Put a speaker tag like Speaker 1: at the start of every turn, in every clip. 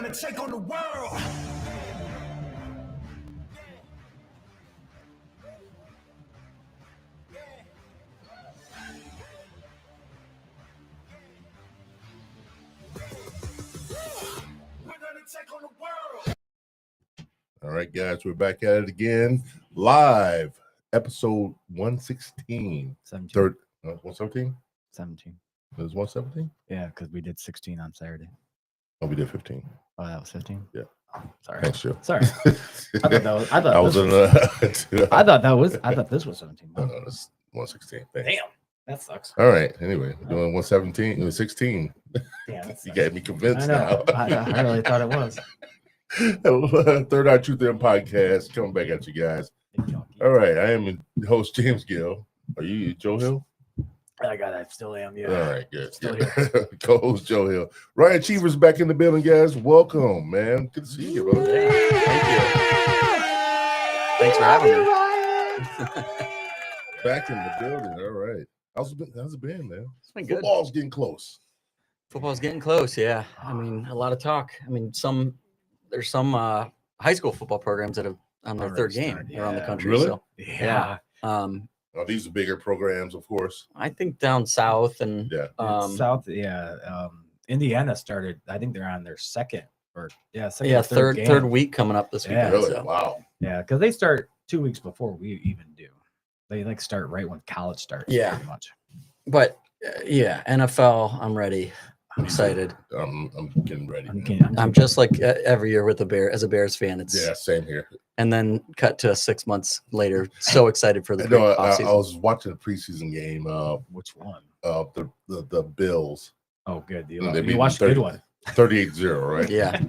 Speaker 1: gonna take on the world. We're gonna take on the world.
Speaker 2: All right, guys, we're back at it again. Live, episode 116.
Speaker 3: 17.
Speaker 2: Third, 117?
Speaker 3: 17.
Speaker 2: It was 117?
Speaker 3: Yeah, because we did 16 on Saturday.
Speaker 2: Oh, we did 15.
Speaker 3: Oh, that was 15?
Speaker 2: Yeah.
Speaker 3: Oh, sorry.
Speaker 2: Thanks, Joe.
Speaker 3: Sorry. I thought that was. I thought
Speaker 2: I was
Speaker 3: this
Speaker 2: in
Speaker 3: was, I thought that was. I thought this was 17.
Speaker 2: No, that's 116. Thanks.
Speaker 3: Damn, that sucks.
Speaker 2: All right. Anyway, we're doing 117. It was 16.
Speaker 3: Damn, that
Speaker 2: You
Speaker 3: sucks.
Speaker 2: got me convinced
Speaker 3: I know.
Speaker 2: now.
Speaker 3: I really thought it was.
Speaker 2: Third Eye Truth and Podcast coming back at you guys. All right. I am your host, James Gill. Are you Joe Hill?
Speaker 3: I still am. Yeah.
Speaker 2: All right, good.
Speaker 3: Still
Speaker 2: here. Co-host Joe Hill. Ryan Cheevers back in the building, guys. Welcome, man. Good to see you, bro.
Speaker 4: Yeah, thank you. Thanks for having me.
Speaker 2: Back in the building. All right. How's it been, man?
Speaker 4: It's been good.
Speaker 2: Football's getting close.
Speaker 4: Football's getting close. Yeah. I mean, a lot of talk. I mean, there's some high school football programs that have on their third game around the country.
Speaker 2: Really?
Speaker 4: So,
Speaker 3: Yeah.
Speaker 2: These are bigger programs, of course.
Speaker 4: I think down south and
Speaker 3: South. Yeah. Indiana started. I think they're on their second or second.
Speaker 4: yeah,
Speaker 3: or
Speaker 4: third week coming up this weekend.
Speaker 2: Really?
Speaker 4: So.
Speaker 2: Wow.
Speaker 3: Yeah, because they start 2 weeks before we even do. They start right when college starts.
Speaker 4: Yeah.
Speaker 3: Pretty much.
Speaker 4: But yeah, NFL. I'm ready. I'm excited.
Speaker 2: I'm getting ready.
Speaker 4: I'm just like every year with as a Bears fan. It's
Speaker 2: same here.
Speaker 4: and then cut to 6 months later. So excited for the
Speaker 2: I
Speaker 4: offseason.
Speaker 2: was watching a preseason game.
Speaker 3: Which one?
Speaker 2: The Bills.
Speaker 3: Oh, good.
Speaker 2: They
Speaker 3: You
Speaker 2: beat
Speaker 3: watched a good one.
Speaker 2: 38-0, right?
Speaker 4: Yeah.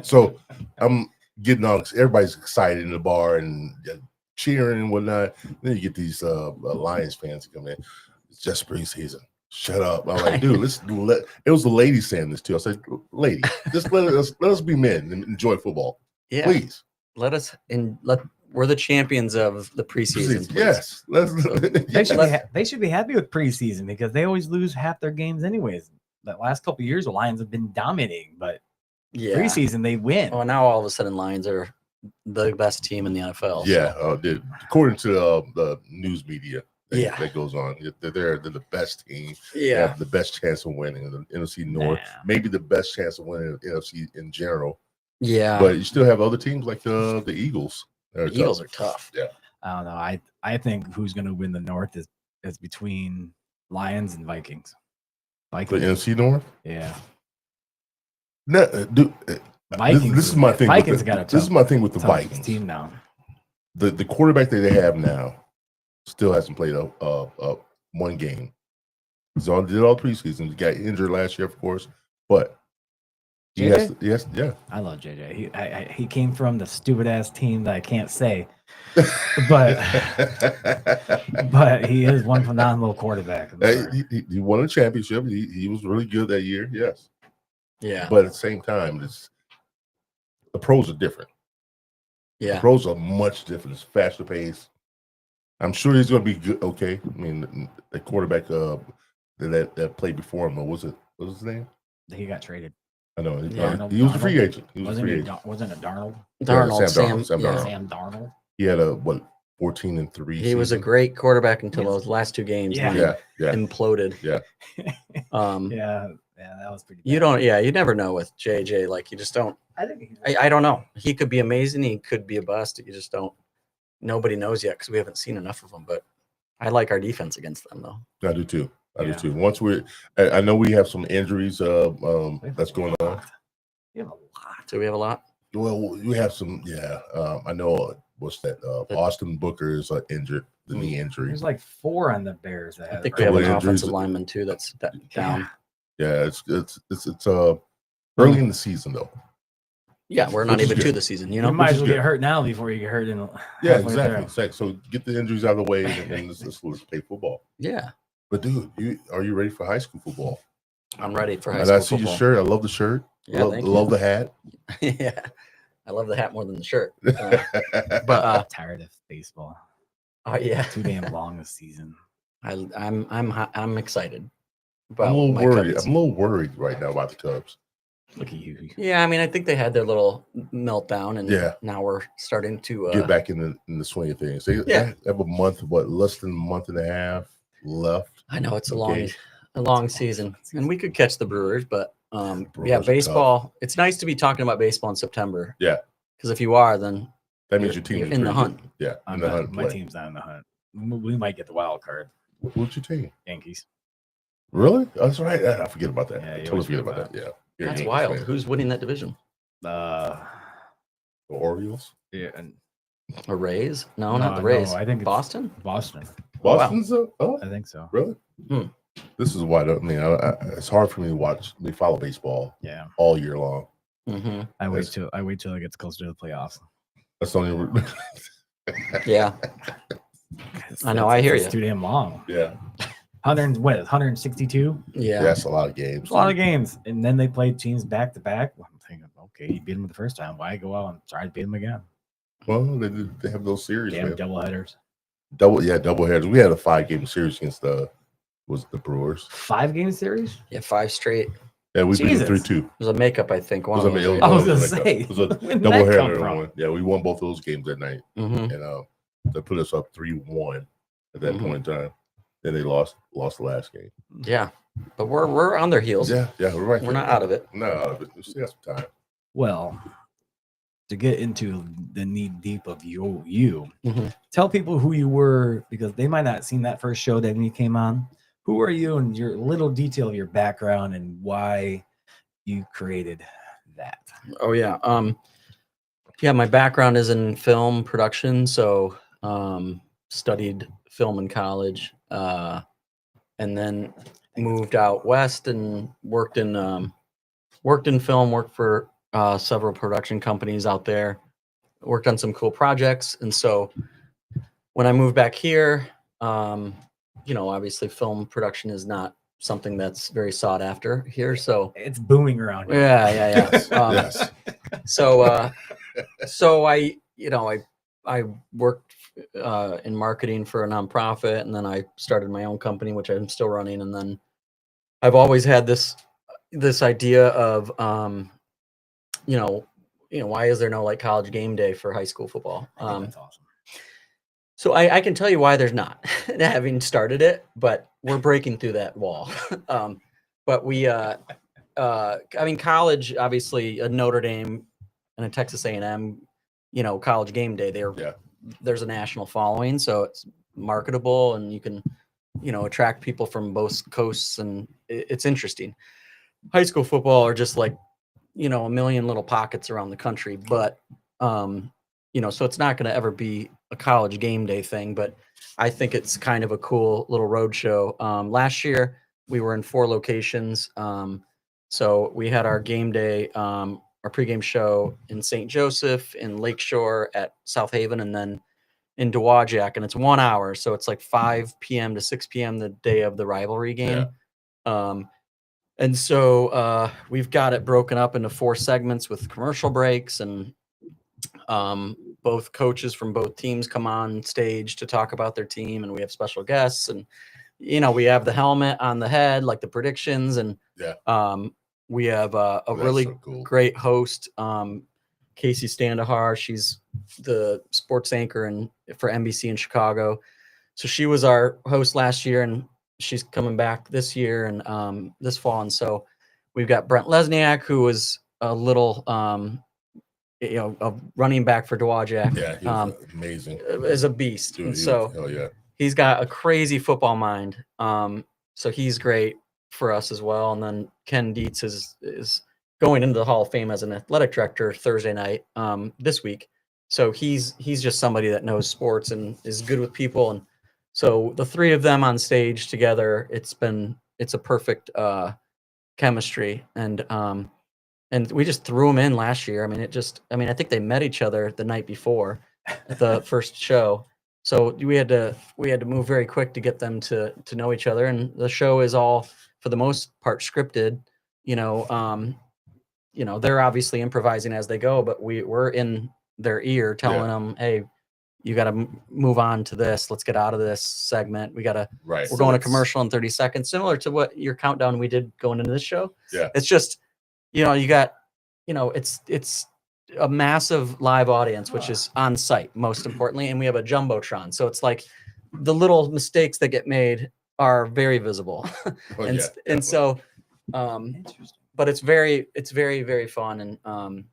Speaker 2: So I'm getting on. Everybody's excited in the bar and cheering and whatnot. Then you get these Lions fans come in. It's just preseason. Shut up! I'm like, dude, it was the lady saying this too. I said, lady, just let us be men and enjoy football,
Speaker 4: Yeah.
Speaker 2: please.
Speaker 4: We're the champions of the preseason. Please.
Speaker 2: Yes,
Speaker 3: They should be happy with preseason because they always lose half their games anyways. The last couple of years, the Lions have been dominating, but
Speaker 4: Yeah.
Speaker 3: preseason they win.
Speaker 4: Oh, now all of a sudden, Lions are the best team in the NFL.
Speaker 2: Yeah,
Speaker 4: So.
Speaker 2: dude. According to the news media,
Speaker 4: Yeah.
Speaker 2: that goes on. They're the best team. They
Speaker 4: Yeah.
Speaker 2: have the best chance of winning in the NFC North.
Speaker 3: Nah.
Speaker 2: Maybe the best chance of winning in the NFC in general.
Speaker 4: Yeah.
Speaker 2: But you still have other teams like the Eagles.
Speaker 4: The Eagles are tough.
Speaker 2: Yeah.
Speaker 3: I don't know. I think who's going to win the North is between Lions and Vikings.
Speaker 2: The
Speaker 3: Vikings.
Speaker 2: NFC North.
Speaker 3: Yeah.
Speaker 2: No, dude.
Speaker 3: Vikings.
Speaker 2: This is my thing.
Speaker 3: Vikings got a
Speaker 2: This is my thing with the
Speaker 3: tough
Speaker 2: Vikings
Speaker 3: team now.
Speaker 2: The quarterback that they have now still hasn't played one game. He's did all preseason. He got injured last year, of course, but he has. Yeah.
Speaker 3: I love JJ. He came from the stupid ass team that I can't say, but he is one phenomenal quarterback.
Speaker 2: He won a championship. He was really good that year. Yes.
Speaker 4: Yeah.
Speaker 2: But at the same time, the pros are different.
Speaker 4: Yeah.
Speaker 2: The pros are much different. It's faster pace. I'm sure he's going to be good. Okay. I mean, the quarterback that played before him, what was his name?
Speaker 3: He got traded.
Speaker 2: I know.
Speaker 3: Darnold,
Speaker 2: he was a free
Speaker 3: Darnold.
Speaker 2: agent. He was a free agent.
Speaker 3: Wasn't it Darnold?
Speaker 4: Darnold.
Speaker 2: Sam
Speaker 4: Sam
Speaker 2: Darnold.
Speaker 3: Sam Darnold.
Speaker 2: He had 14-3.
Speaker 4: He was a great quarterback until those last 2 games.
Speaker 3: Yeah.
Speaker 4: when he
Speaker 2: Yeah.
Speaker 4: Imploded.
Speaker 2: Yeah.
Speaker 3: Yeah, that was pretty bad.
Speaker 4: You never know with JJ. Like, you just don't.
Speaker 3: I think
Speaker 4: I don't know. He could be amazing. He could be a bust. You just don't. Nobody knows yet because we haven't seen enough of them. But I like our defense against them, though.
Speaker 2: I do too. Once I know we have some injuries that's going on.
Speaker 3: We have a lot.
Speaker 4: Do we have a lot?
Speaker 2: Well, we have some. Yeah. I know. What's that? Austin Booker is injured. The knee injury.
Speaker 3: There's like 4 on the Bears that
Speaker 4: I
Speaker 3: have.
Speaker 4: think we have an
Speaker 2: injuries.
Speaker 4: offensive lineman too that's down.
Speaker 2: Yeah. It's early in the season though.
Speaker 4: Yeah, we're not
Speaker 2: Which is
Speaker 4: even to
Speaker 2: good.
Speaker 4: the season.
Speaker 3: You
Speaker 4: You know.
Speaker 3: might as well
Speaker 2: good.
Speaker 3: get hurt now before you get hurt in.
Speaker 2: Yeah,
Speaker 3: halfway through.
Speaker 2: exactly. So get the injuries out of the way and let's play football.
Speaker 4: Yeah,
Speaker 2: But dude, are you ready for high school football?
Speaker 4: I'm ready for high
Speaker 2: And
Speaker 4: school
Speaker 2: I see
Speaker 4: football.
Speaker 2: your shirt. I love the shirt.
Speaker 4: Yeah,
Speaker 2: love the hat.
Speaker 4: Yeah, I love the hat more than the shirt.
Speaker 2: But
Speaker 4: But
Speaker 3: Tired of baseball.
Speaker 4: yeah,
Speaker 3: Too damn long this season.
Speaker 4: I'm excited.
Speaker 2: I'm a little worried.
Speaker 4: Cubs.
Speaker 2: I'm a little worried right now about the Cubs.
Speaker 3: Look at you.
Speaker 4: Yeah, I mean, I think they had their little meltdown, and
Speaker 2: Yeah.
Speaker 4: now we're starting to
Speaker 2: Get back in the swing of things. They have a month, less than a month and a half left.
Speaker 4: I know it's a
Speaker 2: Okay.
Speaker 4: long season, and we could catch the Brewers, but
Speaker 2: Brewers
Speaker 4: yeah,
Speaker 2: are
Speaker 4: baseball. It's nice to be talking about baseball in September.
Speaker 2: Yeah.
Speaker 4: Because if you are, then
Speaker 2: That means your team
Speaker 4: you're
Speaker 2: is
Speaker 4: in the
Speaker 2: pretty
Speaker 4: hunt.
Speaker 2: good. Yeah,
Speaker 3: I'm
Speaker 2: in the
Speaker 3: not-
Speaker 2: hunt.
Speaker 3: my
Speaker 2: play.
Speaker 3: team's not in the hunt. We might get the wild card.
Speaker 2: What's your team?
Speaker 3: Yankees.
Speaker 2: Really? That's right. I forget about that.
Speaker 3: Yeah,
Speaker 2: I
Speaker 3: you
Speaker 2: totally
Speaker 3: always
Speaker 2: forget
Speaker 3: forget
Speaker 2: about that. Yeah. You're a
Speaker 4: That's
Speaker 2: Yankees
Speaker 4: wild.
Speaker 2: fan.
Speaker 4: Who's winning that division?
Speaker 3: Uh,
Speaker 2: The Orioles?
Speaker 3: yeah, and
Speaker 4: The Rays? No,
Speaker 3: No,
Speaker 4: not the
Speaker 3: no,
Speaker 4: Rays.
Speaker 3: I think it's-
Speaker 4: Boston.
Speaker 3: Boston.
Speaker 4: wow.
Speaker 2: Boston's oh,
Speaker 3: I think so.
Speaker 2: really?
Speaker 4: Hmm.
Speaker 2: This is why it's hard for me to follow baseball
Speaker 3: Yeah.
Speaker 2: all year long.
Speaker 4: Mm-hmm.
Speaker 3: I wait
Speaker 2: That's-
Speaker 3: till it gets closer to the playoffs.
Speaker 2: That's the only.
Speaker 4: Yeah. I know, I hear
Speaker 3: It's
Speaker 4: you.
Speaker 3: too damn long.
Speaker 2: Yeah.
Speaker 3: 162?
Speaker 4: Yeah.
Speaker 2: That's a lot of games.
Speaker 3: It's a lot of games. And then they played teams back to back. I'm thinking, okay, you beat them the first time. Why go out and try to beat them again?
Speaker 2: Well, they have those series.
Speaker 3: Damn
Speaker 2: Man.
Speaker 3: double headers.
Speaker 2: Double headers. We had a 5-game series against the Brewers.
Speaker 3: 5-game series?
Speaker 4: Yeah, 5 straight.
Speaker 2: Yeah, we beat them
Speaker 3: Jesus.
Speaker 2: 3-2.
Speaker 4: It was a makeup, I think. One
Speaker 2: Was
Speaker 4: of
Speaker 2: a
Speaker 4: them.
Speaker 2: ma-
Speaker 3: I was
Speaker 2: it
Speaker 3: gonna
Speaker 2: like
Speaker 3: say,
Speaker 2: it was a
Speaker 3: where did
Speaker 2: double
Speaker 3: that come
Speaker 2: header.
Speaker 3: from?
Speaker 2: Yeah, we won both those games that night,
Speaker 4: Mm-hmm.
Speaker 2: and they put us up 3-1 at that
Speaker 4: Mhm.
Speaker 2: point in time. Then they lost the last game.
Speaker 4: Yeah, but we're on their heels.
Speaker 2: Yeah, we're right.
Speaker 4: We're
Speaker 2: there.
Speaker 4: not out of it.
Speaker 2: We're not out of it. We still got some time.
Speaker 3: Well, to get into the knee deep of you,
Speaker 4: Mhm.
Speaker 3: tell people who you were, because they might not have seen that first show that when you came on. Who are you and your little detail of your background and why you created that?
Speaker 4: Oh yeah. Yeah, my background is in film production, so studied film in college, and then moved out west and worked in film, worked for several production companies out there, worked on some cool projects, and so when I moved back here, obviously film production is not something that's very sought after here, so
Speaker 3: It's booming around here.
Speaker 4: yeah.
Speaker 2: Yes.
Speaker 4: So I worked in marketing for a nonprofit, and then I started my own company, which I'm still running. And then I've always had this idea of why is there no like college game day for high school football?
Speaker 3: I think that's awesome.
Speaker 4: So I can tell you why there's not, having started it, but we're breaking through that wall. But we, college, obviously, a Notre Dame and a Texas A&M, college game day. There's a national following, so it's marketable, and you can, attract people from both coasts, and it's interesting. High school football are just like, a million little pockets around the country, but so it's not going to ever be a college game day thing, but I think it's kind of a cool little road show. Last year we were in 4 locations. So we had our game day, our pregame show in St. Joseph, in Lakeshore, at South Haven, and then in Dowagiac, and it's 1 hour. So it's like 5 p.m. to 6 p.m. the day of the rivalry game. And so we've got it broken up into 4 segments with commercial breaks, and both coaches from both teams come on stage to talk about their team, and we have special guests, and we have the helmet on the head, like the predictions, and we have a really
Speaker 2: so cool.
Speaker 4: great host, Casey Standahar. She's the sports anchor for NBC in Chicago, so she was our host last year, and she's coming back this year and this fall. And so we've got Brent Lesniak, who was a little a running back for Dowagiac.
Speaker 2: Yeah, he was amazing.
Speaker 4: Is a beast.
Speaker 2: Dude,
Speaker 4: And so
Speaker 2: hell yeah.
Speaker 4: he's got a crazy football mind. So he's great for us as well. And then Ken Dietz is going into the Hall of Fame as an athletic director Thursday night this week. So he's just somebody that knows sports and is good with people. And so the 3 of them on stage together, it's a perfect chemistry. And we just threw them in last year. I think they met each other the night before at the first show. So we had to move very quick to get them to know each other. And the show is all, for the most part, scripted. They're obviously improvising as they go, but we're in their ear telling them, hey, you got to move on to this. Let's get out of this segment. We're going to commercial in 30 seconds, similar to what your countdown we did going into this show.
Speaker 2: Yeah.
Speaker 4: It's just, you got, it's a massive live audience, which is on site, most importantly. And we have a Jumbotron. So it's like the little mistakes that get made are very visible.
Speaker 2: Oh,
Speaker 4: and,
Speaker 2: yeah,
Speaker 4: and so,
Speaker 3: Interesting.
Speaker 4: but it's very, very fun. And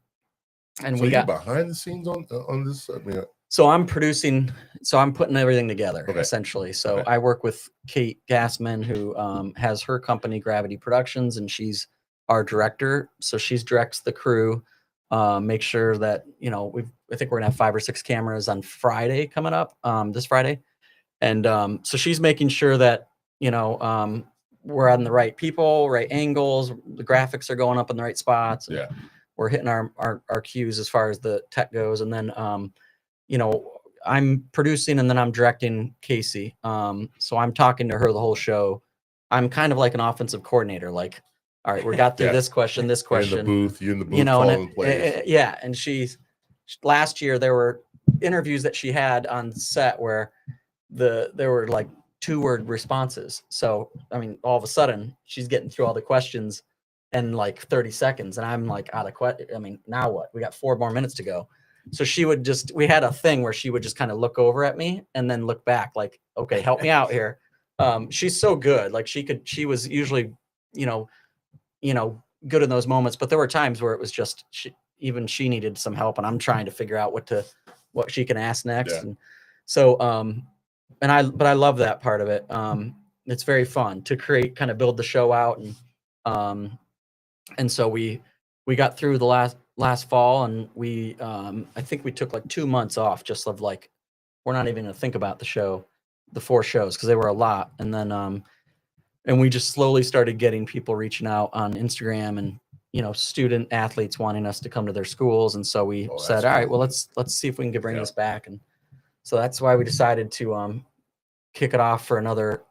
Speaker 2: So
Speaker 4: we
Speaker 2: you
Speaker 4: got
Speaker 2: behind the scenes on this. I mean,
Speaker 4: So I'm producing, so I'm putting everything together
Speaker 2: Okay.
Speaker 4: essentially. So
Speaker 2: Okay.
Speaker 4: I work with Kate Gassman, who has her company Gravity Productions, and she's our director. So she directs the crew, make sure that, I think we're gonna have 5 or 6 cameras on Friday coming up, this Friday. And so she's making sure that, we're on the right people, right angles, the graphics are going up in the right spots. And
Speaker 2: Yeah.
Speaker 4: we're hitting our cues as far as the tech goes. And then, I'm producing and then I'm directing Casey. So I'm talking to her the whole show. I'm kind of like an offensive coordinator. Like, all right, we got through
Speaker 2: Yeah.
Speaker 4: this question,
Speaker 2: You're in the booth. Calling plays.
Speaker 4: yeah. And last year there were interviews that she had on set where there were like 2-word responses. So, I mean, all of a sudden she's getting through all the questions in like 30 seconds. And I'm like out of question. I mean, now what? We got 4 more minutes to go. So we had a thing where she would just kind of look over at me and then look back like, okay, help me out here. She's so good. Like she was usually, good in those moments, but there were times where it was just, she needed some help and I'm trying to figure out what she can ask next.
Speaker 2: Yeah.
Speaker 4: And so, but I love that part of it. It's very fun to kind of build the show out. And so we got through the last fall, and we I think we took like 2 months off, just of like, we're not even gonna think about the 4 shows because they were a lot. And then and we just slowly started getting people reaching out on Instagram and student athletes wanting us to come to their schools. And so we said, all right, well, let's see if we can bring this back. And so that's why we decided to kick it off for another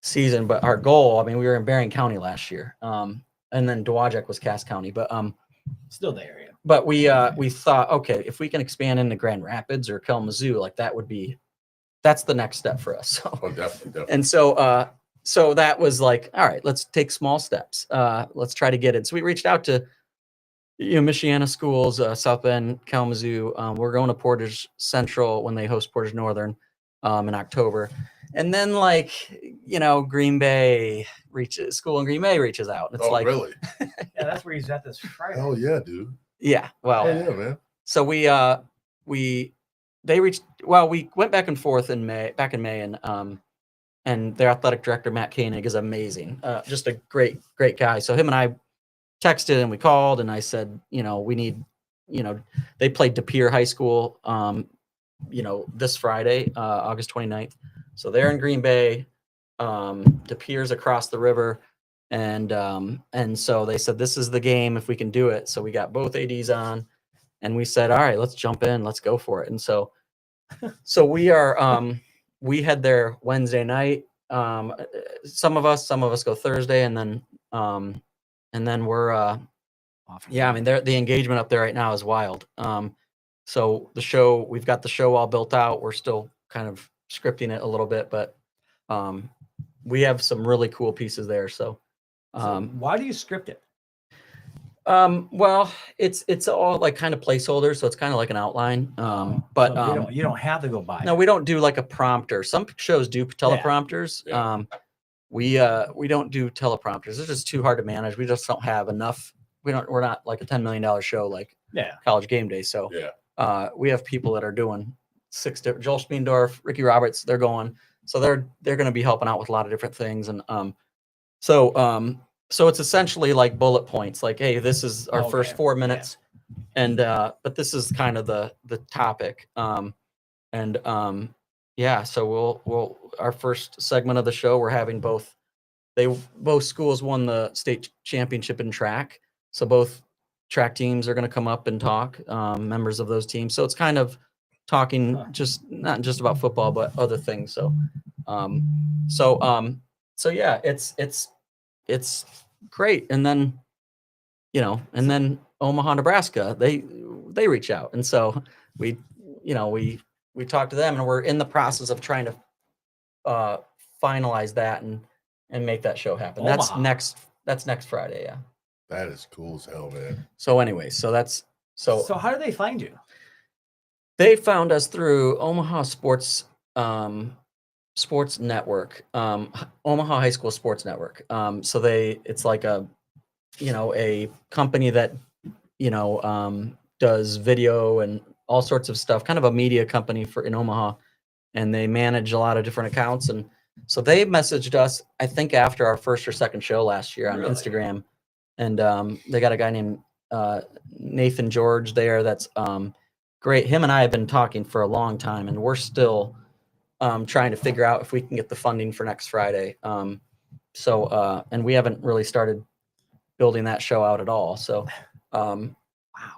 Speaker 4: season. But our goal, I mean, we were in Berrien County last year, and then Dowagiac was Cass County, but
Speaker 3: Still the area.
Speaker 4: but we thought, okay, if we can expand into Grand Rapids or Kalamazoo, like that's the next step for us. So,
Speaker 2: Oh, definitely.
Speaker 4: and so that was like, all right, let's take small steps. Let's try to get it. So we reached out to Michiana schools, South Bend, Kalamazoo. We're going to Portage Central when they host Portage Northern in October. And then Green Bay school in Green Bay reaches out. It's
Speaker 2: really?
Speaker 3: Yeah, that's where he's at this Friday.
Speaker 2: Oh yeah, dude.
Speaker 4: Yeah. Well,
Speaker 2: Oh, yeah, man.
Speaker 4: so we went back and forth back in May, and their athletic director, Matt Koenig, is amazing. Just a great guy. So him and I texted and we called, and I said, we need, they played De Pere High School, this Friday, August 29th. So they're in Green Bay, De Pere's across the river. And so they said, this is the game if we can do it. So we got both ADs on, and we said, all right, let's jump in, let's go for it. And so we are, we head there Wednesday night. Some of us go Thursday, and then we're, I mean, the engagement up there right now is wild. So we've got the show all built out. We're still kind of scripting it a little bit, but we have some really cool pieces there. So
Speaker 3: why do you script it?
Speaker 4: Well, it's all like kind of placeholders, so it's kind of like an outline. But
Speaker 3: So you don't have to go by.
Speaker 4: No, we don't do like a prompter. Some shows do teleprompters.
Speaker 2: Yeah.
Speaker 4: We don't do teleprompters. It's just too hard to manage. We just don't have enough. We're not like a $10 million show like College Game Day. So we have people that are doing 6 different. Joel Spiendorf, Ricky Roberts, they're going. So they're going to be helping out with a lot of different things. And so it's essentially like bullet points, like, hey, this is our first 4 minutes. And but this is kind of the topic. So we'll our first segment of the show, we're having both schools won the state championship in track. So both track teams are going to come up and talk, members of those teams. So it's kind of talking not just about football, but other things. So yeah, it's great. And then, and then Omaha, Nebraska, they reach out. And so we talk to them, and we're in the process of trying to finalize that and make that show happen.
Speaker 3: Omaha.
Speaker 4: That's next Friday. Yeah.
Speaker 2: That is cool as hell, man.
Speaker 4: So anyway, so that's
Speaker 3: So how do they find you?
Speaker 4: they found us through Omaha Sports Network, Omaha High School Sports Network. So it's like a company that does video and all sorts of stuff, kind of a media company in Omaha, and they manage a lot of different accounts. And so they messaged us, I think, after our first or second show last year on
Speaker 3: Really?
Speaker 4: Instagram, and they got a guy named Nathan George there. That's great. Him and I have been talking for a long time, and we're still trying to figure out if we can get the funding for next Friday. And we haven't really started building that show out at all. So,
Speaker 3: Wow.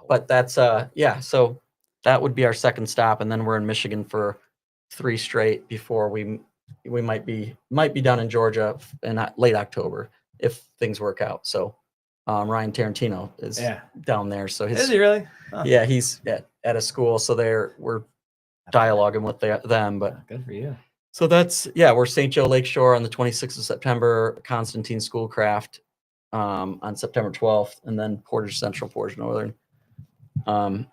Speaker 4: but that's so that would be our second stop, and then we're in Michigan for 3 straight before we might be done in Georgia in late October if things work out. So Ryan Tarantino is down there. So
Speaker 3: Is he really? Huh.
Speaker 4: yeah, he's at a school. So we're dialoguing with them, but
Speaker 3: Good for you.
Speaker 4: so that's we're St. Joe Lakeshore on the 26th of September, Constantine Schoolcraft on September 12th, and then Portage Central, Portage Northern.
Speaker 3: Man.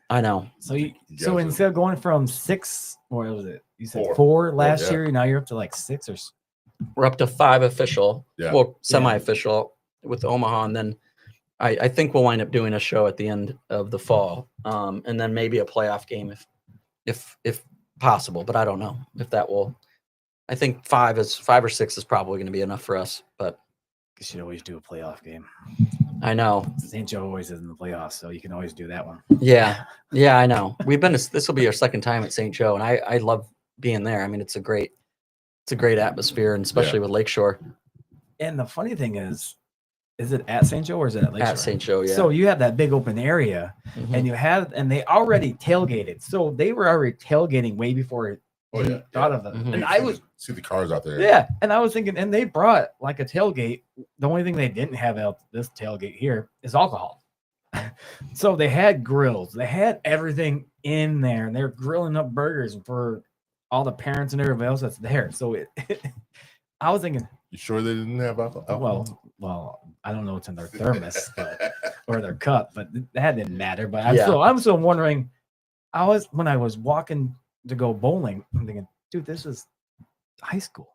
Speaker 4: I know.
Speaker 3: So
Speaker 2: Yeah,
Speaker 3: instead of going from 6, or was it? You said
Speaker 2: 4.
Speaker 3: 4 last
Speaker 2: yeah.
Speaker 3: year. Now you're up to like 6 or.
Speaker 4: We're up to 5 official,
Speaker 2: Yeah.
Speaker 4: well, semi-official with Omaha, and then I think we'll wind up doing a show at the end of the fall, and then maybe a playoff game if possible. But I don't know if that will. I think 5 or 6 is probably going to be enough for us. But
Speaker 3: You should always do a playoff game.
Speaker 4: I know.
Speaker 3: St. Joe always is in the playoffs, so you can always do that one.
Speaker 4: Yeah, I know. This will be our second time at St. Joe, and I love being there. I mean, it's a great atmosphere, and especially with Lakeshore.
Speaker 3: And the funny thing is it at St. Joe or is it at Lakeshore?
Speaker 4: At St. Joe, yeah.
Speaker 3: So you have that big open area,
Speaker 4: Mhm.
Speaker 3: and they already tailgated. So they were already tailgating way before thought of it.
Speaker 4: Mhm.
Speaker 3: And I was
Speaker 2: see the cars out there.
Speaker 3: Yeah, and I was thinking, and they brought like a tailgate. The only thing they didn't have out this tailgate here is alcohol. So they had grills, they had everything in there, and they're grilling up burgers for all the parents and everybody else that's there. So I was thinking,
Speaker 2: You sure they didn't have alcohol?
Speaker 3: well, I don't know what's in their thermos or their cup, but that didn't matter. But
Speaker 4: Yeah.
Speaker 3: I'm still wondering. When I was walking to go bowling, I'm thinking, dude, this is high school.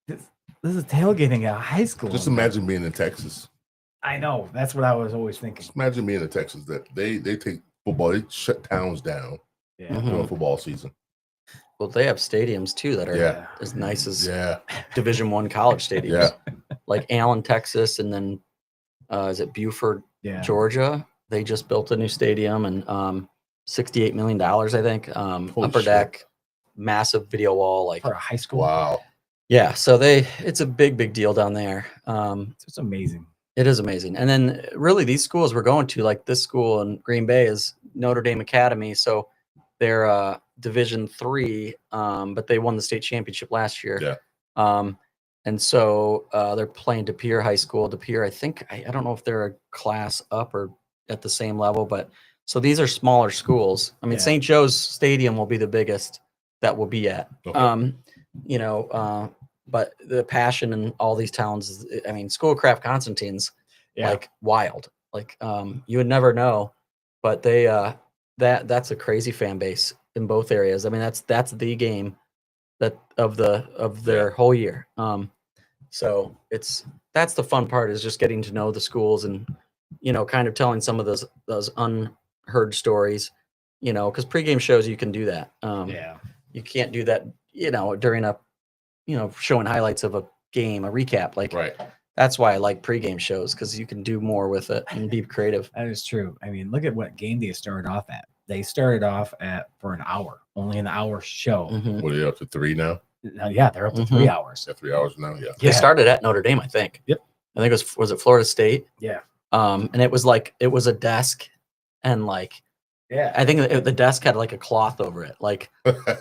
Speaker 3: this is tailgating at high school.
Speaker 2: Just imagine being in Texas.
Speaker 3: I know. That's what I was always thinking.
Speaker 2: Just imagine being in Texas that they take football, they shut towns down
Speaker 3: Yeah.
Speaker 4: Mhm.
Speaker 2: during football season.
Speaker 4: Well, they have stadiums too that are
Speaker 2: Yeah.
Speaker 4: as nice as
Speaker 2: Yeah.
Speaker 4: Division I college stadiums.
Speaker 2: Yeah.
Speaker 4: Like Allen, Texas, and then is it Buford,
Speaker 3: Yeah.
Speaker 4: Georgia? They just built a new stadium, and $68 million, I think.
Speaker 2: Holy
Speaker 4: Upper
Speaker 2: shit.
Speaker 4: deck, massive video wall. Like,
Speaker 3: For a high school.
Speaker 2: Wow.
Speaker 4: yeah, so it's a big deal down there.
Speaker 3: It's amazing.
Speaker 4: It is amazing. And then really these schools we're going to, like this school in Green Bay is Notre Dame Academy. So they're Division III, but they won the state championship last year.
Speaker 2: Yeah.
Speaker 4: And so they're playing De Pere High School. De Pere, I think, I don't know if they're a class up or at the same level, but so these are smaller schools. I mean,
Speaker 3: Yeah.
Speaker 4: St. Joe's Stadium will be the biggest that we'll be at.
Speaker 2: Okay.
Speaker 4: But the passion in all these towns, I mean, Schoolcraft Constantine's like wild. Like you would never know, but they that's a crazy fan base in both areas. I mean, that's the game that of their whole year. So that's the fun part, is just getting to know the schools and kind of telling some of those unheard stories. Because pregame shows you can do that. You can't do that. During a showing highlights of a game, a recap. Like
Speaker 2: Right.
Speaker 4: that's why I like pregame shows, because you can do more with it and be creative.
Speaker 3: That is true. I mean, look at what game they started off at. They started off for an hour, only an hour show.
Speaker 4: Mhm.
Speaker 2: What are they up to 3 now?
Speaker 3: Now, yeah, they're up to
Speaker 4: Mhm.
Speaker 3: 3 hours.
Speaker 2: Yeah, 3 hours now. Yeah.
Speaker 4: They started at Notre Dame, I think.
Speaker 3: Yep.
Speaker 4: I think was it Florida State?
Speaker 3: Yeah.
Speaker 4: And it was a desk, and like
Speaker 3: Yeah.
Speaker 4: I think the desk had like a cloth over it. Like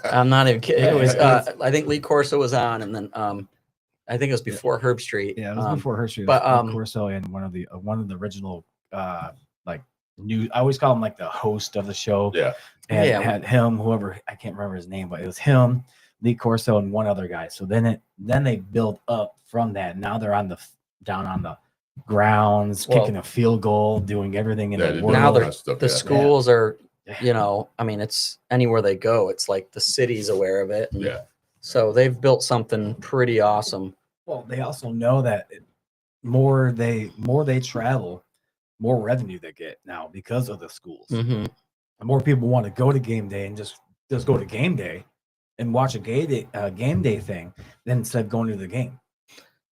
Speaker 4: I'm not even kidding. It was I think Lee Corso was on, and then I think it was before Herb Street.
Speaker 3: Yeah, it was before her shoot.
Speaker 4: but,
Speaker 3: Corso and one of the original like new. I always call him like the host of the show.
Speaker 2: Yeah.
Speaker 3: And
Speaker 4: Yeah.
Speaker 3: it had him, whoever, I can't remember his name, but it was him, Lee Corso, and one other guy. So then they build up from that. Now they're down on the grounds,
Speaker 4: Well-
Speaker 3: kicking a field goal, doing everything in
Speaker 2: Yeah,
Speaker 3: the
Speaker 2: they do
Speaker 3: world.
Speaker 4: Now
Speaker 2: all
Speaker 4: they're-
Speaker 2: that stuff,
Speaker 4: The
Speaker 2: yeah.
Speaker 4: schools are,
Speaker 3: Yeah.
Speaker 4: I mean, it's anywhere they go. It's like the city's aware of it. And
Speaker 2: Yeah.
Speaker 4: so they've built something pretty awesome.
Speaker 3: Well, they also know that more they travel, more revenue they get now because of the schools.
Speaker 4: Mm-hmm.
Speaker 3: And more people want to go to game day and just go to game day and watch a game day thing than instead of going to the game.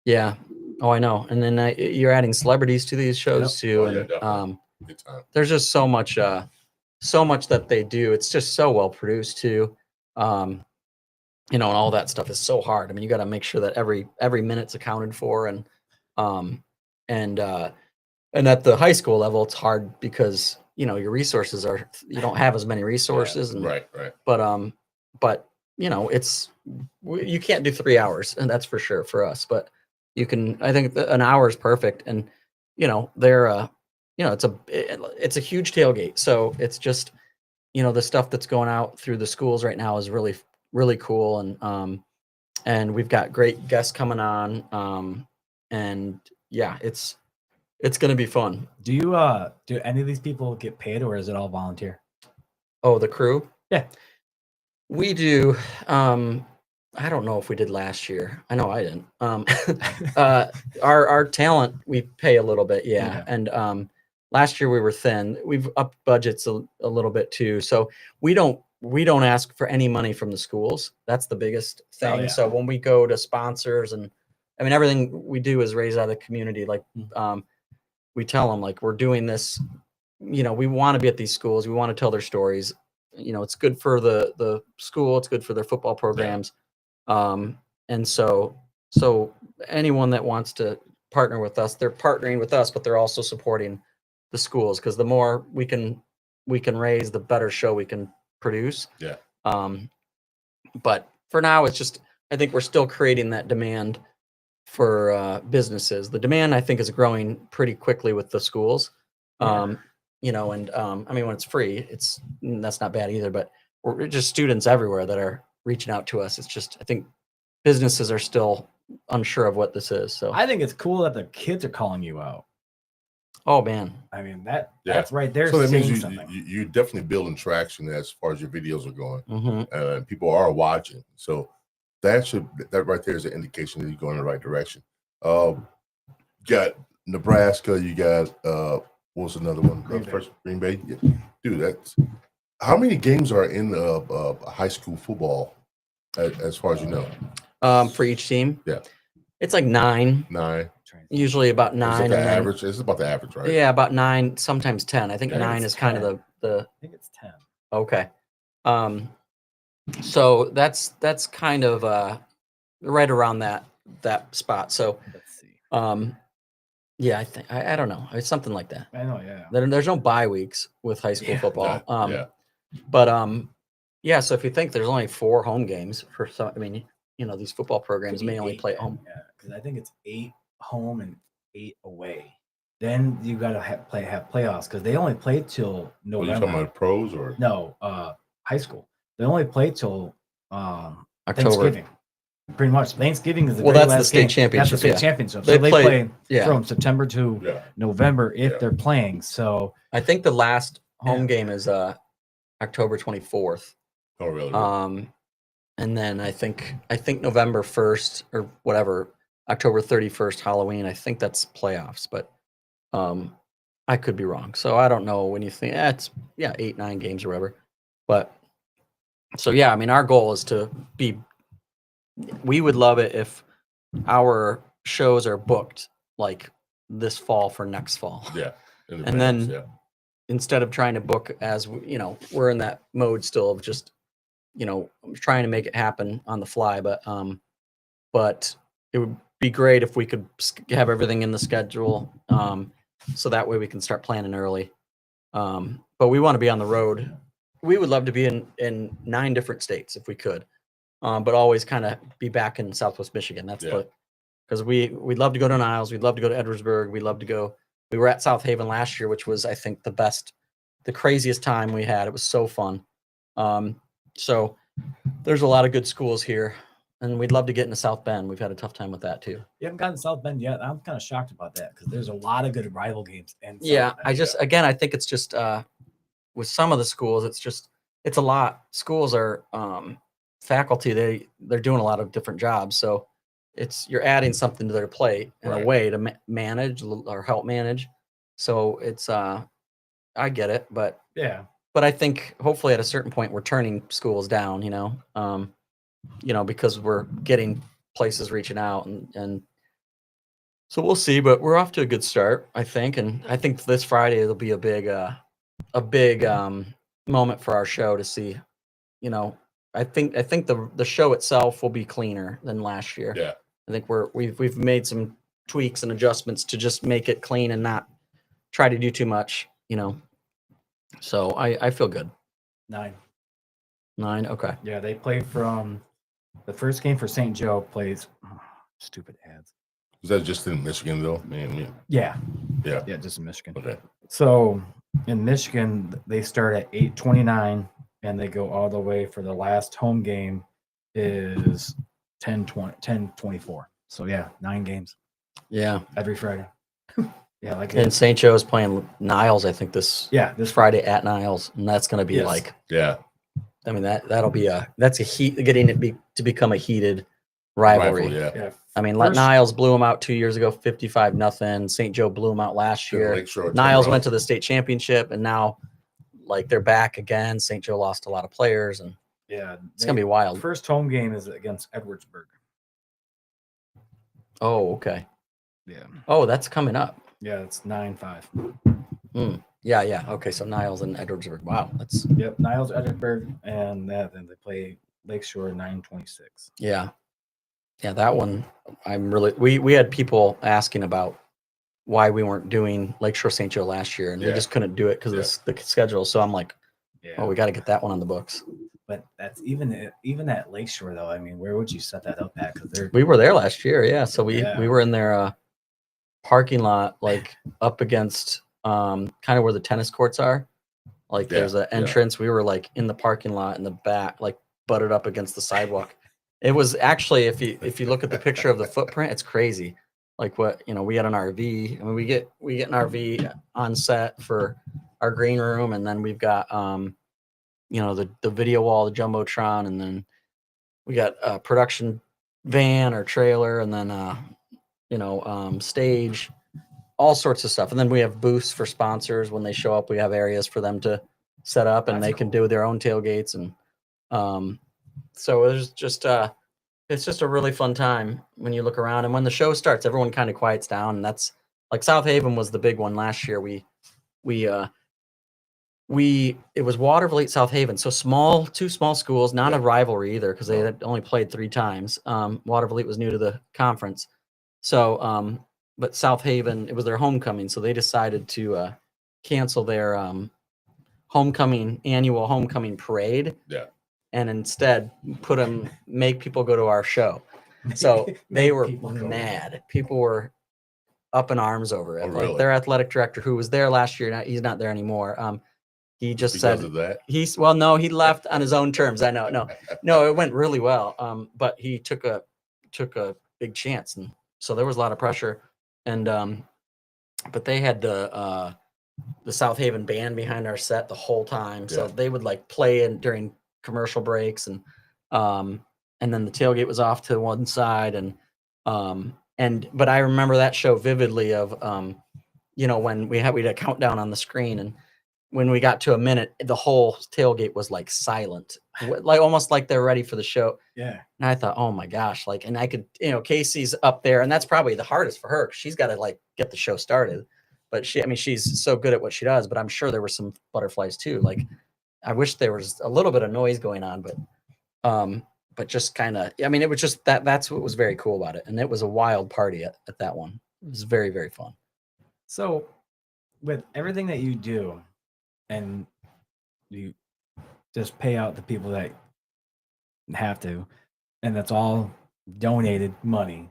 Speaker 4: Yeah. Oh, I know. And then you're adding celebrities to these shows too.
Speaker 2: Oh, yeah,
Speaker 4: And
Speaker 2: definitely. Good time.
Speaker 4: there's just so much that they do. It's just so well produced too. And all that stuff is so hard. I mean, you got to make sure that every minute's accounted for, and at the high school level, it's hard because your resources you don't have as many resources, and
Speaker 2: Right.
Speaker 4: but you can't do 3 hours, and that's for sure for us. But you can. I think an hour is perfect, and they're it's a huge tailgate, so it's just the stuff that's going out through the schools right now is really really cool, and we've got great guests coming on, and yeah, it's going to be fun.
Speaker 3: Do any of these people get paid, or is it all volunteer?
Speaker 4: Oh, the crew?
Speaker 3: Yeah.
Speaker 4: We do. I don't know if we did last year. I know I didn't. Our talent, we pay a little bit, yeah.
Speaker 3: Okay.
Speaker 4: And last year we were thin. We've upped budgets a little bit too. So we don't ask for any money from the schools. That's the biggest thing.
Speaker 3: Oh, yeah.
Speaker 4: So when we go to sponsors, and I mean everything we do is raised out of the community. Like we tell them, like, we're doing this. We want to be at these schools. We want to tell their stories. It's good for the school. It's good for their football programs. And so anyone that wants to partner with us, they're partnering with us, but they're also supporting the schools, because the more we can raise, the better show we can produce.
Speaker 2: Yeah.
Speaker 4: But for now, it's just, I think we're still creating that demand for businesses. The demand, I think, is growing pretty quickly with the schools.
Speaker 3: Yeah.
Speaker 4: And I mean, when it's free, that's not bad either, but we're just students everywhere that are reaching out to us. It's just, I think businesses are still unsure of what this is. So
Speaker 3: I think it's cool that the kids are calling you out.
Speaker 4: oh man,
Speaker 3: I mean, that's right there.
Speaker 2: So that
Speaker 3: saying
Speaker 2: means
Speaker 3: something.
Speaker 2: you're definitely building traction as far as your videos are going.
Speaker 4: mm-hmm.
Speaker 2: People are watching. So that right there is an indication that you're going in the right direction. You got Nebraska, you got what was another one? Green Bay. Yeah. Dude, that's how many games are in high school football as far as you know?
Speaker 4: For each team.
Speaker 2: Yeah.
Speaker 4: It's like 9.
Speaker 2: 9.
Speaker 4: Usually about 9.
Speaker 2: Is it
Speaker 4: and
Speaker 2: the
Speaker 4: then-
Speaker 2: average? It's about the average, right?
Speaker 4: Yeah, about 9, sometimes 10. I think
Speaker 2: Yeah,
Speaker 4: 9
Speaker 3: it's
Speaker 4: is kind of
Speaker 3: 10.
Speaker 4: the
Speaker 3: I think it's 10.
Speaker 4: okay. So that's kind of right around that spot. So
Speaker 3: Let's see.
Speaker 4: yeah, I think I don't know. It's something like that.
Speaker 3: I know, yeah.
Speaker 4: There's no bye weeks with high school
Speaker 3: Yeah.
Speaker 4: football.
Speaker 2: Yeah.
Speaker 4: But yeah, so if you think there's only 4 home games for some, I mean, these football programs
Speaker 3: Could be
Speaker 4: may only
Speaker 3: 8
Speaker 4: play at
Speaker 3: then,
Speaker 4: home.
Speaker 3: Yeah, because I think it's 8 home and 8 away. Then you got to have playoffs, because they only play till
Speaker 2: Are you
Speaker 3: November.
Speaker 2: talking about pros or?
Speaker 3: No, high school. They only play till
Speaker 4: October.
Speaker 3: Thanksgiving. Pretty much, Thanksgiving is the
Speaker 4: Well,
Speaker 3: very
Speaker 4: that's the
Speaker 3: last
Speaker 4: state
Speaker 3: game.
Speaker 4: championship,
Speaker 3: That's the state
Speaker 4: yeah.
Speaker 3: championship.
Speaker 4: They
Speaker 3: So they
Speaker 4: play-
Speaker 3: play
Speaker 4: Yeah.
Speaker 3: from September to
Speaker 2: Yeah.
Speaker 3: November if
Speaker 2: Yeah.
Speaker 3: they're playing. So
Speaker 4: I think the last home
Speaker 3: Yeah.
Speaker 4: game is October 24th.
Speaker 2: Oh, really?
Speaker 4: And then I think November 1st or whatever, October 31st, Halloween. I think that's playoffs, but I could be wrong. So I don't know when you think it's 8, 9 games or whatever. But so yeah, I mean, our goal is to be. We would love it if our shows are booked like this fall for next fall.
Speaker 2: Yeah. In
Speaker 4: and then-
Speaker 2: advance,
Speaker 4: Instead of trying to book as we're in that mode still of just trying to make it happen on the fly, but it would be great if we could have everything in the schedule, so that way we can start planning early. But we want to be on the road. We would love to be in 9 different states if we could, but always kind of be back in Southwest Michigan. That's
Speaker 2: Yeah.
Speaker 4: because we'd love to go to Niles, we'd love to go to Edwardsburg, we'd love to go. We were at South Haven last year, which was, I think, the craziest time we had. It was so fun. So there's a lot of good schools here. And we'd love to get into South Bend. We've had a tough time with that too.
Speaker 3: You haven't gotten South Bend yet. I'm kind of shocked about that because there's a lot of good rival games. And
Speaker 4: Yeah, again, I think it's just with some of the schools, it's a lot. Schools are faculty. They're doing a lot of different jobs, so you're adding something to their plate in a way to manage or help manage. So it's I get it, but
Speaker 3: yeah.
Speaker 4: But I think hopefully at a certain point we're turning schools down, because we're getting places reaching out and so we'll see, but we're off to a good start, I think. And I think this Friday it'll be a big moment for our show to see, I think the show itself will be cleaner than last year.
Speaker 2: Yeah.
Speaker 4: I think we've made some tweaks and adjustments to just make it clean and not try to do too much, So I feel good.
Speaker 3: 9.
Speaker 4: 9, okay.
Speaker 3: Yeah, they play from the first game for St. Joe plays stupid ads.
Speaker 2: Is that just in Michigan though? Man.
Speaker 3: Yeah,
Speaker 2: Yeah.
Speaker 3: just in Michigan.
Speaker 2: Okay.
Speaker 3: So in Michigan, they start at 8:29 and they go all the way for the last home game is 10:24. So yeah, 9 games.
Speaker 4: Yeah.
Speaker 3: Every Friday. Yeah, like
Speaker 4: and St. Joe's playing Niles, I think this Friday at Niles, and that's going to be
Speaker 2: yeah.
Speaker 4: I mean that'll be that's a heat getting it to become a heated rivalry.
Speaker 2: Yeah.
Speaker 4: I mean, Niles blew them out 2 years ago, 55-0. St. Joe blew them out last year. Niles went to the state championship, and now they're back again. St. Joe lost a lot of players, and it's gonna be wild.
Speaker 3: First home game is against Edwardsburg.
Speaker 4: Oh, okay.
Speaker 3: Yeah.
Speaker 4: Oh, that's coming up.
Speaker 3: Yeah, it's 9-5.
Speaker 4: Yeah. Okay, so Niles and Edwardsburg. Wow, that's
Speaker 3: Niles, Edwardsburg, and then they play Lakeshore 9:26.
Speaker 4: Yeah, that one. I'm really. We had people asking about why we weren't doing Lakeshore St. Joe last year, and we just couldn't do it because of the schedule. So I'm like, we got to get that one on the books.
Speaker 3: But that's even at Lakeshore though. I mean, where would you set that up at? Because
Speaker 4: we were there last year, yeah. So we were in their parking lot, up against kind of where the tennis courts are. There's an entrance. We were in the parking lot in the back, butted up against the sidewalk. It was actually, if you look at the picture of the footprint, it's crazy. What we had an RV. I mean, we get an RV on set for our green room, and then we've got the video wall, the jumbotron, and then we got a production van or trailer, and then stage, all sorts of stuff. And then we have booths for sponsors. When they show up, we have areas for them to set up, and they can do their own tailgates. And so it's just a really fun time when you look around. And when the show starts, everyone kind of quiets down. And that's South Haven was the big one last year. It was Waterville, South Haven. So two small schools, not a rivalry either, because they had only played 3 times. Waterville was new to the conference. So, but South Haven, it was their homecoming. So they decided to cancel their annual homecoming parade.
Speaker 2: Yeah.
Speaker 4: And instead make people go to our show. So they were mad. People were up in arms over it.
Speaker 2: Oh, really?
Speaker 4: Their athletic director, who was there last year, he's not there anymore. He just
Speaker 2: because
Speaker 4: said
Speaker 2: of that?
Speaker 4: he left on his own terms. I know. No, it went really well. But he took a big chance, and so there was a lot of pressure. And but they had the South Haven band behind our set the whole time, so they would play during commercial breaks, and then the tailgate was off to one side, but I remember that show vividly of when we had a countdown on the screen, and when we got to a minute, the whole tailgate was silent, almost like they're ready for the show.
Speaker 3: Yeah.
Speaker 4: And I thought, oh my gosh, and I could, Casey's up there, and that's probably the hardest for her, 'cause she's got to get the show started. But she's so good at what she does, but I'm sure there were some butterflies too. I wish there was a little bit of noise going on, but just kind of, it was just that's what was very cool about it. And it was a wild party at that one. It was very, very fun.
Speaker 3: So with everything that you do, and you just pay out the people that have to, and that's all donated money,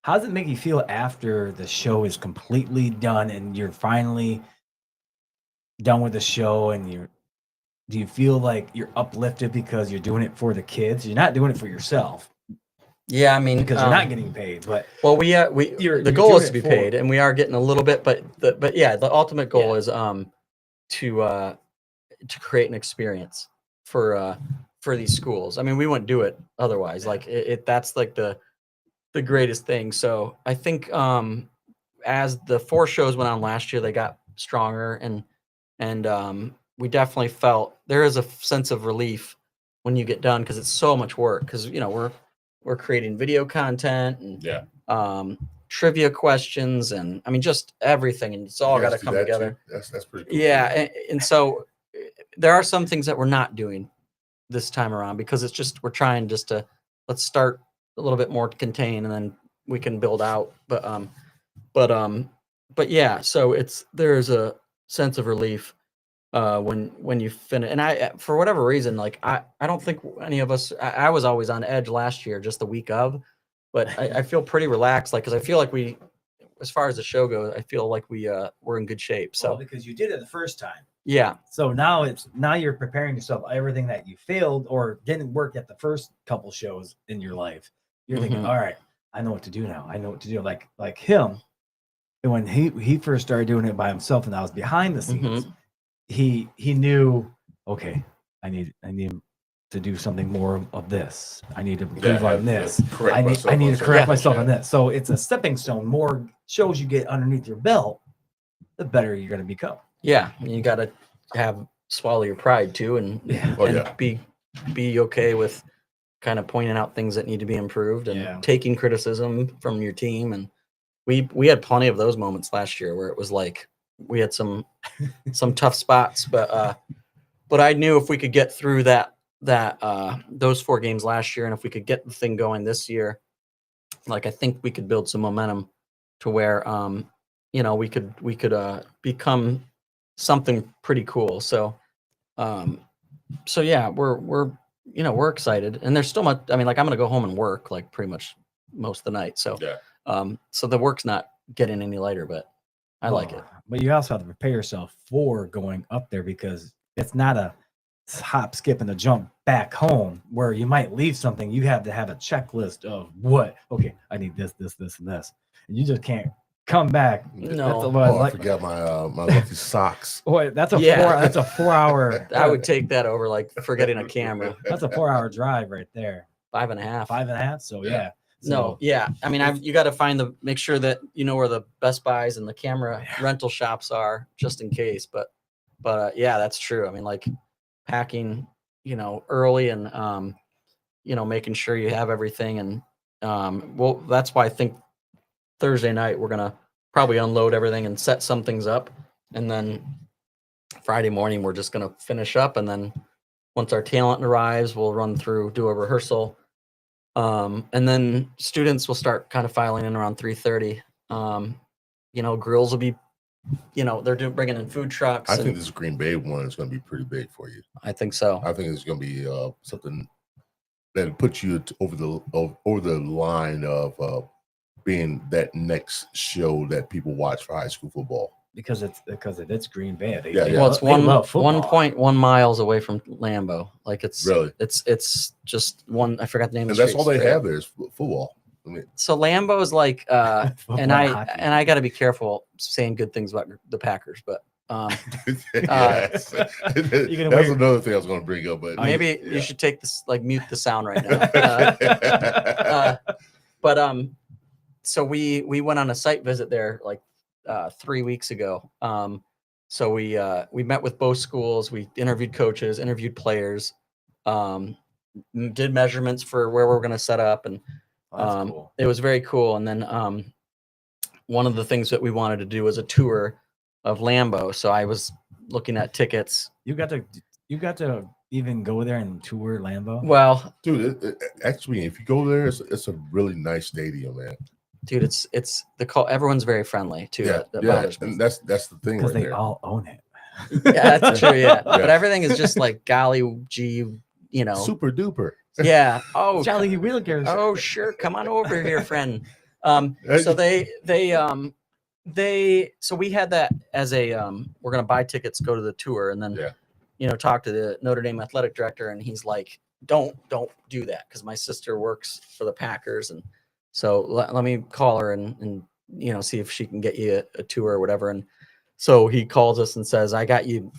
Speaker 3: how does it make you feel after the show is completely done and you're finally done with the show, and do you feel like you're uplifted because you're doing it for the kids? You're not doing it for yourself.
Speaker 4: Yeah, I mean,
Speaker 3: because you're not getting paid. But
Speaker 4: well, the
Speaker 3: you're
Speaker 4: goal
Speaker 3: doing
Speaker 4: is to
Speaker 3: it
Speaker 4: be
Speaker 3: for-
Speaker 4: paid, and we are getting a little bit, but yeah, the ultimate goal is to create an experience for these schools. I mean, we wouldn't do it otherwise.
Speaker 3: Yeah.
Speaker 4: Like that's like the greatest thing. So I think as the 4 shows went on last year, they got stronger, and we definitely felt there is a sense of relief when you get done, because it's so much work, because we're creating video content and trivia questions, and I mean just everything, and it's all
Speaker 2: You
Speaker 4: got
Speaker 2: guys
Speaker 4: to
Speaker 2: do
Speaker 4: come
Speaker 2: that
Speaker 4: together.
Speaker 2: too? That's pretty cool.
Speaker 4: Yeah, and so there are some things that we're not doing this time around, because it's just we're trying just to let's start a little bit more contained, and then we can build out. But yeah, so there's a sense of relief when you finish. And I, for whatever reason, like I don't think any of us. I was always on edge last year, just the week of, but I feel pretty relaxed, like, because I feel like we, as far as the show goes, I feel like we're in good shape. So
Speaker 3: well, because you did it the first time.
Speaker 4: yeah,
Speaker 3: So now you're preparing yourself everything that you failed or didn't work at the first couple shows in your life. You're thinking,
Speaker 4: Mhm.
Speaker 3: all right, I know what to do now. I know what to do. Like him, and when he first started doing it by himself, and I was behind the scenes, he knew, okay, I need to do something more of this. I need to improve on this. I need to correct myself on this. So it's a stepping stone. More shows you get underneath your belt, the better you're going to become.
Speaker 4: yeah, you got to swallow your pride too, and be okay with kind of pointing out things that need to be improved, and taking criticism from your team. And we had plenty of those moments last year where it was like we had some tough spots, but I knew if we could get through those 4 games last year, and if we could get the thing going this year, like I think we could build some momentum to where we could become something pretty cool. So yeah, we're excited, and there's still much. I mean, like I'm gonna go home and work like pretty much most of the night. So so the work's not getting any lighter, but I like it.
Speaker 3: But you also have to prepare yourself for going up there, because it's not a hop, skip, and a jump back home where you might leave something. You have to have a checklist of what. Okay, I need this, this, this, and this, and you just can't come back.
Speaker 4: No,
Speaker 2: I forgot my lucky socks.
Speaker 3: Boy, that's a 4 hour.
Speaker 4: I would take that over like forgetting a camera.
Speaker 3: That's a 4 hour drive right there.
Speaker 4: 5.5.
Speaker 3: 5.5. So yeah.
Speaker 4: No, yeah. I mean, you got to make sure that you know where the Best Buys and the camera rental shops are, just in case. But yeah, that's true. I mean, like packing, early, and making sure you have everything. And well, that's why I think Thursday night we're gonna probably unload everything and set some things up, and then Friday morning we're just gonna finish up, and then once our talent arrives, we'll do a rehearsal. And then students will start kind of filing in around 3:30. Grills will be, they're bringing in food trucks.
Speaker 2: I think this Green Bay one is going to be pretty big for you.
Speaker 4: I think so.
Speaker 2: I think it's going to be something that puts you over the line of being that next show that people watch for high school football.
Speaker 3: Because it's Green Bay.
Speaker 4: Well, it's 1.1 miles away from Lambeau. Like it's just one. I forgot the name.
Speaker 2: And that's all they have there is football. I mean,
Speaker 4: so Lambeau is like, and I got to be careful saying good things about the Packers, but
Speaker 2: that's another thing I was going to bring up. But
Speaker 4: maybe you should take this, like mute the sound right now. But so we went on a site visit there like 3 weeks ago. So we met with both schools. We interviewed coaches, interviewed players, did measurements for where we're going to set up, and cool. It was very cool. And then one of the things that we wanted to do was a tour of Lambeau. So I was looking at tickets.
Speaker 3: You got to even go there and tour Lambeau?
Speaker 2: Well, dude, actually, if you go there, it's a really nice stadium, man.
Speaker 4: Dude, it's everyone's very friendly too.
Speaker 2: And that's the thing,
Speaker 3: because they all own it.
Speaker 4: Yeah, that's true. Yeah, but everything is just like golly gee,
Speaker 2: super duper.
Speaker 4: Yeah. Oh,
Speaker 3: Jolly Wheelers.
Speaker 4: Oh, sure. Come on over here, friend. So so we had that as a we're gonna buy tickets, go to the tour, and then talk to the Notre Dame athletic director, and he's like, don't do that because my sister works for the Packers, and so let me call her and see if she can get you a tour or whatever. And so he calls us and says, I got you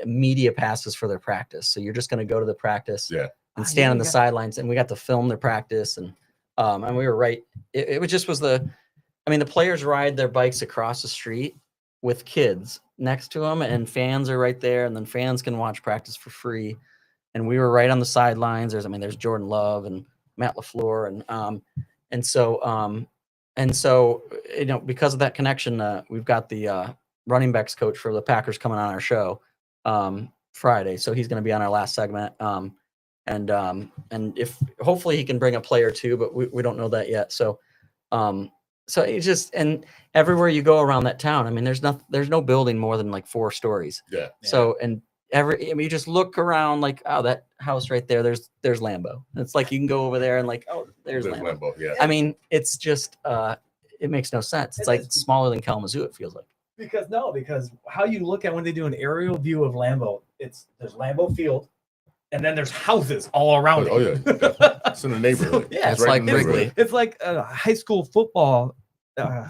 Speaker 4: media passes for their practice, so you're just going to go to the practice and stand on the sidelines, and we got to film their practice, and we were right. It was the players ride their bikes across the street with kids next to them, and fans are right there, and then fans can watch practice for free. And we were right on the sidelines. There's Jordan Love and Matt LaFleur, and so because of that connection, we've got the running backs coach for the Packers coming on our show Friday, so he's going to be on our last segment. And if hopefully he can bring a player too, but we don't know that yet. So it's just, and everywhere you go around that town, there's no building more than like 4 stories.
Speaker 2: Yeah.
Speaker 4: So, and you just look around like, oh, that house right there, there's Lambeau. And it's like, you can go over there and like, oh, there's Lambeau.
Speaker 2: Yeah.
Speaker 4: It's just, it makes no sense. It's like smaller than Kalamazoo, it feels like.
Speaker 3: Because how you look at when they do an aerial view of Lambeau, there's Lambeau Field, and then there's houses all around it.
Speaker 2: Oh yeah, it's in the neighborhood.
Speaker 4: So, yeah, it's right like Wrigley.
Speaker 3: It's like a high school football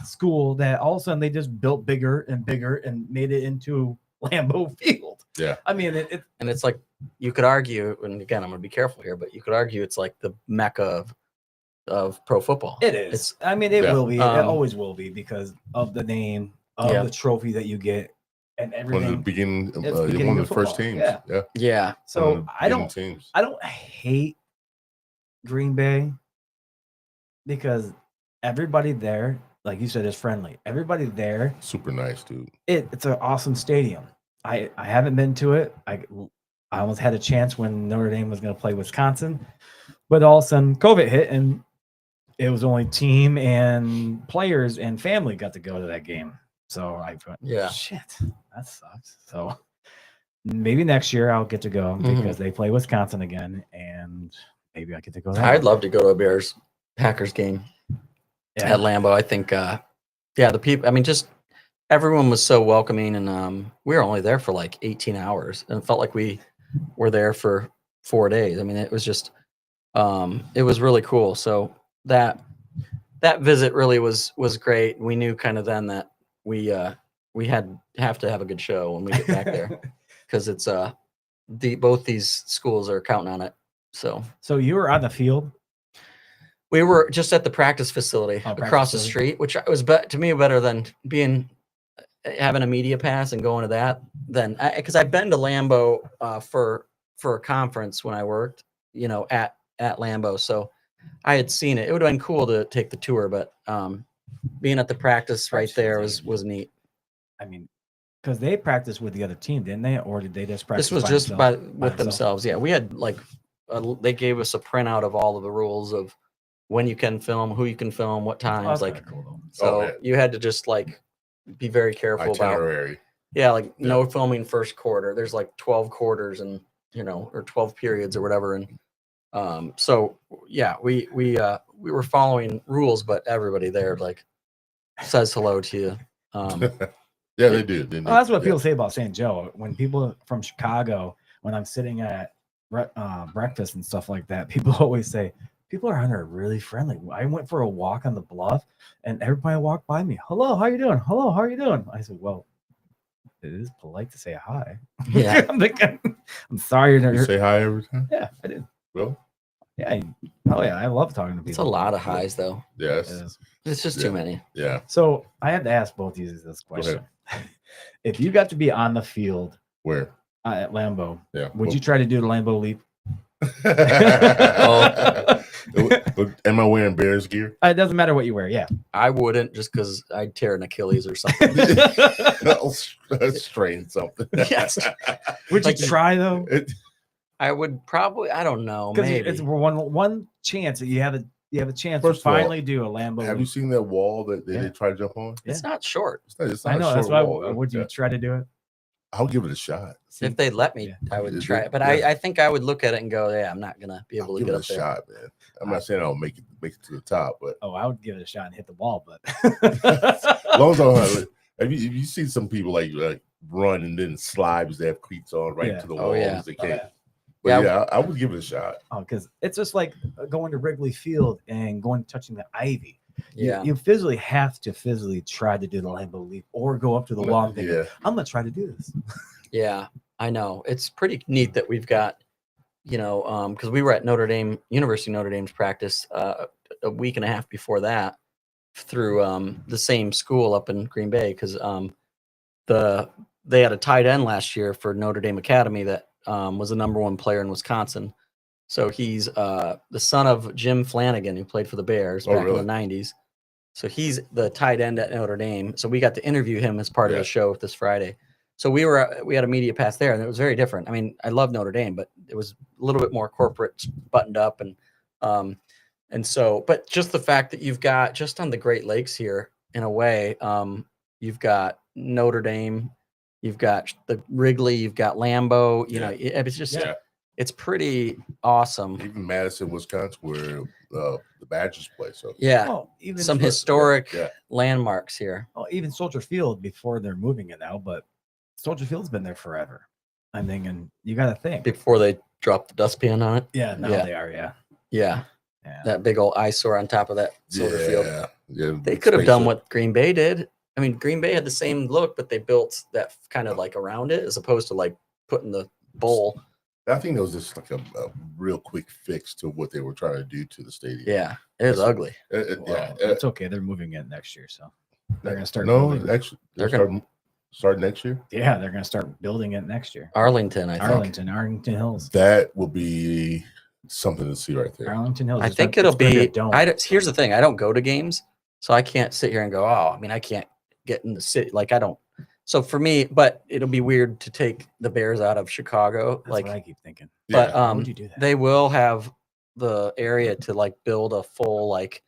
Speaker 3: school that all of a sudden they just built bigger and bigger and made it into Lambeau Field.
Speaker 2: Yeah,
Speaker 4: and it's like, you could argue, and again, I'm going to be careful here, but you could argue it's like the mecca of pro football.
Speaker 3: It is. It will be. It always will be because of the name, of the trophy that you get, and everything.
Speaker 2: From the beginning, one of the first teams.
Speaker 4: Yeah.
Speaker 3: So I don't hate Green Bay because everybody there, like you said, is friendly. Everybody there,
Speaker 2: super nice, dude.
Speaker 3: It's an awesome stadium. I haven't been to it. I almost had a chance when Notre Dame was going to play Wisconsin, but all of a sudden COVID hit, and it was only team and players and family got to go to that game. So I thought, shit, that sucks. So maybe next year I'll get to go because they play Wisconsin again, and maybe I get to go there.
Speaker 4: I'd love to go to a Bears-Packers game at Lambeau. I think, the people, just everyone was so welcoming, and we were only there for like 18 hours, and it felt like we were there for 4 days. It was just, it was really cool. So that visit really was great. We knew kind of then that we have to have a good show when we get back there because it's both these schools are counting on it. So
Speaker 3: you were on the field.
Speaker 4: We were just at the practice facility across the street, which was to me better than having a media pass and going to that. Then because I've been to Lambeau for a conference when I worked, at Lambeau, so I had seen it. It would have been cool to take the tour, but being at the practice right there was neat.
Speaker 3: Because they practiced with the other team, didn't they? Or did they just practice?
Speaker 4: This was just with themselves. Yeah, we had they gave us a printout of all of the rules of when you can film, who you can film, what times.
Speaker 3: Cool,
Speaker 4: so you had to just be very careful
Speaker 2: Itinerary.
Speaker 4: about. No filming first quarter. There's 12 quarters and or 12 periods or whatever, and we were following rules, but everybody there says hello to you.
Speaker 2: Yeah, they do.
Speaker 3: Well, that's what people say about St. Joe. When people from Chicago, when I'm sitting at breakfast and stuff like that, people always say, people around here are really friendly. I went for a walk on the bluff, and everybody walked by me. Hello, how you doing? Hello, how are you doing? I said, well, it is polite to say hi.
Speaker 4: Yeah.
Speaker 3: I'm sorry.
Speaker 2: You say hi every time?
Speaker 3: Yeah, I do.
Speaker 2: Well,
Speaker 3: yeah. I love talking to people.
Speaker 4: It's a lot of highs, though.
Speaker 2: Yes.
Speaker 4: It's just too many.
Speaker 2: Yeah.
Speaker 3: So I have to ask both of you this question. If you got to be on the field
Speaker 2: where
Speaker 3: at Lambeau,
Speaker 2: would
Speaker 3: you try to do the Lambeau leap?
Speaker 2: Am I wearing Bears gear?
Speaker 3: It doesn't matter what you wear. Yeah,
Speaker 4: I wouldn't, just because I'd tear an Achilles or something.
Speaker 2: Strain something.
Speaker 4: Yes.
Speaker 3: Would you try though?
Speaker 4: I would probably. I don't know. Maybe
Speaker 3: it's one chance that you have a chance to finally do a Lambeau.
Speaker 2: Have you seen that wall that they try to jump on?
Speaker 4: It's not short.
Speaker 2: It's not
Speaker 3: I know.
Speaker 2: a short
Speaker 3: That's why.
Speaker 2: wall.
Speaker 3: Would you try to do it?
Speaker 2: I'll give it a shot.
Speaker 4: If they let me, I would try it. But I think I would look at it and go, I'm not gonna be able to get up there.
Speaker 2: Shot, man. I'm not saying I'll make it to the top, but
Speaker 3: I would give it a shot and hit the wall. But
Speaker 2: as long as have you seen some people like run and then slide because they have cleats on right to the wall as they can. But
Speaker 4: Yeah.
Speaker 2: yeah, I would give it a shot.
Speaker 3: Oh, because it's just like going to Wrigley Field and going touching the ivy.
Speaker 4: Yeah.
Speaker 3: You physically have to try to do the Lambeau leap or go up to the wall and think,
Speaker 2: Yeah,
Speaker 3: I'm gonna try to do this.
Speaker 4: Yeah, I know. It's pretty neat that we've got, because we were at University of Notre Dame's practice a week and a half before that through the same school up in Green Bay because they had a tight end last year for Notre Dame Academy that was the #1 player in Wisconsin. So he's the son of Jim Flanagan, who played for the Bears back in the 90s. So he's the tight end at Notre Dame. So we got to interview him as part of the show this Friday. So we had a media pass there, and it was very different. I mean, I love Notre Dame, but it was a little bit more corporate, buttoned up, and so. But just the fact that you've got just on the Great Lakes here, in a way, you've got Notre Dame, you've got the Wrigley, you've got Lambeau. It's just it's pretty awesome.
Speaker 2: Even Madison, Wisconsin, where the Badgers play. So
Speaker 3: Well, even
Speaker 4: some historic landmarks here.
Speaker 3: Well, even Soldier Field before they're moving it now, but Soldier Field's been there forever. I'm thinking you got to think
Speaker 4: Before they drop the dustpan on it.
Speaker 3: Yeah, now they are.
Speaker 4: Yeah. That big old eyesore on top of that Soldier Field.
Speaker 2: Yeah,
Speaker 4: They could have done what Green Bay did. I mean, Green Bay had the same look, but they built that kind of like around it as opposed to like putting the bowl.
Speaker 2: I think it was just like a real quick fix to what they were trying to do to the stadium.
Speaker 4: Yeah, it was ugly.
Speaker 3: It's okay. They're moving it next year, so they're gonna start.
Speaker 2: No,
Speaker 3: building.
Speaker 2: actually,
Speaker 4: They're
Speaker 2: gonna start next year.
Speaker 3: Yeah, they're gonna start building it next year.
Speaker 4: Arlington, I think.
Speaker 3: Arlington Hills.
Speaker 2: That will be something to see right there.
Speaker 3: Arlington Hills.
Speaker 4: I think it'll be. Here's the thing: I don't go to games, so I can't sit here and go, "Oh, I mean, I can't get in the city." Like I don't. So for me, but it'll be weird to take the Bears out of Chicago.
Speaker 3: That's
Speaker 4: like
Speaker 3: what I keep thinking.
Speaker 4: But
Speaker 3: Why would you do that?
Speaker 4: they will have the area to like build a full like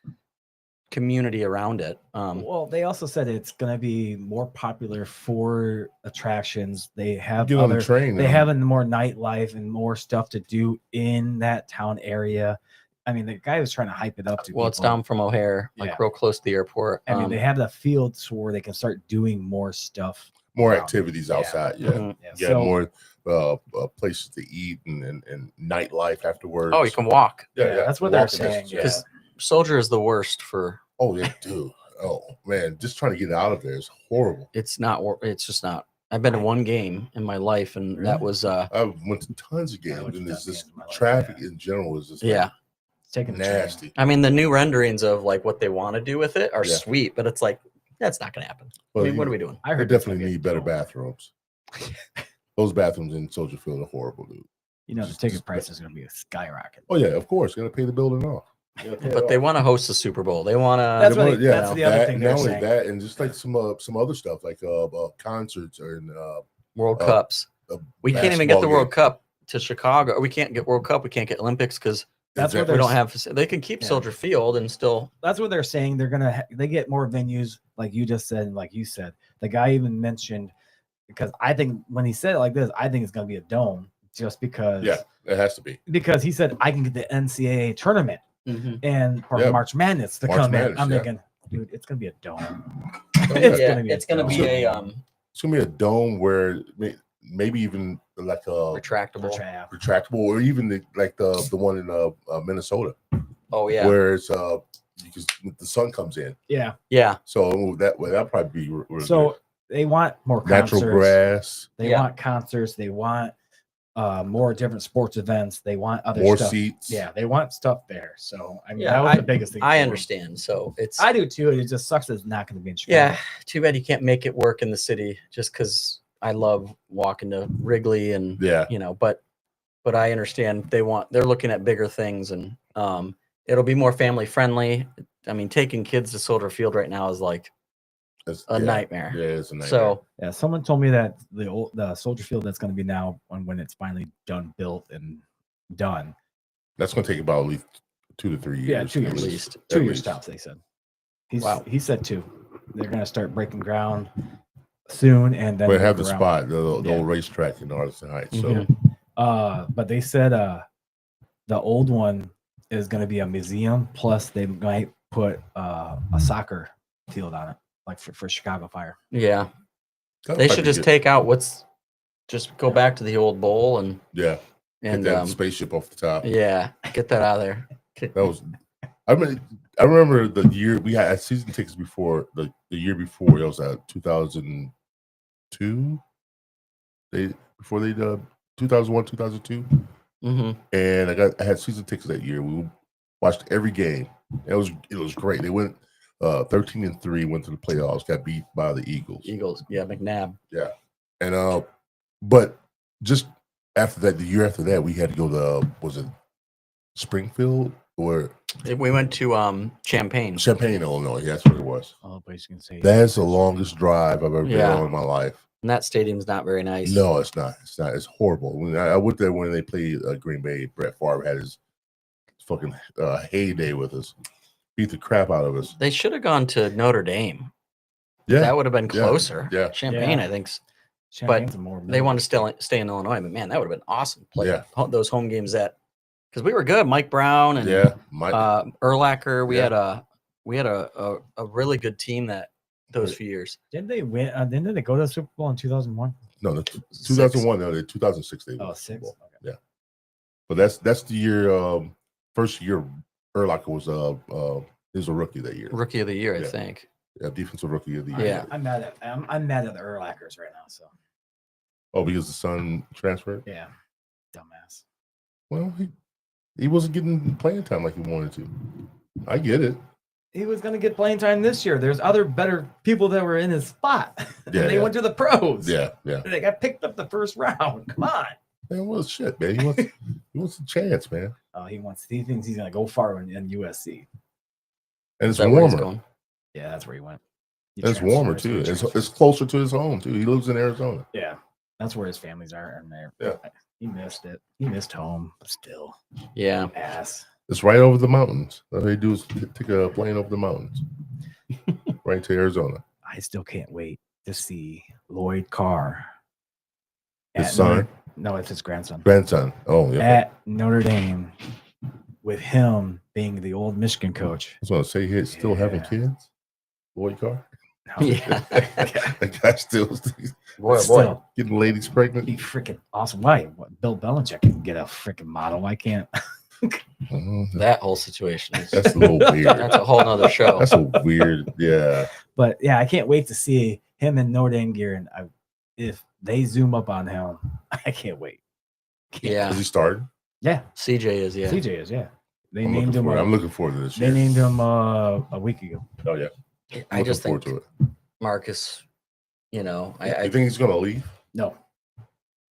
Speaker 4: community around it.
Speaker 3: Well, they also said it's going to be more popular for attractions. They have
Speaker 2: Get on the train.
Speaker 3: They have more nightlife and more stuff to do in that town area. I mean, the guy was trying to hype it up to.
Speaker 4: Well, it's down from O'Hare, like real close to the airport.
Speaker 3: I mean, they have the fields where they can start doing more stuff,
Speaker 2: more activities outside.
Speaker 3: So,
Speaker 2: more places to eat and nightlife afterwards.
Speaker 4: Oh, you can walk.
Speaker 2: Yeah,
Speaker 3: that's what they're saying.
Speaker 4: Because Soldier is the worst for.
Speaker 2: Oh, yeah, dude. Oh man, just trying to get out of there is horrible.
Speaker 4: It's not. It's just not. I've been to one game in my life, and that was.
Speaker 2: I went to tons of games, and there's just traffic in general is just
Speaker 3: it's taking
Speaker 2: nasty.
Speaker 4: I mean, the new renderings of like what they want to do with it are sweet, but it's like that's not going to happen.
Speaker 2: Well,
Speaker 4: I mean, what are we doing?
Speaker 3: I heard
Speaker 2: they definitely need better bathrooms. Those bathrooms in Soldier Field are horrible, dude.
Speaker 3: You know, the ticket price is going to be a skyrocket.
Speaker 2: Oh yeah, of course, got to pay the building off.
Speaker 4: But they want to host the Super Bowl. They want to.
Speaker 3: That's the other thing they're
Speaker 2: not only
Speaker 3: saying.
Speaker 2: that, and just like some other stuff like concerts and
Speaker 4: World Cups. We can't even get the World Cup to Chicago. Or we can't get World Cup. We can't get Olympics because
Speaker 3: that's what
Speaker 4: we don't have. They can keep Soldier Field and still.
Speaker 3: That's what they're saying. They're gonna they get more venues, like you just said, and like you said. The guy even mentioned, because I think when he said it like this, I think it's gonna be a dome, just because.
Speaker 2: Yeah, it has to be.
Speaker 3: Because he said I can get the NCAA tournament and for March Madness to come in. I'm thinking, dude, it's gonna be a dome.
Speaker 4: It's gonna be
Speaker 2: a dome where maybe even like a
Speaker 4: retractable,
Speaker 2: or even the one in Minnesota.
Speaker 4: Oh yeah,
Speaker 2: where it's because the sun comes in.
Speaker 4: Yeah.
Speaker 2: So that'll probably be really
Speaker 3: so
Speaker 2: good.
Speaker 3: They want more
Speaker 2: natural
Speaker 3: concerts.
Speaker 2: grass.
Speaker 3: They want concerts. They want more different sports events. They want other
Speaker 2: more
Speaker 3: stuff.
Speaker 2: seats.
Speaker 3: Yeah, they want stuff there. So I mean, that was the biggest thing.
Speaker 4: I understand. So
Speaker 3: I do too. It just sucks that it's not going to be in Chicago.
Speaker 4: Yeah, too bad you can't make it work in the city. Just because I love walking to Wrigley and but I understand they're looking at bigger things and it'll be more family friendly. I mean, taking kids to Soldier Field right now is like a nightmare.
Speaker 2: Yeah, it's a nightmare.
Speaker 4: So
Speaker 3: someone told me that the Soldier Field that's going to be now when it's finally built and done.
Speaker 2: That's going to take about at least 2 to 3 years.
Speaker 3: Yeah, 2 years
Speaker 4: at least.
Speaker 3: 2 years tops. They said. He said 2. They're going to start breaking ground soon, and then
Speaker 2: have the spot, the old racetrack in Arlington Heights. So,
Speaker 3: but they said the old one is going to be a museum. Plus, they might put a soccer field on it, like for Chicago Fire.
Speaker 4: Yeah, they should just take out just go back to the old bowl and And
Speaker 2: that spaceship off the top.
Speaker 4: yeah, get that out of there.
Speaker 2: That was. I mean, I remember the year we had season tickets before the year before. It was 2002. They 2001, 2002, and I had season tickets that year. We watched every game. It was great. They went 13-3, went to the playoffs, got beat by the Eagles.
Speaker 4: Yeah, McNabb.
Speaker 2: Yeah, and but just after that, the year after that, we had to go to was it Springfield or
Speaker 4: We went to Champaign,
Speaker 2: Illinois. That's what it was.
Speaker 3: Oh, but you can say
Speaker 2: That's the longest drive I've ever been on in my life.
Speaker 4: and that stadium's not very nice.
Speaker 2: No, it's not. It's not. It's horrible. I went there when they played Green Bay. Brett Favre had his fucking heyday with us. Beat the crap out of us.
Speaker 4: They should have gone to Notre Dame.
Speaker 2: Yeah,
Speaker 4: That would have been closer.
Speaker 2: Yeah.
Speaker 4: Champaign,
Speaker 3: Yeah.
Speaker 4: I think.
Speaker 3: Champagne's more
Speaker 4: They wanted to stay in Illinois, but man, that would have been awesome. Play
Speaker 2: Yeah.
Speaker 4: those home games because we were good. Mike Brown and
Speaker 2: Mike.
Speaker 4: Urlacher. We
Speaker 2: Yeah.
Speaker 4: had a really good team those few years.
Speaker 3: Didn't they win? Didn't they go to the Super Bowl in 2001?
Speaker 2: No, 2001. No, 2006. They won
Speaker 3: Oh,
Speaker 2: the Super
Speaker 3: 6.
Speaker 2: Bowl.
Speaker 3: Okay.
Speaker 2: Yeah, but that's the year. First year, Urlacher was he was a rookie that year.
Speaker 4: Rookie of the year, I
Speaker 2: Yeah.
Speaker 4: think.
Speaker 2: Yeah, defensive rookie of the year.
Speaker 4: Yeah.
Speaker 3: I'm mad at the Urlachers right now. So
Speaker 2: Oh, because the son transferred.
Speaker 3: yeah, dumbass.
Speaker 2: Well, he wasn't getting playing time like he wanted to. I get it.
Speaker 3: He was gonna get playing time this year. There's other better people that were in his spot.
Speaker 2: Yeah,
Speaker 3: They went to the pros.
Speaker 2: Yeah.
Speaker 3: They got picked up the first round. Come on.
Speaker 2: Man, well, shit, man. He wants a chance, man.
Speaker 3: He thinks he's gonna go far in USC.
Speaker 2: And
Speaker 4: Is
Speaker 2: it's
Speaker 4: that where he's
Speaker 2: warmer.
Speaker 4: going?
Speaker 3: Yeah, that's where he went. He
Speaker 2: And it's warmer
Speaker 3: transfers,
Speaker 2: too.
Speaker 3: he
Speaker 2: It's closer to his home too. He lives in Arizona.
Speaker 3: Yeah, that's where his families are, and there.
Speaker 2: Yeah.
Speaker 3: He missed it. He missed home, but still,
Speaker 4: Yeah.
Speaker 3: ass.
Speaker 2: It's right over the mountains. All they do is take a plane over the mountains, right to Arizona.
Speaker 3: I still can't wait to see Lloyd Carr.
Speaker 2: His
Speaker 3: at
Speaker 2: son?
Speaker 3: No, it's his grandson.
Speaker 2: Grandson. Oh yeah.
Speaker 3: At Notre Dame, with him being the old Michigan coach.
Speaker 2: I was gonna say he's still having
Speaker 3: Yeah.
Speaker 2: kids. Lloyd Carr.
Speaker 4: Yeah.
Speaker 2: That guy still
Speaker 4: Boy,
Speaker 3: Still,
Speaker 2: getting ladies pregnant.
Speaker 3: be freaking awesome. Why? What, Bill Belichick can get a freaking model. Why can't?
Speaker 4: That whole situation is
Speaker 2: That's a little weird.
Speaker 4: that's a whole nother show.
Speaker 2: That's a weird. Yeah.
Speaker 3: But yeah, I can't wait to see him in Notre Dame gear. And if they zoom up on him, I can't wait.
Speaker 4: Yeah.
Speaker 2: Has he started?
Speaker 3: Yeah,
Speaker 4: CJ is, yeah.
Speaker 3: CJ is. Yeah, they
Speaker 2: I'm
Speaker 3: named
Speaker 2: looking
Speaker 3: him.
Speaker 2: forward. I'm looking forward to this.
Speaker 3: They
Speaker 2: year.
Speaker 3: named him a week ago.
Speaker 2: Oh yeah.
Speaker 4: I
Speaker 2: Looking
Speaker 4: just
Speaker 2: forward
Speaker 4: think
Speaker 2: to it.
Speaker 4: Marcus,
Speaker 2: You think he's gonna leave?
Speaker 3: No,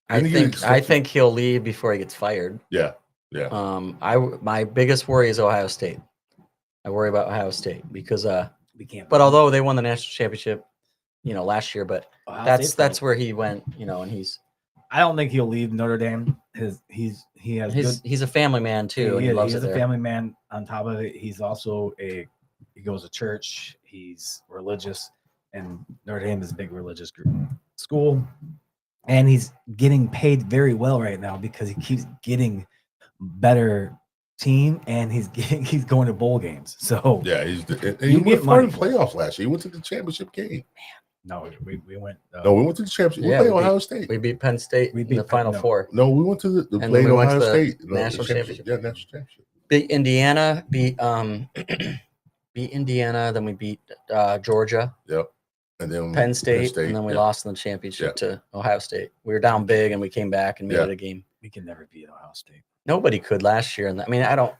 Speaker 4: I think he'll leave before he gets fired.
Speaker 2: Yeah. Yeah.
Speaker 4: My biggest worry is Ohio State. I worry about Ohio State because
Speaker 3: we can't.
Speaker 4: but although they won the national championship, last year, but
Speaker 3: Ohio State's
Speaker 4: that's where he went, and
Speaker 3: I don't think he'll leave Notre Dame. He has good.
Speaker 4: he's a family man too, and he loves
Speaker 3: he's
Speaker 4: it
Speaker 3: a
Speaker 4: there.
Speaker 3: family man. On top of it, he's also he goes to church. He's religious, and Notre Dame is a big religious school. And he's getting paid very well right now because he keeps getting better team, and he's going to bowl games. So
Speaker 2: Yeah. He
Speaker 3: You
Speaker 2: went
Speaker 3: get
Speaker 2: far in
Speaker 3: money.
Speaker 2: the playoffs last year. He went to the championship game.
Speaker 3: no, we went.
Speaker 2: No, we went to the championship.
Speaker 4: Yeah,
Speaker 2: we played
Speaker 4: we beat-
Speaker 2: Ohio State.
Speaker 4: We beat Penn State
Speaker 3: We
Speaker 4: in
Speaker 3: beat
Speaker 4: the
Speaker 3: Penn-
Speaker 4: Final
Speaker 3: no.
Speaker 4: Four.
Speaker 2: No, we went to the
Speaker 4: And
Speaker 2: played
Speaker 4: we went
Speaker 2: Ohio
Speaker 4: to the
Speaker 2: State.
Speaker 4: national championship.
Speaker 2: Yeah, national championship.
Speaker 4: Beat Indiana, beat Indiana, then we beat Georgia,
Speaker 2: Yep. And then
Speaker 4: Penn State, and then we
Speaker 2: yeah.
Speaker 4: lost in the championship to Ohio State. We were down big, and we came back and made
Speaker 2: Yeah.
Speaker 4: it a game.
Speaker 3: We can never beat Ohio State.
Speaker 4: Nobody could last year, and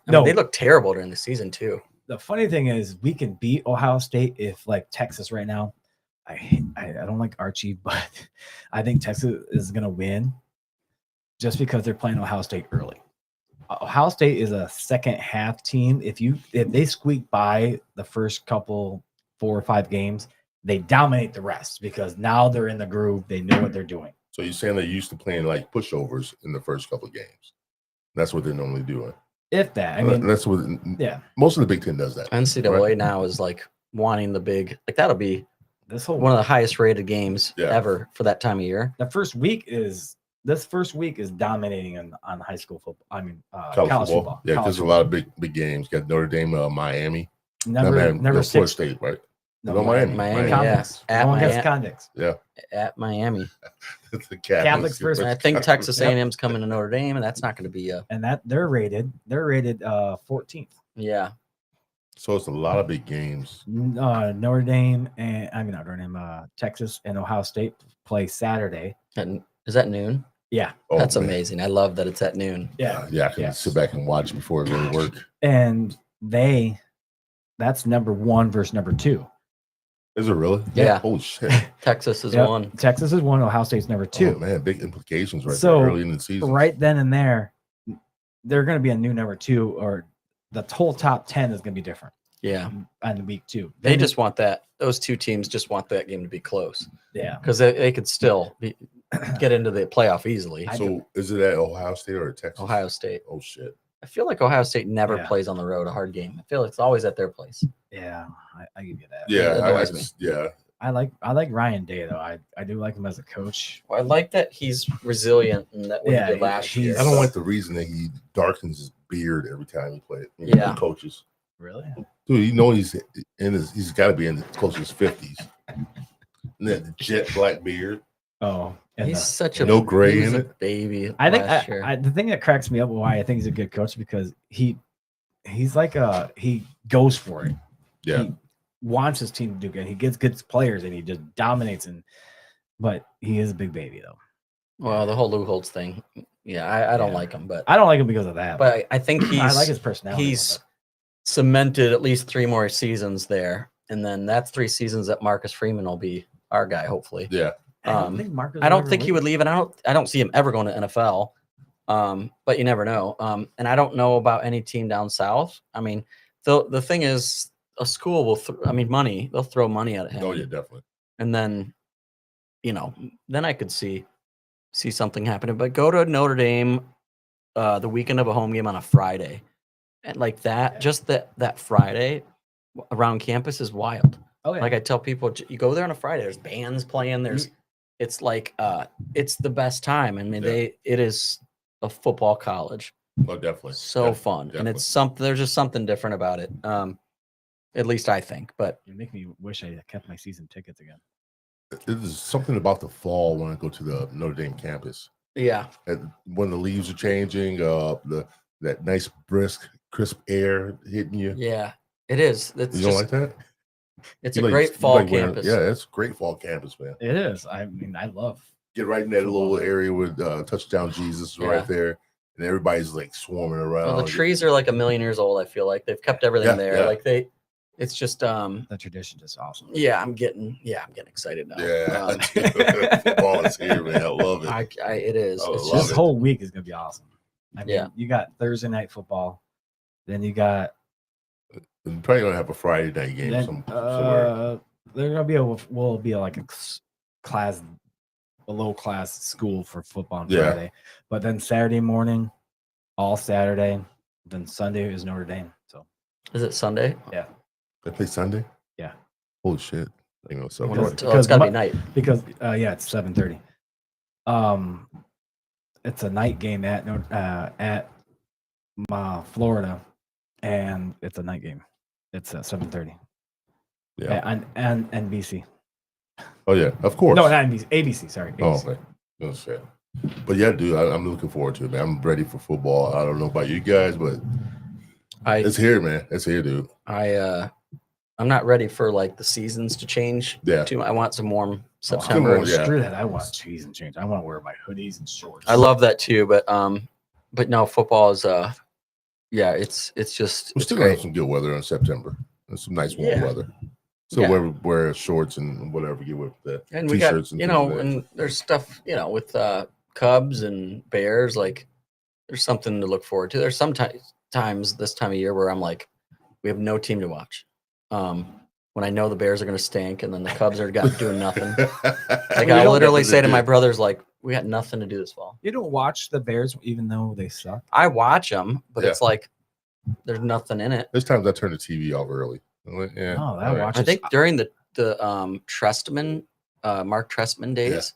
Speaker 3: No.
Speaker 4: they looked terrible during the season too.
Speaker 3: The funny thing is, we can beat Ohio State if, like, Texas right now. I don't like Archie, but I think Texas is gonna win just because they're playing Ohio State early. Ohio State is a second half team. If they squeak by the first couple 4 or 5 games, they dominate the rest because now they're in the groove. They know what they're doing.
Speaker 2: So you're saying they're used to playing like pushovers in the first couple of games. That's what they're normally doing.
Speaker 3: If that, I mean,
Speaker 2: that's what
Speaker 3: yeah,
Speaker 2: most of the Big Ten does that.
Speaker 4: NCAA
Speaker 2: Right.
Speaker 4: now is like wanting the big, like that'll be
Speaker 3: this whole
Speaker 4: one of the highest rated games
Speaker 2: Yeah.
Speaker 4: ever for that time of year.
Speaker 3: the first week is dominating on high school football. I mean,
Speaker 2: College football. Yeah,
Speaker 3: College
Speaker 2: there's a lot of big games. Got Notre Dame, Miami.
Speaker 3: football. Never
Speaker 2: Florida
Speaker 3: six.
Speaker 2: State, right? No, Miami.
Speaker 4: Miami,
Speaker 3: Convicts.
Speaker 4: yeah. At
Speaker 3: Going against
Speaker 4: Miami.
Speaker 3: convicts.
Speaker 2: Yeah.
Speaker 4: At Miami.
Speaker 2: The
Speaker 3: Catholics versus-
Speaker 4: And I think Texas
Speaker 3: Yep.
Speaker 4: A&M's coming to Notre Dame, and that's not going to be a
Speaker 3: And that they're rated 14th.
Speaker 4: yeah.
Speaker 2: So it's a lot of big games.
Speaker 3: Notre Dame and not Notre Dame, Texas and Ohio State play Saturday.
Speaker 4: And is that noon?
Speaker 3: Yeah.
Speaker 2: Oh,
Speaker 4: That's
Speaker 2: man.
Speaker 4: amazing. I love that it's at noon.
Speaker 3: Yeah.
Speaker 2: Yeah, I can
Speaker 3: Yeah.
Speaker 2: sit back and watch before I go to work.
Speaker 3: And that's number 1 versus number 2.
Speaker 2: Is it really?
Speaker 4: Yeah.
Speaker 2: Holy shit.
Speaker 4: Texas is
Speaker 3: Yep.
Speaker 4: one.
Speaker 3: Texas is 1, Ohio State's number 2.
Speaker 2: Oh, man, big implications right
Speaker 3: So,
Speaker 2: there early in the season.
Speaker 3: Right then and there, they're going to be a new number 2, or the whole top 10 is going to be different
Speaker 4: Yeah.
Speaker 3: on week 2.
Speaker 4: They just want that. Those two teams just want that game to be close
Speaker 3: yeah.
Speaker 4: because they could still get into the playoff easily.
Speaker 2: So is it at Ohio State or Texas?
Speaker 4: Ohio State.
Speaker 2: Oh, shit.
Speaker 4: I feel like Ohio State never
Speaker 3: Yeah.
Speaker 4: plays on the road a hard game. I feel like it's always at their place.
Speaker 3: Yeah, I give you that.
Speaker 2: Yeah,
Speaker 4: It annoys me.
Speaker 2: yeah.
Speaker 3: I like Ryan Day though. I do like him as a coach.
Speaker 4: Well, I like that he's resilient and that what
Speaker 3: Yeah,
Speaker 4: he did last year.
Speaker 2: I don't like the reason that he darkens his beard every time he plays.
Speaker 4: Yeah.
Speaker 2: He coaches.
Speaker 3: Really?
Speaker 2: Dude, you know he's got to be in close to his 50s. And that jet black beard.
Speaker 3: Oh, and
Speaker 4: He's
Speaker 3: the-
Speaker 4: such a
Speaker 2: No gray
Speaker 4: he was
Speaker 2: in
Speaker 4: a baby.
Speaker 3: I think
Speaker 4: last year.
Speaker 3: the thing that cracks me up why I think he's a good coach because he's like he goes for it.
Speaker 2: Yeah.
Speaker 3: He wants his team to do good. He gets good players and he just dominates. But he is a big baby though.
Speaker 4: Well, the whole Lou Holtz thing. Yeah, I don't
Speaker 3: Yeah.
Speaker 4: like him, but
Speaker 3: I don't like him because of that.
Speaker 4: but I think he's
Speaker 3: I like his personality.
Speaker 4: he's cemented at least 3 more seasons there, and then that's 3 seasons that Marcus Freeman will be our guy, hopefully.
Speaker 2: Yeah.
Speaker 3: I don't think Marcus.
Speaker 4: I don't think he would leave, and I don't see him ever going to NFL. But you never know. And I don't know about any team down south. I mean, the thing is, a school will, money. They'll throw money at him.
Speaker 2: Oh, yeah, definitely.
Speaker 4: And then, then I could see something happening. But go to Notre Dame the weekend of a home game on a Friday, and like that, just that Friday around campus is wild.
Speaker 3: Oh yeah.
Speaker 4: Like I tell people, you go there on a Friday. There's bands playing. It's like it's the best time. I mean,
Speaker 2: Yeah.
Speaker 4: it is a football college.
Speaker 2: Oh, definitely.
Speaker 4: So
Speaker 2: Yeah,
Speaker 4: fun, and
Speaker 2: definitely.
Speaker 4: it's something. There's just something different about it. At least I think. But
Speaker 3: You make me wish I kept my season tickets again.
Speaker 2: There's something about the fall when I go to the Notre Dame campus.
Speaker 4: yeah,
Speaker 2: When the leaves are changing, that nice, brisk, crisp air hitting you.
Speaker 4: yeah, it is. It's
Speaker 2: You
Speaker 4: just
Speaker 2: don't like that?
Speaker 4: it's
Speaker 2: You
Speaker 4: a
Speaker 2: like-
Speaker 4: great
Speaker 2: you
Speaker 4: fall
Speaker 2: like wearing-
Speaker 4: campus.
Speaker 2: Yeah, it's a great fall campus, man.
Speaker 3: It is. I mean, I love.
Speaker 2: Get right in that little area with Touchdown Jesus
Speaker 4: Yeah.
Speaker 2: right there, and everybody's like swarming around.
Speaker 4: Well, the trees are like 1,000,000 years old. I feel like they've kept everything
Speaker 2: Yeah,
Speaker 4: there.
Speaker 2: yeah.
Speaker 4: Like it's just
Speaker 3: The tradition is awesome.
Speaker 4: yeah. I'm getting excited now.
Speaker 2: Yeah, football is here, man. I love it.
Speaker 4: It is.
Speaker 2: I
Speaker 4: It's
Speaker 2: love
Speaker 3: This
Speaker 2: it.
Speaker 3: whole week is gonna be awesome. I mean,
Speaker 4: Yeah.
Speaker 3: you got Thursday night football, then you got
Speaker 2: We're probably gonna have a Friday night game
Speaker 3: then,
Speaker 2: somewhere.
Speaker 3: they're gonna be like a low class school for football on
Speaker 2: Yeah.
Speaker 3: Friday, but then Saturday morning, all Saturday, then Sunday is Notre Dame. So
Speaker 4: Is it Sunday?
Speaker 2: They play Sunday.
Speaker 3: Yeah.
Speaker 2: Holy shit! You know, so
Speaker 3: Because-
Speaker 4: It's got to be
Speaker 3: Mo-
Speaker 4: night.
Speaker 3: because it's 7:30. It's a night game at Florida, and it's a night game. It's at 7:30.
Speaker 2: yeah.
Speaker 3: And NBC.
Speaker 2: Oh yeah, of course.
Speaker 3: No, not NBC. ABC. Sorry.
Speaker 2: Oh,
Speaker 3: ABC.
Speaker 2: okay. No shit. But yeah, dude, I'm looking forward to it, man. I'm ready for football. I don't know about you guys, but it's here, man. It's here, dude.
Speaker 4: I'm not ready for like the seasons to change.
Speaker 2: Yeah.
Speaker 4: I want some warm
Speaker 3: Oh,
Speaker 4: September.
Speaker 2: warm, yeah.
Speaker 3: Screw that. I want cheese and change. I want to wear my hoodies and shorts.
Speaker 4: I love that too, but no, football is it's just
Speaker 2: We're
Speaker 4: it's
Speaker 2: still gonna have
Speaker 4: great.
Speaker 2: some good weather in September. And some nice warm
Speaker 4: Yeah.
Speaker 2: weather. So
Speaker 4: Yeah.
Speaker 2: wear shorts and whatever, get with the
Speaker 4: And we got
Speaker 2: t-shirts and things like that.
Speaker 4: and there's stuff with Cubs and Bears. Like there's something to look forward to. There's sometimes this time of year where I'm like, we have no team to watch. When I know the Bears are going to stink, and then the Cubs are doing nothing. Like
Speaker 3: you
Speaker 4: I
Speaker 3: don't
Speaker 4: literally
Speaker 2: get to
Speaker 4: say to
Speaker 2: do
Speaker 4: my
Speaker 2: it.
Speaker 4: brothers, like, we got nothing to do this fall.
Speaker 3: You don't watch the Bears even though they suck.
Speaker 4: I watch them, but
Speaker 2: Yeah.
Speaker 4: it's like there's nothing in it.
Speaker 2: There's times I turn the TV off early. I'm like, yeah.
Speaker 3: Oh, that
Speaker 2: all right.
Speaker 3: watch-
Speaker 4: I think during the Trestman, Mark Trestman days,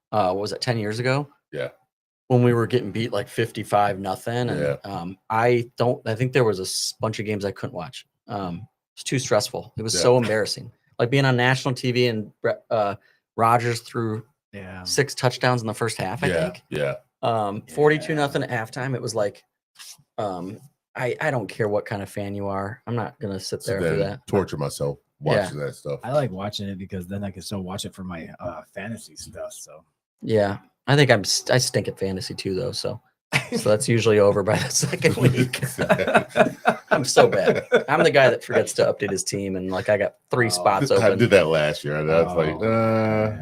Speaker 4: what was it 10 years ago?
Speaker 2: Yeah.
Speaker 4: When we were getting beat like 55-0, and
Speaker 2: Yeah.
Speaker 4: I think there was a bunch of games I couldn't watch. It's too stressful. It was
Speaker 2: Yeah.
Speaker 4: so embarrassing. like being on national TV and Rodgers threw 6 touchdowns in the first half. I think.
Speaker 2: Yeah.
Speaker 4: 42-0 at halftime. It was like, I don't care what kind of fan you are. I'm not gonna sit there for that.
Speaker 2: Torture myself watching that stuff.
Speaker 3: I like watching it because then I can still watch it for my fantasy stuff. So
Speaker 4: yeah, I think I stink at fantasy too, though. So that's usually over by the second week. I'm so bad. I'm the guy that forgets to update his team, and like I got 3 spots open.
Speaker 2: I did that last year. And I was like,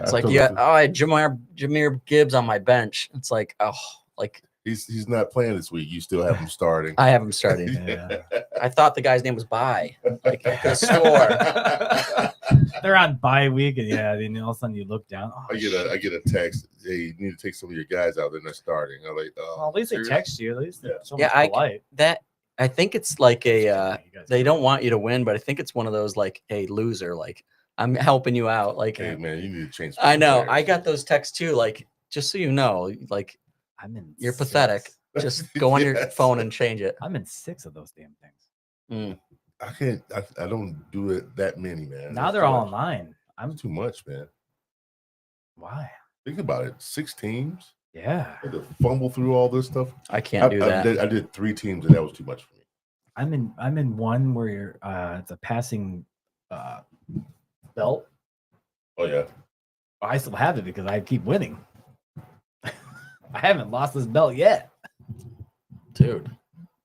Speaker 4: it's like, I had Jameer Gibbs on my bench. It's like,
Speaker 2: he's not playing this week. You still have him starting.
Speaker 4: I have him starting. I thought the guy's name was Bye. Like I could have swore.
Speaker 3: They're on bye week, and then all of a sudden you look down. Oh,
Speaker 2: I get a text. Hey, you need to take some of your guys out. They're not starting. I'm like,
Speaker 3: well, at least they text you. At least
Speaker 4: I think it's like they don't want you to win, but I think it's one of those like, hey, loser, like I'm helping you out. Like,
Speaker 2: hey man, you need to change.
Speaker 4: I know. Players. I got those texts too. Like, just so you know, like you're pathetic. Just go on your phone and change it.
Speaker 3: I'm in 6 of those damn things.
Speaker 2: I can't. I don't do it that many, man.
Speaker 3: Now they're all online.
Speaker 2: I'm too much, man.
Speaker 3: Why?
Speaker 2: Think about it. 6 teams.
Speaker 3: Yeah.
Speaker 2: To fumble through all this stuff.
Speaker 4: I can't do that.
Speaker 2: I did 3 teams, and that was too much for me.
Speaker 3: I'm in one where you're it's a passing belt.
Speaker 2: Oh yeah.
Speaker 3: I still have it because I keep winning. I haven't lost this belt yet,
Speaker 4: dude.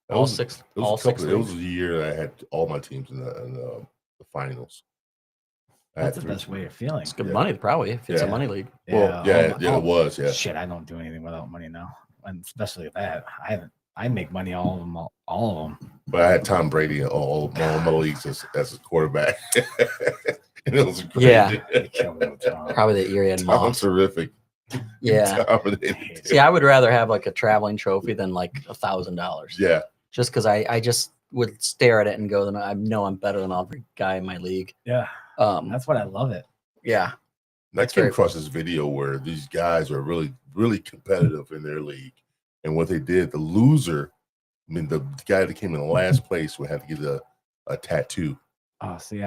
Speaker 2: It was a year that I had all my teams in the finals.
Speaker 3: That's the best way of feeling.
Speaker 4: It's good money, probably, if it's a money league.
Speaker 2: Well, it was. Yeah.
Speaker 3: Shit, I don't do anything without money now, and especially that I make money all of them.
Speaker 2: But I had Tom Brady in all my leagues as a quarterback. And it was great.
Speaker 4: Yeah, probably the year he had
Speaker 2: Tom's terrific.
Speaker 4: Yeah. See, I would rather have like a traveling trophy than like $1,000.
Speaker 2: Yeah.
Speaker 4: Just because I just would stare at it and go, then I know I'm better than every guy in my league.
Speaker 3: Yeah. That's what I love it.
Speaker 4: Yeah.
Speaker 2: I came across this video where these guys are really, really competitive in their league. And what they did, the loser, the guy that came in last place would have to get a tattoo.
Speaker 3: Oh, see,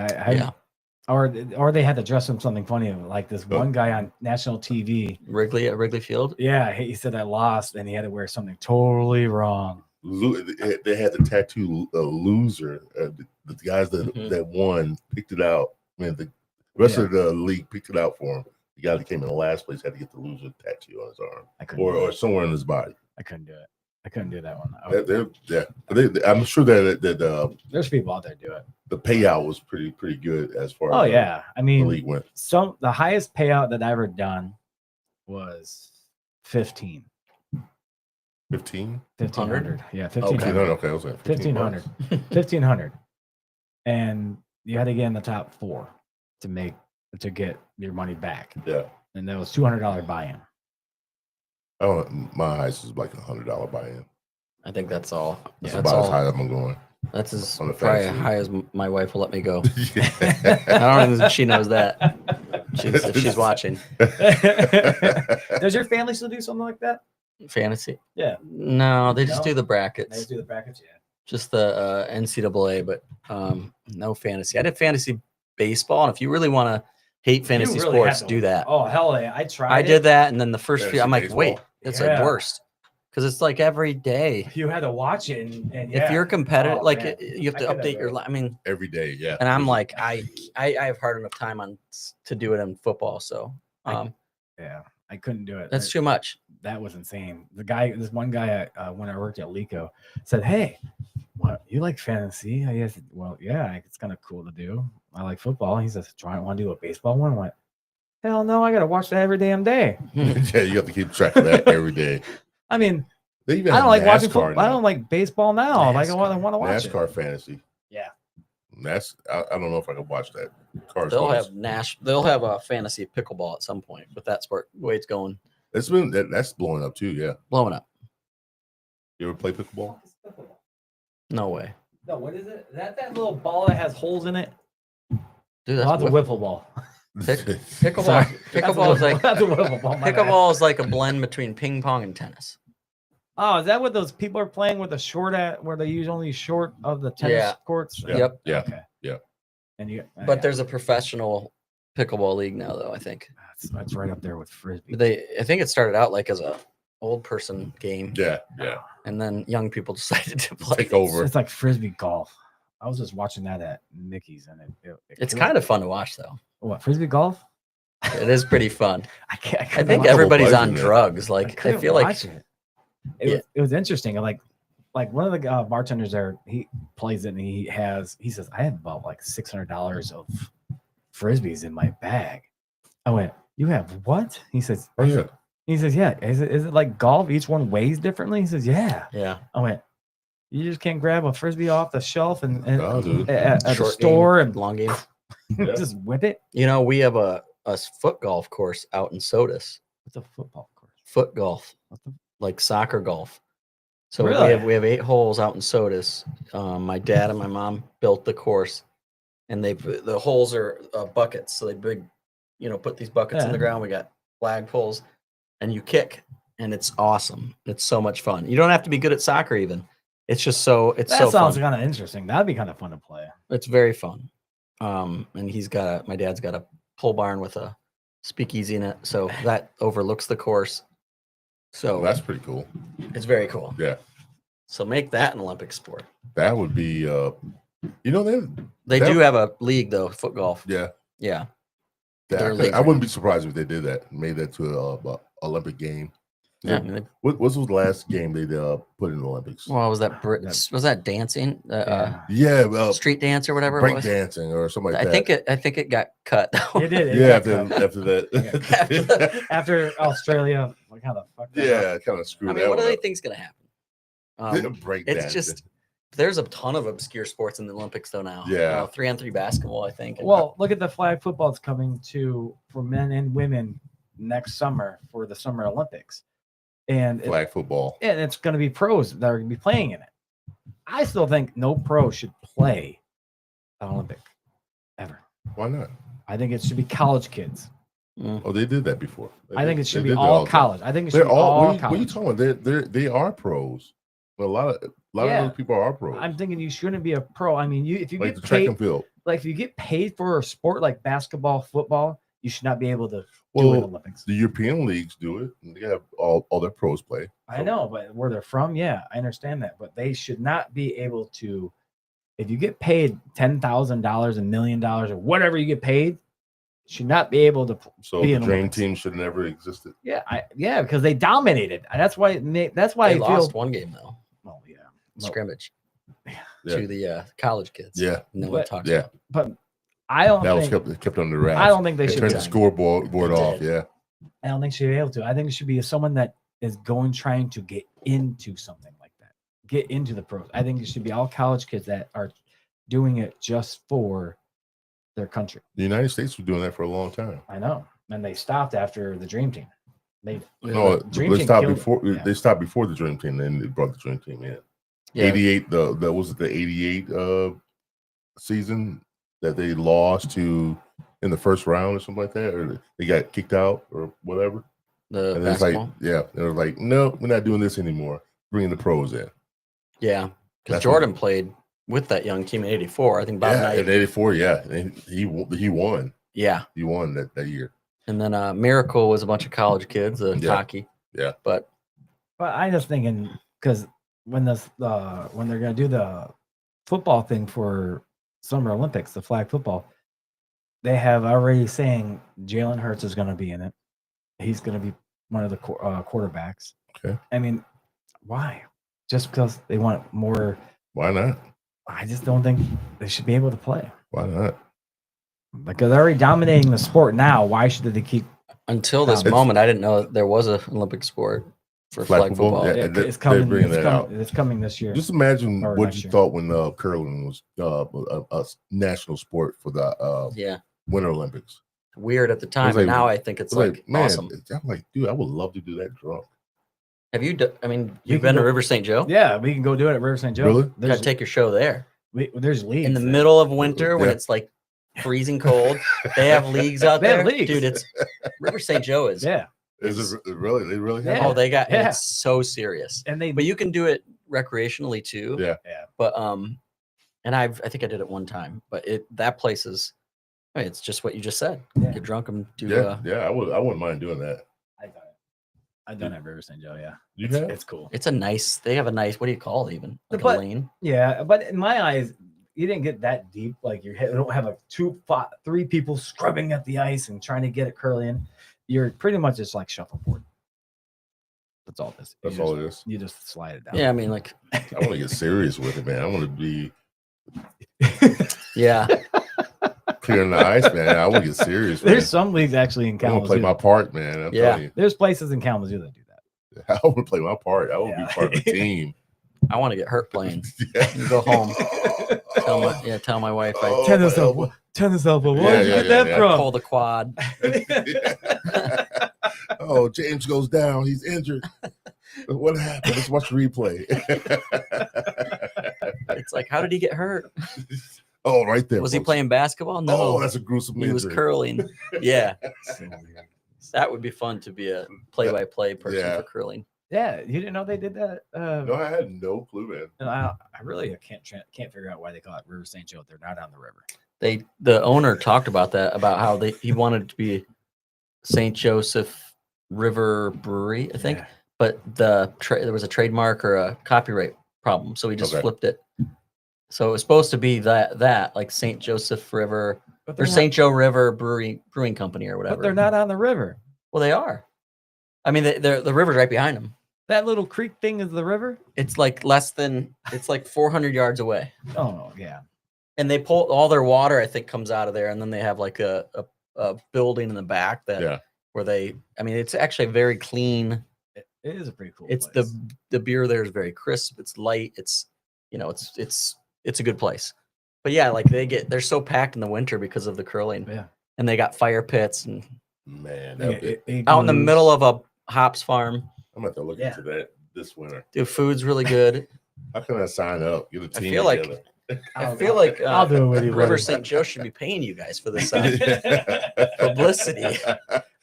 Speaker 3: or they had to dress him something funny, like this one guy on national TV.
Speaker 4: Wrigley Field?
Speaker 3: Yeah, he said I lost, and he had to wear something totally wrong.
Speaker 2: They had the tattoo loser. The guys that won picked it out. The rest of the league picked it out for him. The guy that came in the last place had to get the loser tattoo on his arm or somewhere in his body.
Speaker 3: I couldn't do it. I couldn't do that one.
Speaker 2: I'm sure that
Speaker 3: there's people out there do it.
Speaker 2: The payout was pretty good as far as
Speaker 3: I mean,
Speaker 2: the league went.
Speaker 3: So the highest payout that I ever done was 15. 1,500. Yeah, 1,500.
Speaker 2: Okay, I was like
Speaker 3: 1,500. 1,500. And you had to get in the top 4 to get your money back.
Speaker 2: Yeah.
Speaker 3: And that was $200 buy-in.
Speaker 2: Oh, my highest is like $100 buy-in.
Speaker 4: I think that's all.
Speaker 2: That's about as high as I'm going.
Speaker 4: That's as probably high as my wife will let me go. I don't even think she knows that. If she's watching.
Speaker 3: Does your family still do something like that?
Speaker 4: Fantasy?
Speaker 3: Yeah.
Speaker 4: No, they just do the brackets.
Speaker 3: They just do the brackets, yeah.
Speaker 4: Just the NCAA, but no fantasy. I did fantasy baseball, and if you really want to hate fantasy sports, do that.
Speaker 3: Oh hell yeah! I tried.
Speaker 4: I did that, and then the first few, I'm like,
Speaker 2: baseball.
Speaker 4: wait, it's like worst because it's like every day.
Speaker 3: You had to watch it, and
Speaker 4: if you're competitive, you have to update your. I mean,
Speaker 2: every day, yeah.
Speaker 4: And I'm like, I have hard enough time to do it in football, so
Speaker 3: I couldn't do it.
Speaker 4: That's too much.
Speaker 3: That was insane. This one guy when I worked at Lico said, "Hey, what you like fantasy?" I said, "Well, yeah, it's kind of cool to do. I like football." He says, "Do I want to do a baseball one?" I went, "Hell no, I got to watch that every damn day."
Speaker 2: Yeah, you have to keep track of that every day.
Speaker 3: I mean,
Speaker 2: I
Speaker 3: don't like watching football. I don't like baseball now. Like I want to watch
Speaker 2: NASCAR fantasy.
Speaker 3: Yeah,
Speaker 2: I don't know if I can watch that.
Speaker 4: They'll have a fantasy pickleball at some point with that sport. The way it's going.
Speaker 2: That's blowing up too. Yeah,
Speaker 4: blowing up.
Speaker 2: You ever play pickleball?
Speaker 4: No way.
Speaker 3: No, what is it? Is that little ball that has holes in it?
Speaker 4: Dude, that's
Speaker 3: a wiffle ball.
Speaker 4: Pickleball is like
Speaker 3: that's a wiffle ball.
Speaker 4: Pickleball is like a blend between ping pong and tennis.
Speaker 3: Oh, is that what those people are playing with a short at where they use only short of the tennis courts?
Speaker 4: Yep.
Speaker 2: Yeah.
Speaker 3: Okay.
Speaker 2: Yeah.
Speaker 3: And you,
Speaker 4: But
Speaker 3: yeah,
Speaker 4: there's a professional pickleball league now, though. I think
Speaker 3: that's right up there with frisbee.
Speaker 4: I think it started out like as a old person game,
Speaker 2: Yeah.
Speaker 4: and then young people decided to play.
Speaker 2: Take over.
Speaker 3: It's like frisbee golf. I was just watching that at Mickey's, and
Speaker 4: It's kind of fun to watch, though.
Speaker 3: what frisbee golf.
Speaker 4: It is pretty fun.
Speaker 3: I can't.
Speaker 4: I think
Speaker 2: couple
Speaker 4: everybody's
Speaker 2: plays
Speaker 4: on
Speaker 2: in there.
Speaker 4: drugs. Like I feel like
Speaker 3: it. It was interesting. Like one of the bartenders there, he plays it, and he says, I have about like $600 of frisbees in my bag. I went, you have what? He says,
Speaker 2: Oh yeah.
Speaker 3: He says, yeah. Is it like golf? Each one weighs differently. He says, yeah.
Speaker 4: yeah.
Speaker 3: I went, you just can't grab a frisbee off the shelf and
Speaker 2: No, dude.
Speaker 3: at the
Speaker 4: Short
Speaker 3: store
Speaker 4: game,
Speaker 3: and
Speaker 4: long game.
Speaker 2: Yeah.
Speaker 3: just whip it.
Speaker 4: You know, we have a foot golf course out in Sodus.
Speaker 3: What's a football course?
Speaker 4: Foot golf,
Speaker 3: What the?
Speaker 4: like soccer golf. So
Speaker 3: Really?
Speaker 4: we have 8 holes out in Sodus. My dad and my mom built the course, and the holes are buckets. So they put these buckets in
Speaker 3: Yeah.
Speaker 4: the ground. We got flag poles, and you kick, and it's awesome. It's so much fun. You don't have to be good at soccer even. It's just so
Speaker 3: That
Speaker 4: so
Speaker 3: sounds
Speaker 4: fun.
Speaker 3: kind of interesting. That'd be kind of fun to play.
Speaker 4: It's very fun. And my dad's got a pole barn with a speakeasy in it, so that overlooks the course. So
Speaker 2: Well, that's pretty cool.
Speaker 4: it's very cool.
Speaker 2: Yeah.
Speaker 4: So make that an Olympic sport.
Speaker 2: That would be
Speaker 4: They
Speaker 2: That-
Speaker 4: do have a league though, foot golf.
Speaker 2: yeah.
Speaker 4: Yeah.
Speaker 2: That-
Speaker 4: Their
Speaker 2: I,
Speaker 4: leagues
Speaker 2: I
Speaker 4: are-
Speaker 2: wouldn't be surprised if they did that, made that to a Olympic game.
Speaker 4: Yeah. I mean,
Speaker 2: What was the last game they put in the Olympics?
Speaker 4: well, was that was that dancing?
Speaker 2: Yeah,
Speaker 4: Street dance or whatever it
Speaker 2: break
Speaker 4: was?
Speaker 2: dancing or something like that.
Speaker 4: I think it got cut.
Speaker 3: It did. It
Speaker 2: Yeah,
Speaker 3: got cut.
Speaker 2: after that.
Speaker 3: After Australia, like how the fuck? that
Speaker 2: Yeah, kind of screwed
Speaker 4: I mean,
Speaker 2: that
Speaker 4: what do
Speaker 2: one
Speaker 4: they
Speaker 2: up.
Speaker 4: think's gonna happen?
Speaker 2: Break
Speaker 4: It's
Speaker 2: dancing.
Speaker 4: just there's a ton of obscure sports in the Olympics though now.
Speaker 2: Yeah.
Speaker 4: 3-on-3 basketball, I think. and-
Speaker 3: Well, look at the flag football that's coming for men and women next summer for the Summer Olympics, and
Speaker 2: Flag football.
Speaker 3: and it's going to be pros that are going to be playing in it. I still think no pro should play an Olympic ever.
Speaker 2: Why not?
Speaker 3: I think it should be college kids.
Speaker 2: Oh, they did that before.
Speaker 3: I think it should
Speaker 2: They
Speaker 3: be
Speaker 2: did that
Speaker 3: all
Speaker 2: the time.
Speaker 3: college. I think it should
Speaker 2: They're
Speaker 3: be
Speaker 2: all.
Speaker 3: all
Speaker 2: What are you
Speaker 3: college.
Speaker 2: talking about? They are pros. But a lot of
Speaker 3: Yeah.
Speaker 2: those people are pros.
Speaker 3: I'm thinking you shouldn't be a pro. I mean, if you
Speaker 2: like
Speaker 3: get
Speaker 2: the track
Speaker 3: paid,
Speaker 2: and field.
Speaker 3: like if you get paid for a sport like basketball, football, you should not be able to do
Speaker 2: Well,
Speaker 3: it in Olympics.
Speaker 2: the European leagues do it. And they have all their pros play.
Speaker 3: I know, but where they're from, yeah, I understand that. But they should not be able to. If you get paid $10,000, $1 million, or whatever you get paid, should not be able to.
Speaker 2: So
Speaker 3: be
Speaker 2: the
Speaker 3: in
Speaker 2: dream
Speaker 3: Olympics.
Speaker 2: team should have never existed.
Speaker 3: Yeah, because they dominated. That's why. That's why
Speaker 4: they
Speaker 3: I feel.
Speaker 4: lost one game though,
Speaker 3: Well, yeah, well,
Speaker 4: scrimmage
Speaker 2: Yeah.
Speaker 4: to the college kids.
Speaker 2: Yeah.
Speaker 4: No one
Speaker 3: But-
Speaker 4: talks
Speaker 2: Yeah.
Speaker 4: about.
Speaker 3: but I don't
Speaker 2: That was
Speaker 3: think.
Speaker 2: kept under wraps.
Speaker 3: I don't think they
Speaker 2: They
Speaker 3: should.
Speaker 2: turned
Speaker 3: be-
Speaker 2: the scoreboard
Speaker 4: It
Speaker 2: off.
Speaker 4: did.
Speaker 2: Yeah.
Speaker 3: I don't think she'd be able to. I think it should be someone that is trying to get into something like that, get into the pros. I think it should be all college kids that are doing it just for their country.
Speaker 2: The United States was doing that for a long time.
Speaker 3: I know, and they stopped after the Dream Team.
Speaker 2: No,
Speaker 3: Dream
Speaker 2: they
Speaker 3: Team
Speaker 2: stopped
Speaker 3: killed it.
Speaker 2: before
Speaker 3: Yeah.
Speaker 2: they stopped before the Dream Team, then they brought the Dream Team in.
Speaker 4: Yeah.
Speaker 2: 88, that was the 88 season that they lost to in the first round or something like that, or they got kicked out or whatever.
Speaker 4: The
Speaker 2: And it's like,
Speaker 4: basketball.
Speaker 2: yeah, they were like, no, we're not doing this anymore. Bringing the pros in.
Speaker 4: Yeah, because
Speaker 2: That's
Speaker 4: Jordan
Speaker 2: what-
Speaker 4: played with that young team in '84. I think Bob
Speaker 2: Yeah,
Speaker 4: Knight.
Speaker 2: in '84, yeah, and he won.
Speaker 4: Yeah,
Speaker 2: He won that year.
Speaker 4: and then Miracle was a bunch of college kids,
Speaker 2: Yeah.
Speaker 4: Taki.
Speaker 2: Yeah.
Speaker 4: But
Speaker 3: But I just thinking because when when they're gonna do the football thing for Summer Olympics, the flag football, they have already saying Jalen Hurts is gonna be in it. He's gonna be one of the quarterbacks.
Speaker 2: Okay.
Speaker 3: I mean, why? Just because they want more?
Speaker 2: Why not?
Speaker 3: I just don't think they should be able to play
Speaker 2: Why not?
Speaker 3: because they're already dominating the sport now. Why should they keep?
Speaker 4: until this
Speaker 2: It's-
Speaker 4: moment, I didn't know that there was an Olympic sport for
Speaker 2: Flag
Speaker 4: flag
Speaker 2: football?
Speaker 4: football.
Speaker 2: Yeah.
Speaker 3: It's
Speaker 2: they're
Speaker 3: coming.
Speaker 2: bringing
Speaker 3: It's
Speaker 2: that
Speaker 3: coming,
Speaker 2: out.
Speaker 3: it's coming this year.
Speaker 2: Just imagine
Speaker 3: Or
Speaker 2: what
Speaker 3: next
Speaker 2: you
Speaker 3: year.
Speaker 2: thought when curling was a national sport for the
Speaker 4: Yeah,
Speaker 2: Winter Olympics.
Speaker 4: weird at the time,
Speaker 2: like-
Speaker 4: but now I think it's
Speaker 2: It's
Speaker 4: like,
Speaker 2: man,
Speaker 4: awesome.
Speaker 2: I'm like, dude, I would love to do that drunk.
Speaker 4: Have you? I mean,
Speaker 3: You
Speaker 4: you've
Speaker 3: can
Speaker 4: been to
Speaker 3: go-
Speaker 4: River St. Joe.
Speaker 3: Yeah, we can go do it at River St. Joe.
Speaker 2: Really?
Speaker 4: You
Speaker 3: There's,
Speaker 4: gotta take your show there
Speaker 3: there's leagues
Speaker 4: in the
Speaker 3: there.
Speaker 4: middle of winter when
Speaker 2: Yeah.
Speaker 4: it's like freezing cold. They have leagues out
Speaker 3: They have
Speaker 4: there,
Speaker 3: leagues.
Speaker 4: dude. It's River St. Joe is.
Speaker 3: Yeah,
Speaker 2: Is it really? They really have?
Speaker 3: Yeah.
Speaker 4: Oh, they got.
Speaker 3: Yeah.
Speaker 4: It's so serious.
Speaker 3: and they
Speaker 4: But you can do it recreationally too.
Speaker 2: Yeah.
Speaker 3: Yeah.
Speaker 4: But And I think I did it one time, but that place is, I mean, it's just what you just said.
Speaker 3: Yeah.
Speaker 4: Get drunk and do.
Speaker 2: Yeah, I wouldn't mind doing that.
Speaker 3: I've done it at River St. Joe. Yeah,
Speaker 2: You have?
Speaker 3: it's cool.
Speaker 4: It's they have a nice, what do you call it even? Like
Speaker 3: But-
Speaker 4: a lane.
Speaker 3: Yeah, but in my eyes, you didn't get that deep. Like you don't have three people scrubbing at the ice and trying to get it curly in. You're pretty much just like shuffleboard. That's all this.
Speaker 2: That's all it is.
Speaker 3: You just slide it down.
Speaker 4: Yeah, I mean, like,
Speaker 2: I want to get serious with it, man. I want to be
Speaker 4: yeah.
Speaker 2: clearing the ice, man. I want to get serious. Man.
Speaker 3: There's some leagues actually in
Speaker 2: I want to play
Speaker 3: Kalamazoo.
Speaker 2: my part, man. I'm
Speaker 4: Yeah.
Speaker 2: telling you.
Speaker 3: There's places in Kalamazoo that do that.
Speaker 2: I want to play my part. I want to
Speaker 3: Yeah.
Speaker 2: be part of the team.
Speaker 4: I want to get hurt playing.
Speaker 2: Yeah.
Speaker 4: And go home. Tell my wife I
Speaker 2: Oh,
Speaker 3: Tennis
Speaker 2: my-
Speaker 3: elbow. Where'd you
Speaker 2: Yeah,
Speaker 3: get that
Speaker 2: yeah.
Speaker 3: from?
Speaker 4: pull the quad.
Speaker 2: Oh, James goes down. He's injured. What happened? Let's watch the replay.
Speaker 4: It's like, how did he get hurt?
Speaker 2: Oh, right there.
Speaker 4: Was he
Speaker 2: folks.
Speaker 4: playing basketball? No.
Speaker 2: Oh, that's a gruesome
Speaker 4: he was
Speaker 2: injury.
Speaker 4: curling. Yeah. That would be fun to be a play-by-play person
Speaker 2: Yeah.
Speaker 4: for curling.
Speaker 3: Yeah, you didn't know they did that.
Speaker 2: No, I had no clue, man.
Speaker 3: And I really can't figure out why they call it River St. Joe. They're not on the river.
Speaker 4: The owner talked about that, about how he wanted it to be St. Joseph River Brewery, I think,
Speaker 3: Yeah.
Speaker 4: but there was a trademark or a copyright problem, so he just
Speaker 2: Okay.
Speaker 4: flipped it. So it was supposed to be that like St. Joseph River
Speaker 3: But
Speaker 4: or
Speaker 3: they're not,
Speaker 4: St. Joe River Brewing Company or whatever.
Speaker 3: but they're not on the river.
Speaker 4: Well, they are. I mean, the river's right behind them.
Speaker 3: That little creek thing is the river.
Speaker 4: It's like it's like 400 yards away.
Speaker 3: Oh yeah.
Speaker 4: And they pull all their water, I think, comes out of there, and then they have like a building in the back
Speaker 2: Yeah.
Speaker 4: where I mean, it's actually very clean.
Speaker 3: It is a pretty cool.
Speaker 4: It's
Speaker 3: place.
Speaker 4: the beer there is very crisp. It's light. It's it's a good place. But yeah, like they're so packed in the winter because of the curling.
Speaker 3: Yeah.
Speaker 4: And they got fire pits and
Speaker 2: Man,
Speaker 3: Yeah,
Speaker 2: that
Speaker 4: out in the middle of a hops farm.
Speaker 2: I'm going to have to look
Speaker 3: Yeah.
Speaker 2: into that this winter.
Speaker 4: Dude, food's really good.
Speaker 2: How can I sign up? Get a
Speaker 4: I
Speaker 2: team
Speaker 4: feel like-
Speaker 2: together.
Speaker 4: I feel like
Speaker 3: I'll do it with you.
Speaker 4: River
Speaker 3: buddy.
Speaker 4: St. Joe should be paying you guys for this publicity.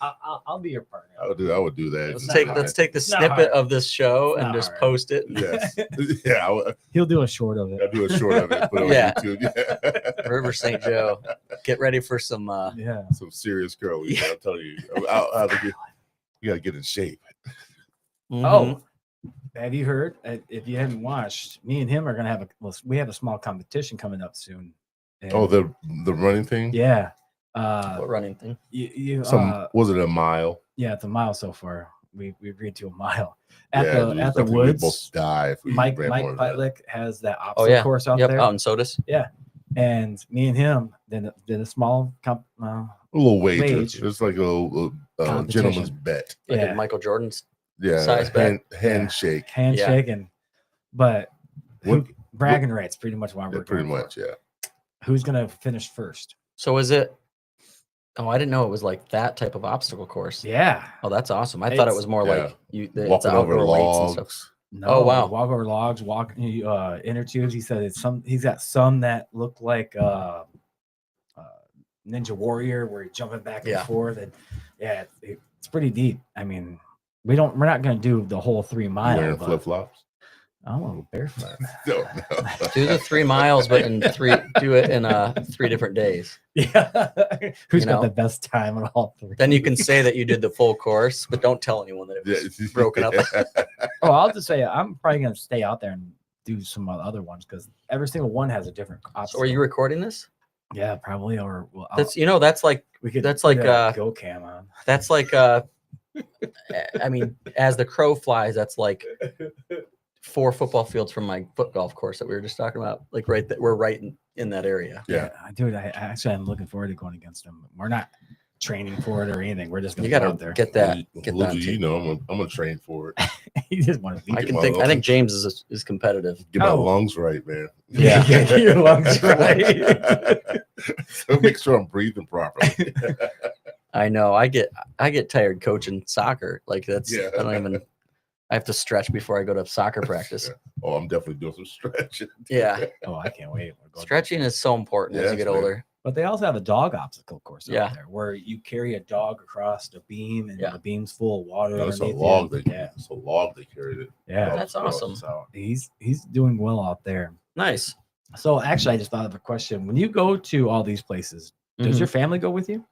Speaker 3: I'll be your partner.
Speaker 2: I would do that.
Speaker 4: Let's take the
Speaker 3: It's not
Speaker 4: snippet
Speaker 3: hard.
Speaker 4: of this show
Speaker 3: It's
Speaker 4: and
Speaker 3: not
Speaker 4: just
Speaker 3: hard.
Speaker 4: post it.
Speaker 2: Yes. Yeah.
Speaker 3: He'll do a short of it.
Speaker 2: I'll do a short of it. Put it on
Speaker 4: Yeah.
Speaker 2: YouTube. Yeah.
Speaker 4: River St. Joe. Get ready for some
Speaker 3: Yeah.
Speaker 2: Some serious curling. I'll tell you. You got to get in shape.
Speaker 4: mhm.
Speaker 3: Oh, have you heard? If you haven't watched, me and him are gonna have we have a small competition coming up soon. And-
Speaker 2: Oh, the running thing?
Speaker 3: yeah.
Speaker 4: What running thing?
Speaker 3: You
Speaker 2: Was it a mile?
Speaker 3: yeah, it's a mile so far. We agreed to a mile at
Speaker 2: Yeah, dude,
Speaker 3: the
Speaker 2: I think we'd
Speaker 3: woods.
Speaker 2: both die if we
Speaker 3: Mike
Speaker 2: ran more than that.
Speaker 3: Pitlick has that
Speaker 4: Oh
Speaker 3: obstacle
Speaker 4: yeah.
Speaker 3: course out
Speaker 4: Yep,
Speaker 3: there,
Speaker 4: out in Sodas.
Speaker 3: and me and him did a small
Speaker 2: A little wager.
Speaker 3: Wage.
Speaker 2: It's like a little
Speaker 3: Competition.
Speaker 2: gentleman's bet.
Speaker 4: Like
Speaker 3: Yeah.
Speaker 4: in Michael Jordan's.
Speaker 2: Yeah.
Speaker 4: Size bet.
Speaker 2: Handshake.
Speaker 3: handshake but
Speaker 2: What-
Speaker 3: bragging rights pretty much why
Speaker 2: Yeah,
Speaker 3: we're
Speaker 2: pretty
Speaker 3: going for
Speaker 2: much,
Speaker 3: it.
Speaker 2: yeah.
Speaker 3: Who's gonna finish first?
Speaker 4: So is it? Oh, I didn't know it was like that type of obstacle course.
Speaker 3: Yeah.
Speaker 4: Oh, that's awesome. I thought it was more
Speaker 2: yeah.
Speaker 4: like it's
Speaker 2: Walking over
Speaker 4: outdoor weights and stuff.
Speaker 2: logs.
Speaker 3: No,
Speaker 4: Oh, wow.
Speaker 3: Walk over logs, inner tubes. He said he's got some that look like Ninja Warrior where you're jumping back and
Speaker 4: Yeah.
Speaker 3: forth. And yeah, it's pretty deep. I mean, we're not gonna do the whole 3 mile.
Speaker 2: Wearing
Speaker 3: but
Speaker 2: flip flops.
Speaker 3: I'm a barefoot.
Speaker 2: No.
Speaker 4: Do the 3 miles, but do it in 3 different days.
Speaker 3: Yeah. Who's
Speaker 4: You
Speaker 3: got
Speaker 4: know?
Speaker 3: the best time on all 3?
Speaker 4: Then you can say that you did the full course, but don't tell anyone that it was broken up.
Speaker 3: Oh, I'll just say I'm probably gonna stay out there and do some other ones because every single one has a different
Speaker 4: So
Speaker 3: obstacle.
Speaker 4: are you recording this?
Speaker 3: Yeah, probably. Or well,
Speaker 4: That's that's like
Speaker 3: we could.
Speaker 4: that's
Speaker 3: put
Speaker 4: like,
Speaker 3: a go cam on.
Speaker 4: that's like I mean, as the crow flies, that's like 4 football fields from my foot golf course that we were just talking about. Like we're right in that area.
Speaker 2: Yeah.
Speaker 3: Dude, I actually I'm looking forward to going against them. We're not training for it or anything. We're just
Speaker 4: You
Speaker 3: gonna go
Speaker 4: gotta
Speaker 3: out there.
Speaker 4: get that.
Speaker 2: Little
Speaker 4: on
Speaker 2: do you
Speaker 4: tape.
Speaker 2: know, I'm gonna train for it.
Speaker 3: You just want to beat
Speaker 4: I
Speaker 2: Get
Speaker 4: can
Speaker 2: my
Speaker 4: think. I
Speaker 2: little-
Speaker 4: think James is competitive.
Speaker 2: Get my
Speaker 3: Oh.
Speaker 2: lungs right, man.
Speaker 4: Yeah.
Speaker 3: Get your lungs right.
Speaker 2: So make sure I'm breathing properly.
Speaker 4: I know. I get tired coaching soccer. Like that's.
Speaker 2: Yeah.
Speaker 4: I don't even. I have to stretch before I go to soccer practice.
Speaker 2: Oh, I'm definitely doing some stretching.
Speaker 4: Yeah,
Speaker 3: Oh, I can't wait. We're going-
Speaker 4: stretching is so important as you
Speaker 2: Yes,
Speaker 4: get
Speaker 2: man.
Speaker 4: older.
Speaker 3: But they also have a dog obstacle course
Speaker 4: Yeah.
Speaker 3: out there where you carry a dog across the beam and
Speaker 4: Yeah.
Speaker 3: the beam's full of water.
Speaker 2: No, it's a
Speaker 3: underneath
Speaker 2: log.
Speaker 3: you.
Speaker 2: Yeah. It's a log they carried it.
Speaker 3: Yeah.
Speaker 4: That's awesome.
Speaker 3: So he's doing well out there.
Speaker 4: Nice.
Speaker 3: So actually, I just thought of a question. When you go to all these places, does
Speaker 4: Mhm.
Speaker 3: your family go with you?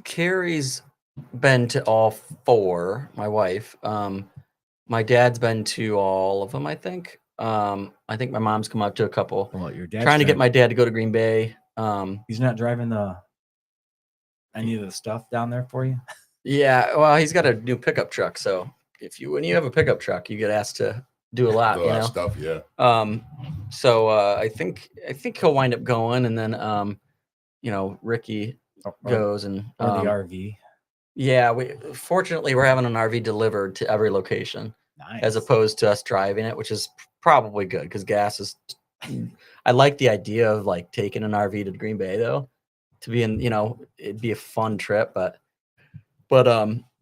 Speaker 4: Carrie's been to all 4, my wife. My dad's been to all of them, I think. I think my mom's come up to a couple.
Speaker 3: Well, your dad's
Speaker 4: Trying to get my dad to go to Green Bay.
Speaker 3: He's not driving any of the stuff down there for you.
Speaker 4: Yeah, well, he's got a new pickup truck, so when you have a pickup truck, you get asked to do a lot,
Speaker 2: A
Speaker 4: you
Speaker 2: lot of
Speaker 4: know.
Speaker 2: stuff, yeah.
Speaker 4: So I think he'll wind up going, and then Ricky goes and
Speaker 3: or the RV.
Speaker 4: Yeah, fortunately we're having an RV delivered to every location.
Speaker 3: Nice.
Speaker 4: As opposed to us driving it, which is probably good because gas is. I like the idea of like taking an RV to Green Bay though, to be in, it'd be a fun trip, but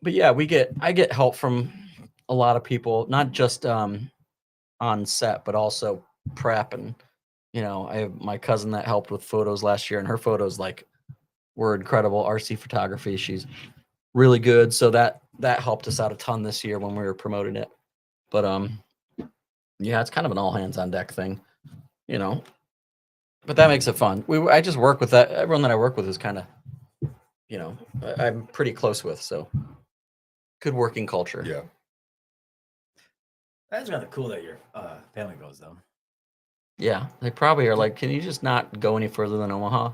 Speaker 4: yeah, I get help from a lot of people, not just on set, but also prep, and I have my cousin that helped with photos last year, and her photos were incredible. RC photography, she's really good, so that helped us out a ton this year when we were promoting it. But yeah, it's kind of an all hands on deck thing, but that makes it fun. I just work with that. Everyone that I work with is kind of, I'm pretty close with, so good working culture.
Speaker 2: Yeah.
Speaker 3: That's rather cool that your family goes though.
Speaker 4: Yeah, they probably are like, can you just not go any further than Omaha?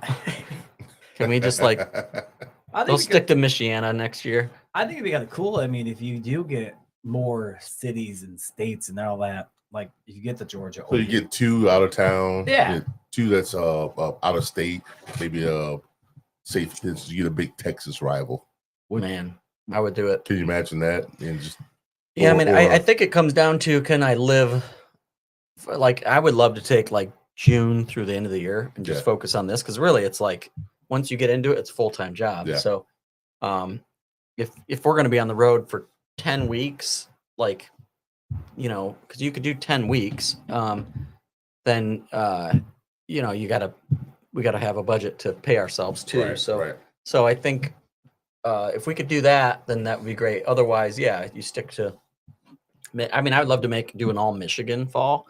Speaker 4: Can we just they'll stick to Michiana next year?
Speaker 3: I think it'd be kind of cool. I mean, if you do get more cities and states and all that, like if you get to Georgia,
Speaker 2: so you get 2 out of town,
Speaker 3: Yeah.
Speaker 2: you get 2 that's out of state, maybe say you get a big Texas rival.
Speaker 4: Man, I would do it.
Speaker 2: Can you imagine that? And just
Speaker 4: Yeah, I think it comes down to, can I live? I would love to take June through the end of the year and just focus on this, because really it's once you get into it, it's a full-time job.
Speaker 2: Yeah.
Speaker 4: So if we're going to be on the road for 10 weeks, because you could do 10 weeks, then we got to have a budget to pay ourselves too.
Speaker 2: Right,
Speaker 4: so
Speaker 2: right.
Speaker 4: so I think if we could do that, then that would be great. Otherwise, yeah, you stick to. I mean, I would love to do an all Michigan fall,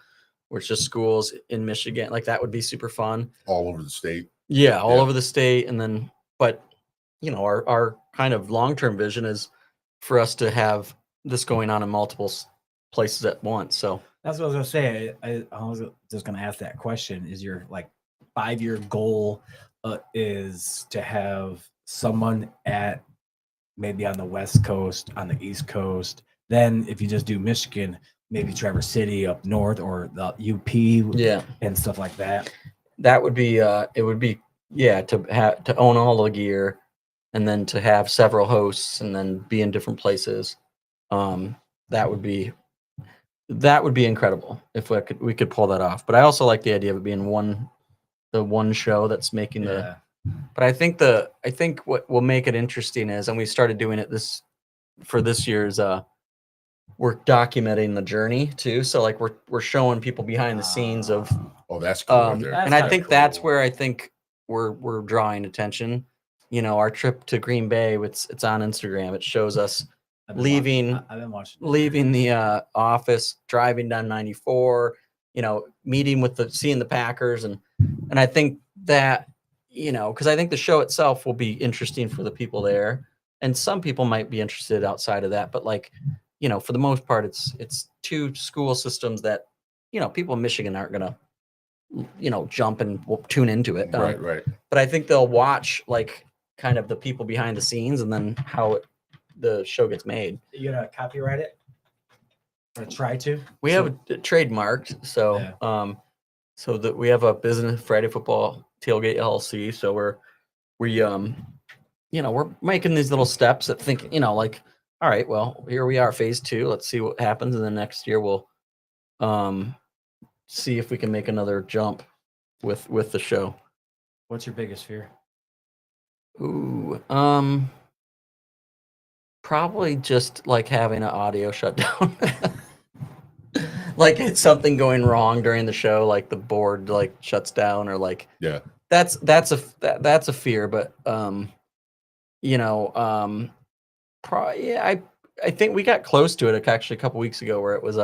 Speaker 4: where it's just schools in Michigan. That would be super fun.
Speaker 2: All over the state.
Speaker 4: Yeah, all over the state. And then, but our kind of long-term vision is for us to have this going on in multiple places at once. So
Speaker 3: that's what I was gonna say. I was just gonna ask that question. Is your 5-year goal is to have someone at maybe on the West Coast, on the East Coast? Then if you just do Michigan, maybe Traverse City up north, or the UP, and stuff like that.
Speaker 4: That would be it would be to own all the gear, and then to have several hosts, and then be in different places. That would be incredible if we could pull that off. But I also like the idea of it being the one show that's making the. But I think what will make it interesting is, and we started doing it for this year's. We're documenting the journey too, so we're showing people behind the scenes of.
Speaker 2: Oh, that's cool. Right there.
Speaker 4: And I think that's where I think we're drawing attention. Our trip to Green Bay, it's on Instagram. It shows us leaving the office, driving down 94. Meeting seeing the Packers, and I think that because I think the show itself will be interesting for the people there, and some people might be interested outside of that, but for the most part, it's 2 school systems that, people in Michigan aren't going to, jump and tune into it.
Speaker 2: Right.
Speaker 4: But I think they'll watch kind of the people behind the scenes, and then how the show gets made.
Speaker 3: You gonna copyright it? Or try to?
Speaker 4: We have it trademarked. So, so that we have a business, Friday Football Tailgate LLC. So we're making these little steps at thinking, all right, well, here we are, phase 2. Let's see what happens, and then next year we'll see if we can make another jump with the show.
Speaker 3: What's your biggest fear?
Speaker 4: Ooh, probably just having an audio shutdown. It's something going wrong during the show, the board shuts down, or that's a fear, but I think we got close to it actually a couple weeks ago, where it was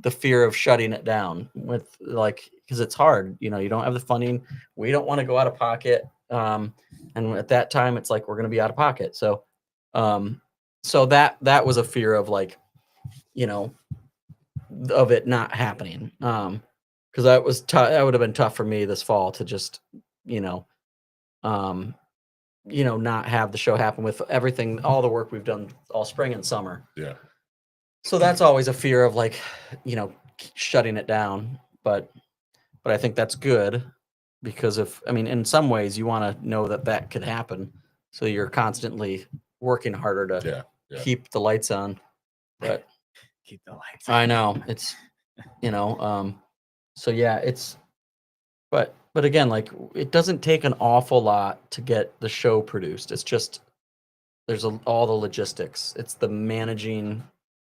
Speaker 4: the fear of shutting it down with like, because it's hard, you know, you don't have the funding. We don't want to go out of pocket. And at that time it's like, we're going to be out of pocket. So, so that was a fear of like, you know, of it not happening. Cause that was tough. That would have been tough for me this fall to just, you know, not have the show happen with everything, all the work we've done all spring and summer.
Speaker 2: Yeah.
Speaker 4: So that's always a fear of like, you know, shutting it down. But I think that's good because in some ways you want to know that could happen. So you're constantly working harder to keep the lights on. But
Speaker 3: keep the lights on.
Speaker 4: I know it's, so yeah, it's, but again, like it doesn't take an awful lot to get the show produced. It's just, there's all the logistics. It's the managing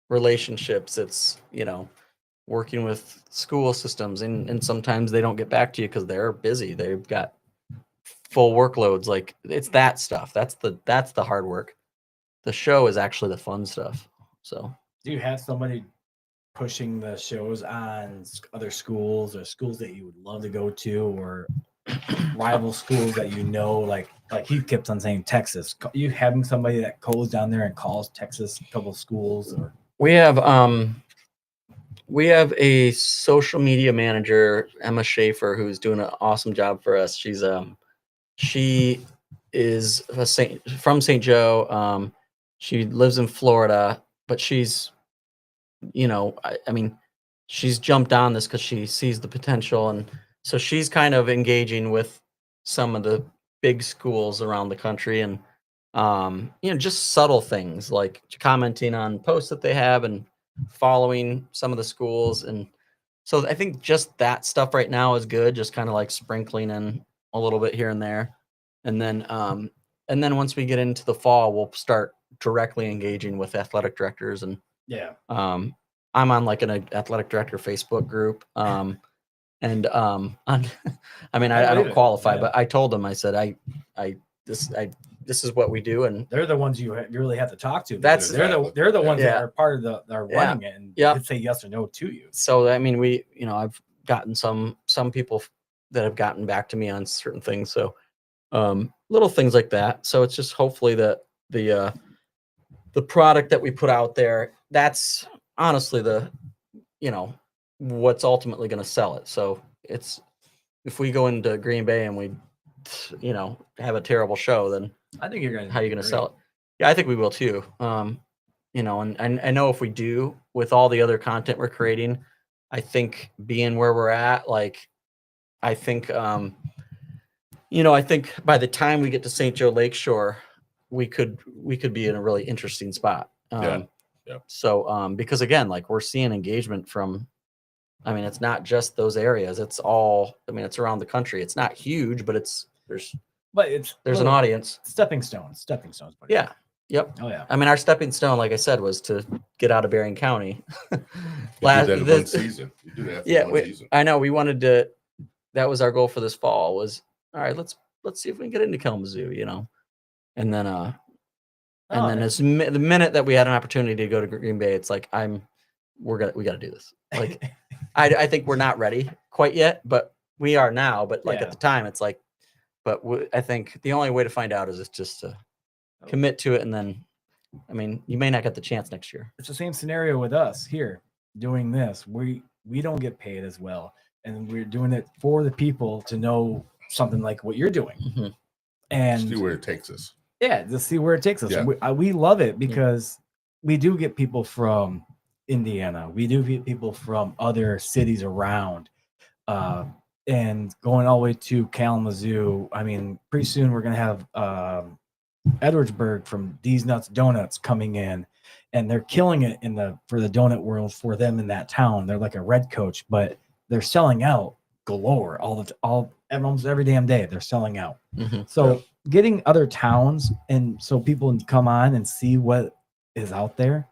Speaker 4: relationships. It's, working with school systems and sometimes they don't get back to you because they're busy. They've got full workloads. Like it's that stuff. That's the hard work. The show is actually the fun stuff. So
Speaker 3: do you have somebody pushing the shows on other schools or schools that you would love to go to or rival schools that like he kept on saying Texas? You having somebody that goes down there and calls Texas a couple of schools? Or
Speaker 4: we have a social media manager, Emma Schaefer, who's doing an awesome job for us. She is from St. Joe. She lives in Florida, but she's, she's jumped on this because she sees the potential. And so she's kind of engaging with some of the big schools around the country and, just subtle things like commenting on posts that they have and following some of the schools. And so I think just that stuff right now is good. Just kind of like sprinkling in a little bit here and there. And then once we get into the fall, we'll start directly engaging with athletic directors. And I'm on like an athletic director Facebook group. I don't qualify, but I told them, I said, this is what we do, and
Speaker 3: they're the ones you really have to talk to.
Speaker 4: They're
Speaker 3: the ones that are part of are running it and can say yes or no to you.
Speaker 4: So I've gotten some people that have gotten back to me on certain things. So little things like that. So it's just hopefully that the product that we put out there, that's honestly what's ultimately going to sell it. So it's, if we go into Green Bay and we have a terrible show, then
Speaker 3: I think
Speaker 4: how are you going to sell it? Yeah, I think we will too. And I know if we do with all the other content we're creating, I think being where we're at, like, I think by the time we get to St. Joe Lakeshore, we could be in a really interesting spot. So, because again, like we're seeing engagement from, it's not just those areas. It's all, it's around the country. It's not huge, but there's an audience.
Speaker 3: Stepping stones. Buddy.
Speaker 4: Yeah. Yep.
Speaker 3: Oh yeah.
Speaker 4: Our stepping stone, like I said, was to get out of Bering County.
Speaker 2: One season. You do that for one season.
Speaker 4: I know. We wanted to. That was our goal for this fall. Was all right. Let's see if we can get into Kalamazoo. And then the minute that we had an opportunity to go to Green Bay, it's like we got to do this. Like I think we're not ready quite yet, but we are now. But at the time, it's like, I think the only way to find out is just to commit to it. And then, you may not get the chance next year.
Speaker 3: It's the same scenario with us here doing this. We don't get paid as well. And we're doing it for the people to know something like what you're doing.
Speaker 4: Mm-hmm.
Speaker 3: And
Speaker 2: see where it takes us.
Speaker 3: Yeah, to see where it takes us.
Speaker 2: Yeah.
Speaker 3: We love it because we do get people from Indiana. We do get people from other cities around. And going all the way to Kalamazoo. Pretty soon we're going to have Edwardsburg from D's Nuts Donuts coming in, and they're killing it for the donut world for them in that town. They're like a red coach, but they're selling out galore almost every damn day. They're selling out.
Speaker 4: Mm-hmm.
Speaker 3: So getting other towns and so people can come on and see what is out there,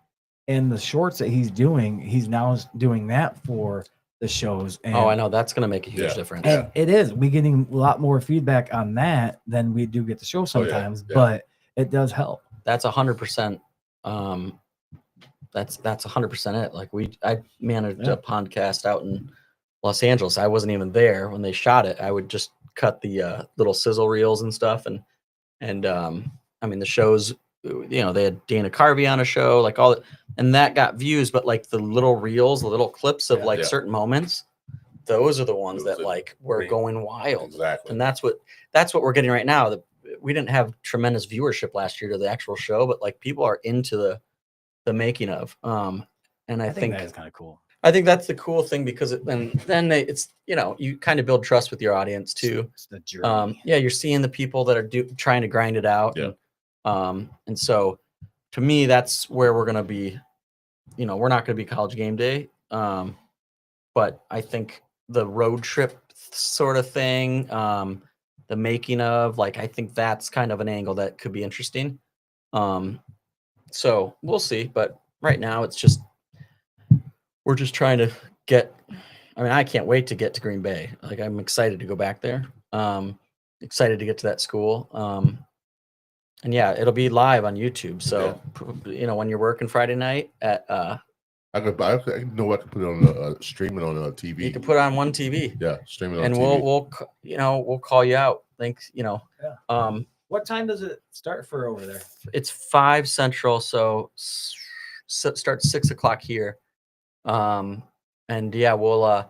Speaker 3: and the shorts that he's now doing that for the shows. And,
Speaker 4: I know that's going to make a huge difference.
Speaker 3: And it is. We're getting a lot more feedback on that than we do get the show sometimes, but it does help.
Speaker 4: That's 100%. that's 100% it. Like I managed
Speaker 3: Yeah.
Speaker 4: a podcast out in Los Angeles. I wasn't even there when they shot it. I would just cut the little sizzle reels and stuff, and I mean the shows. They had Dana Carvey on a show, like all that, and that got views. But like the little reels, the little clips of like certain moments, those are the ones that like were going wild.
Speaker 2: Exactly.
Speaker 4: And that's what we're getting right now. We didn't have tremendous viewership last year to the actual show, but like people are into the making of. And I think
Speaker 3: that is kind of cool.
Speaker 4: I think that's the cool thing because it's you kind of build trust with your audience too.
Speaker 3: It's the journey.
Speaker 4: You're seeing the people that are trying to grind it out.
Speaker 2: Yeah.
Speaker 4: And so to me, that's where we're gonna be. We're not gonna be College Game Day. But I think the road trip sort of thing, the making of, like, I think that's kind of an angle that could be interesting. So we'll see. But right now it's just we're just trying to get. I mean, I can't wait to get to Green Bay. Like, I'm excited to go back there. Excited to get to that school. And yeah, it'll be live on YouTube. So when you're working Friday night at
Speaker 2: I could put it on streaming on TV.
Speaker 4: You can put it on one TV.
Speaker 2: Yeah, streaming on
Speaker 4: and
Speaker 2: TV.
Speaker 4: we'll call you out. Thanks.
Speaker 3: What time does it start for over there?
Speaker 4: It's 5 Central, so starts 6 o'clock here. And yeah, we'll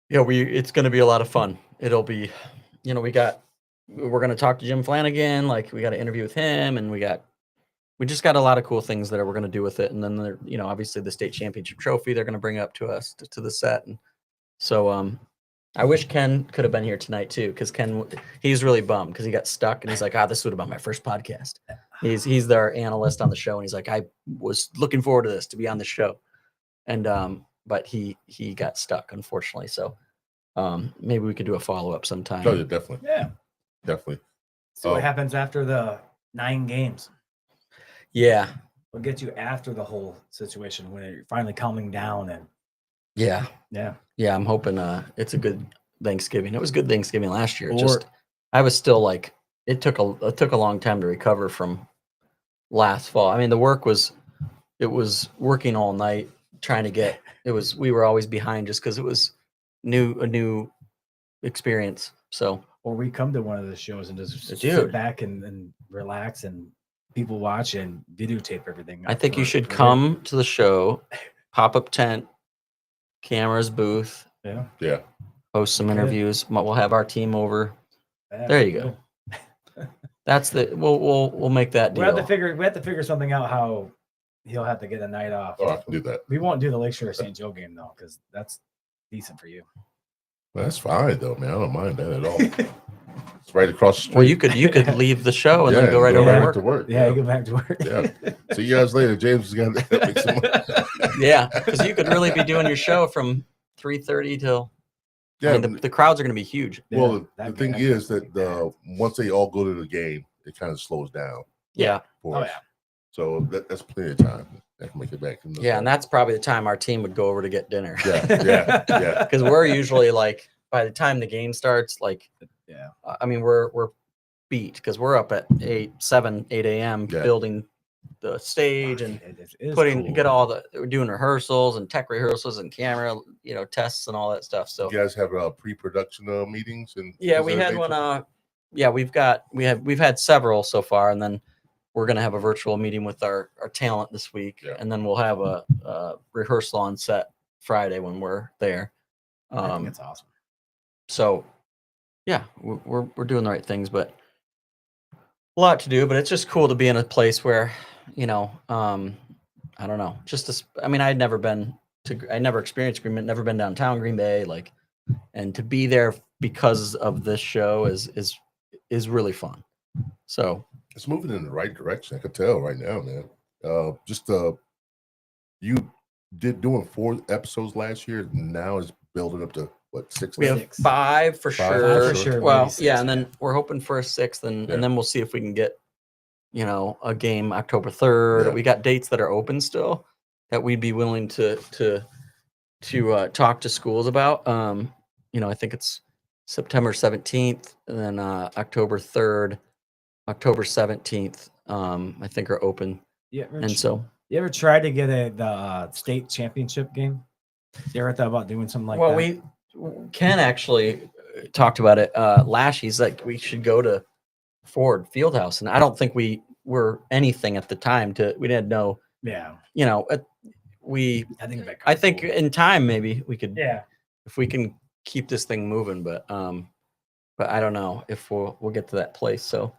Speaker 4: it's going to be a lot of fun. It'll be, we're going to talk to Jim Flanagan. Like, we got to interview with him, and we just got a lot of cool things that we're going to do with it. And then obviously the state championship trophy, they're going to bring up to us to the set. And so, I wish Ken could have been here tonight too. Cause he's really bummed cause he got stuck and he's like, this would have been my first podcast. He's our analyst on the show. And he's like, I was looking forward to this, to be on the show. And, but he got stuck, unfortunately. So, maybe we could do a follow-up sometime.
Speaker 2: Oh, yeah, definitely.
Speaker 3: Yeah.
Speaker 2: Definitely.
Speaker 3: So what happens after the 9 games?
Speaker 4: Yeah.
Speaker 3: We'll get you after the whole situation when you're finally calming down and
Speaker 4: yeah. I'm hoping it's a good Thanksgiving. It was good Thanksgiving last year. I was still like, it took a long time to recover from last fall. I mean, it was working all night trying to we were always behind just because it was a new experience. So,
Speaker 3: or we come to one of the shows and just sit back and relax and people watch and videotape everything.
Speaker 4: I think you should come to the show, pop-up tent, cameras, booth.
Speaker 2: Yeah.
Speaker 4: Host some interviews. We'll have our team over.
Speaker 3: Yeah,
Speaker 4: there you go. That's we'll make that deal.
Speaker 3: We have to figure something out how he'll have to get a night off.
Speaker 2: Oh, I can do that.
Speaker 3: We won't do the Lakeshore St. Joe game though, because that's decent for you.
Speaker 2: Well, that's fine though, man. I don't mind that at all. It's right across the street.
Speaker 4: Well, you could leave the show and then go right over
Speaker 3: to work. Yeah, you go back to work.
Speaker 2: Yeah. See you guys later. James is gonna make some money.
Speaker 4: Yeah, because you could really be doing your show from 3:30 till.
Speaker 2: Yeah,
Speaker 4: I mean, the crowds are going to be huge.
Speaker 2: Well, the thing is that once they all go to the game, it kind of slows down.
Speaker 4: Yeah.
Speaker 2: So that's plenty of time. I can make it back.
Speaker 4: Yeah, and that's probably the time our team would go over to get dinner.
Speaker 2: Yeah.
Speaker 4: Because we're usually like, by the time the game starts, like, I mean, we're beat because we're up at 8 a.m. building the stage and we're doing rehearsals and tech rehearsals and camera, tests and all that stuff. So
Speaker 2: you guys have pre-production meetings and
Speaker 4: we had one. We've had several so far, and then we're gonna have a virtual meeting with our talent this week, and then we'll have a rehearsal on set Friday when we're there.
Speaker 3: I think it's awesome.
Speaker 4: So yeah, we're doing the right things, but a lot to do. But it's just cool to be in a place where. I don't know. I mean, I never experienced Green Bay, never been downtown Green Bay, and to be there because of this show is really fun. So
Speaker 2: it's moving in the right direction. I could tell right now, man. You doing 4 episodes last year. Now is building up to what 6?
Speaker 4: We have 5 for sure. Well,
Speaker 3: 6,
Speaker 4: and then we're hoping for a 6th, and then we'll see if we can get. A game October 3rd. Yeah. We got dates that are open still that we'd be willing to talk to schools about. I think it's September 17th and then October 3rd, October 17th. I think are open.
Speaker 3: Yeah,
Speaker 4: and so
Speaker 3: You ever tried to get the state championship game? You ever thought about doing something like
Speaker 4: well,
Speaker 3: that?
Speaker 4: Ken actually talked about it. He's like, we should go to Ford Fieldhouse, and I don't think we were anything at the time. We had no,
Speaker 3: Yeah,
Speaker 4: you know,
Speaker 3: I think
Speaker 4: I think in time maybe we could,
Speaker 3: yeah.
Speaker 4: if we can keep this thing moving, but I don't know if we'll get to that place. So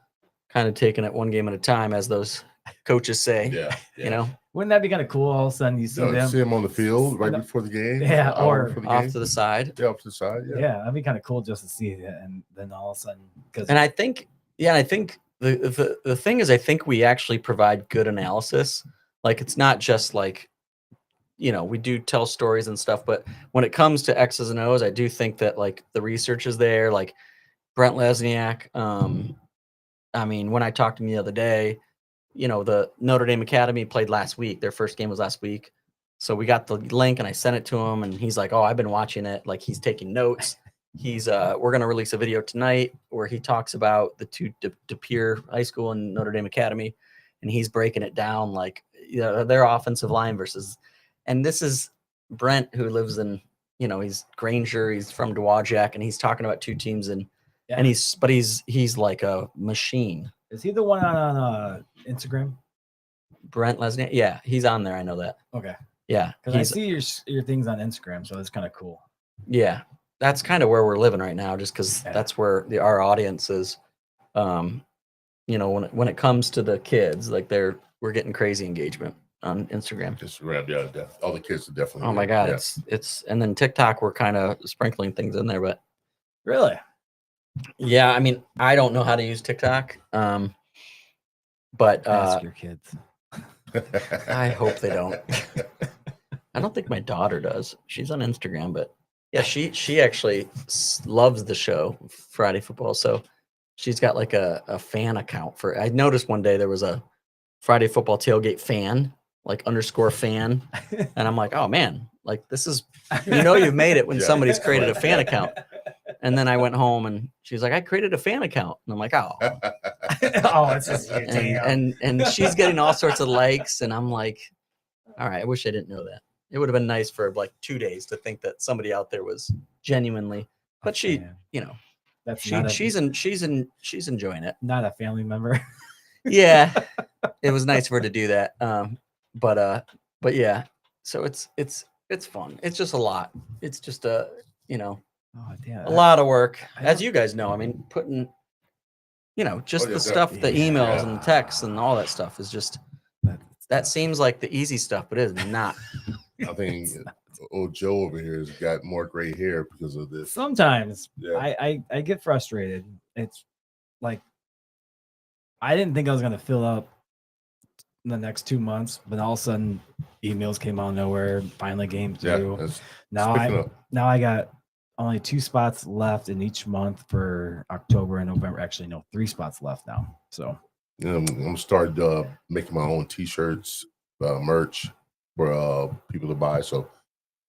Speaker 4: kind of taking it one game at a time, as those coaches say.
Speaker 2: Yeah,
Speaker 4: You know,
Speaker 3: Wouldn't that be kind of cool? All of a sudden, you see them.
Speaker 2: see him on the field right before the game.
Speaker 3: Yeah,
Speaker 2: an hour
Speaker 3: or
Speaker 2: before the
Speaker 4: off
Speaker 2: game.
Speaker 4: to the side.
Speaker 2: Yeah, off to the side.
Speaker 3: Yeah.
Speaker 2: Yeah,
Speaker 3: That'd be kind of cool just to see it, and then all of a sudden, because
Speaker 4: And I think the thing is, I think we actually provide good analysis. Like, it's not just like, we do tell stories and stuff, but when it comes to X's and O's, I do think that like the research is there. Like Brent Lesniak, I mean, when I talked to him the other day, the Notre Dame Academy played last week. Their first game was last week. So we got the link and I sent it to him, and he's like, "Oh, I've been watching it." Like, he's taking notes. We're going to release a video tonight where he talks about the two De Pere High School and Notre Dame Academy. And he's breaking it down, like, their offensive line versus, and this is Brent, who lives in, he's Granger, he's from Dowagiac, and he's talking about two teams, and he's like a machine.
Speaker 3: is he the one on Instagram?
Speaker 4: Brent Lesniak, yeah, he's on there. I know that.
Speaker 3: Okay,
Speaker 4: Yeah,
Speaker 3: because I see your things on Instagram, so it's kind of cool.
Speaker 4: Yeah, that's kind of where we're living right now, just because that's where our audience is. When it comes to the kids, like we're getting crazy engagement on Instagram.
Speaker 2: Instagram, yeah, all the kids are definitely.
Speaker 4: Oh my God, it's and then TikTok, we're kind of sprinkling things in there, but
Speaker 3: Really?
Speaker 4: yeah, I mean, I don't know how to use TikTok, but
Speaker 3: Ask your kids.
Speaker 4: I hope they don't. I don't think my daughter does. She's on Instagram, but yeah, she actually loves the show Friday Football, so she's got like a fan account for. I noticed one day there was a Friday Football tailgate fan, like _fan, and I'm like, oh man, like this is, you've made it when somebody's created a fan account. And then I went home and she's like, I created a fan account, and I'm like, oh,
Speaker 3: Oh, it's just you.
Speaker 4: and she's getting all sorts of likes, and I'm like, all right, I wish I didn't know that. It would have been nice for like 2 days to think that somebody out there was genuinely, but she,
Speaker 3: That's
Speaker 4: she's enjoying it.
Speaker 3: not a family member.
Speaker 4: Yeah, it was nice for her to do that. But yeah, so it's fun. It's just a lot. It's just
Speaker 3: Oh, damn.
Speaker 4: a lot of work, as you guys know. I mean, putting, just the stuff, the emails and the texts and all that stuff is just, that seems like the easy stuff, but it is not.
Speaker 2: I think old Joe over here has got more gray hair because of this.
Speaker 3: Sometimes
Speaker 2: Yeah.
Speaker 3: I get frustrated. It's like I didn't think I was gonna fill up in the next 2 months, but all of a sudden emails came out of nowhere. Finally came through.
Speaker 2: that's
Speaker 3: Now
Speaker 2: picking up.
Speaker 3: I got only 2 spots left in each month for October and November. Actually, no, 3 spots left now. So
Speaker 2: I'm gonna start making my own T-shirts, merch for people to buy. So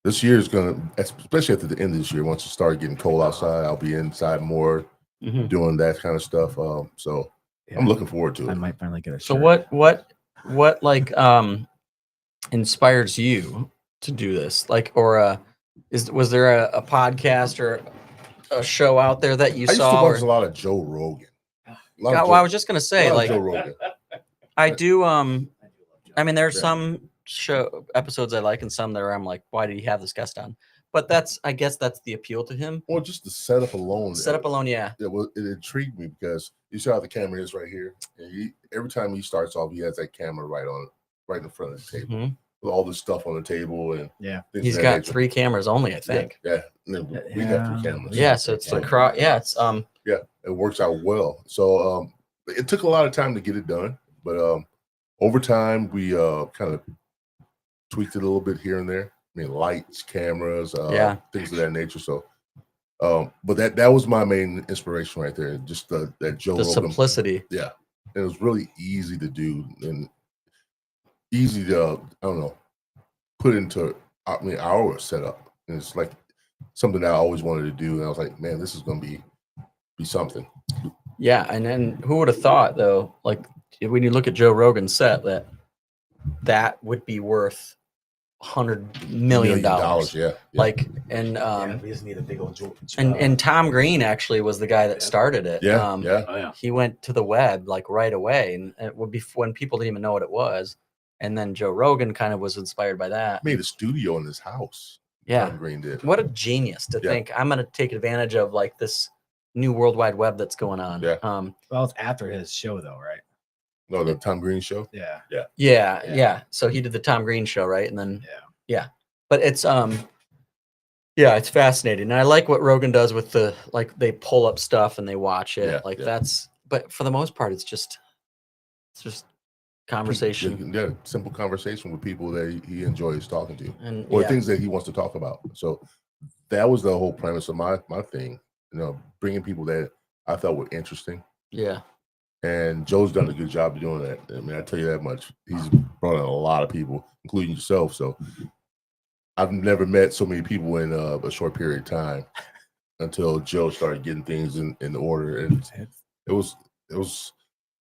Speaker 2: this year is gonna, especially at the end of this year, once it starts getting cold outside, I'll be inside more doing that kind of stuff. So
Speaker 3: yeah,
Speaker 2: I'm looking forward to it.
Speaker 3: I might finally get a
Speaker 4: So
Speaker 3: shirt.
Speaker 4: what like inspires you to do this? Like, or was there a podcast or a show out there that you
Speaker 2: I used
Speaker 4: saw?
Speaker 2: to watch a lot of Joe Rogan.
Speaker 4: I was just gonna say, like,
Speaker 2: Joe Rogan.
Speaker 4: I do. I mean, there's
Speaker 2: Yeah.
Speaker 4: some show episodes I like, and some that I'm like, why did he have this guest on? But I guess that's the appeal to him.
Speaker 2: Well, just the setup alone.
Speaker 4: Setup alone, yeah.
Speaker 2: It intrigued me because you see how the camera is right here, and every time he starts off, he has that camera right in front of the table
Speaker 4: Mhm.
Speaker 2: with all this stuff on the table, and things
Speaker 4: He's
Speaker 2: of that
Speaker 4: got
Speaker 2: nature.
Speaker 4: 3 cameras only, I think.
Speaker 2: Yeah, and then we got 3 cameras.
Speaker 4: Yeah, so it's across. Yeah, it's
Speaker 2: Yeah, it works out well. So it took a lot of time to get it done, but over time we kind of tweaked it a little bit here and there. I mean, lights, cameras, things of that nature. So, but that was my main inspiration right there. Just that Joe
Speaker 4: the
Speaker 2: Rogan.
Speaker 4: simplicity.
Speaker 2: Yeah, it was really easy to do and easy to put into our setup. And it's like something that I always wanted to do, and I was like, man, this is gonna be something.
Speaker 4: Yeah, and then who would have thought though? Like when you look at Joe Rogan's set, that that would be worth $100 million.
Speaker 2: Yeah.
Speaker 4: Like, and
Speaker 5: we just need a big old
Speaker 4: and Tom Green actually was the guy that started it.
Speaker 2: yeah.
Speaker 3: Oh yeah.
Speaker 4: He went to the web like right away, and it would be when people didn't even know what it was. And then Joe Rogan kind of was inspired by that.
Speaker 2: Made a studio in his house.
Speaker 4: Yeah.
Speaker 2: Tom Green did.
Speaker 4: What a genius to think I'm going to take advantage of like this new World Wide Web that's going on.
Speaker 2: Yeah.
Speaker 3: Well, it's after his show though, right?
Speaker 2: No, the Tom Green show.
Speaker 3: Yeah.
Speaker 4: Yeah. So he did the Tom Green show, right? And then but it's it's fascinating. And I like what Rogan does with the like they pull up stuff and they watch it. That's but for the most part it's just conversation.
Speaker 2: Yeah, simple conversation with people that he enjoys talking to,
Speaker 4: And
Speaker 2: or things that he wants to talk about. So that was the whole premise of my thing. Bringing people that I thought were interesting.
Speaker 4: Yeah.
Speaker 2: And Joe's done a good job of doing that. I mean, I tell you that much. He's brought in a lot of people, including yourself. So I've never met so many people in a short period of time until Joe started getting things in order. And it was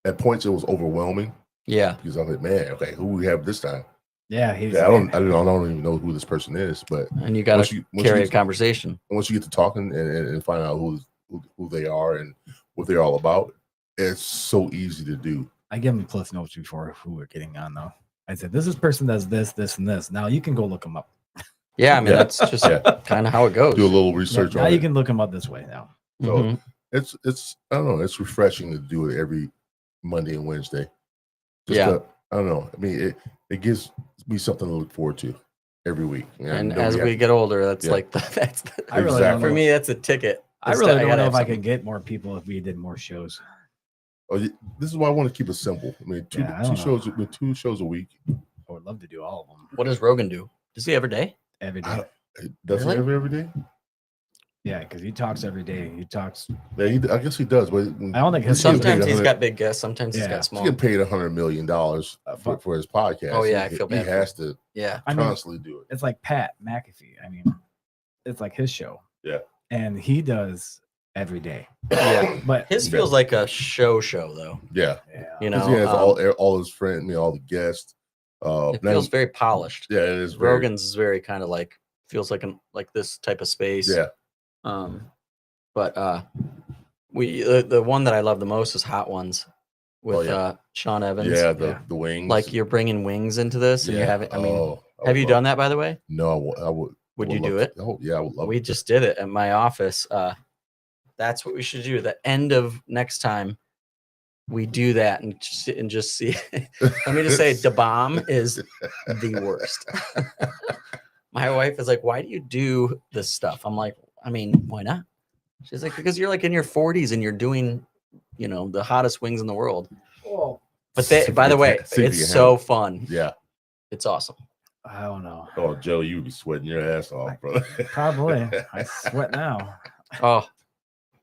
Speaker 2: at points it was overwhelming.
Speaker 4: Yeah.
Speaker 2: Because I'm like, man, okay, who we have this time?
Speaker 3: Yeah,
Speaker 2: I don't even know who this person is, but
Speaker 4: and you got to carry a conversation.
Speaker 2: Once you get to talking and find out who they are and what they're all about, it's so easy to do.
Speaker 3: I give them Cliff Notes before who we're getting on though. I said, this person does this, this, and this. Now you can go look them up.
Speaker 4: Yeah, I mean that's just kind of how it goes.
Speaker 2: Do a little research on it.
Speaker 3: Now you can look them up this way now.
Speaker 2: So it's I don't know, it's refreshing to do it every Monday and Wednesday. I don't know. I mean, it gives me something to look forward to every week.
Speaker 4: And as we get older, that's
Speaker 3: I really don't know.
Speaker 4: For me, that's a ticket.
Speaker 3: I really don't know if I could get more people if we did more shows.
Speaker 2: Oh, this is why I want to keep it simple. I mean, two shows a week.
Speaker 3: I would love to do all of them.
Speaker 4: What does Rogan do? Does he every day?
Speaker 3: Every day.
Speaker 2: Does he every day?
Speaker 3: Yeah, because he talks every day. He talks.
Speaker 2: Yeah, I guess he does, but
Speaker 3: I don't think
Speaker 4: sometimes he's got big guests. Sometimes he's got small.
Speaker 2: He's getting paid $100 million for his podcast.
Speaker 4: Oh yeah, I feel bad.
Speaker 2: He has to.
Speaker 4: Yeah,
Speaker 2: constantly do it.
Speaker 3: It's like Pat McAfee. I mean, it's like his show.
Speaker 2: Yeah,
Speaker 3: and he does every day.
Speaker 4: Yeah,
Speaker 3: but
Speaker 4: his feels like a show though.
Speaker 2: Yeah,
Speaker 4: you know,
Speaker 2: he has all his friends, all the guests.
Speaker 4: It feels very polished.
Speaker 2: Yeah, it is.
Speaker 4: Rogan's is very kind of like feels like this type of space.
Speaker 2: Yeah.
Speaker 4: But the one that I love the most is Hot Ones with Sean Evans.
Speaker 2: Yeah, the wings.
Speaker 4: Like you're bringing wings into this, and you have it. I mean, have you done that by the way?
Speaker 2: No, I would.
Speaker 4: Would you do it?
Speaker 2: Oh yeah, I would love.
Speaker 4: We just did it at my office. That's what we should do. The end of next time, we do that and just see. Let me just say, the bomb is the worst. My wife is like, "Why do you do this stuff?" I'm like, "I mean, why not?" She's like, "Because you're like in your 40s and you're doing, the hottest wings in the world."
Speaker 3: Oh.
Speaker 4: But by the way, it's so fun.
Speaker 2: Yeah,
Speaker 4: it's awesome.
Speaker 3: I don't know.
Speaker 2: Oh, Joe, you would be sweating your ass off, brother.
Speaker 3: Probably. I sweat now.
Speaker 4: Oh,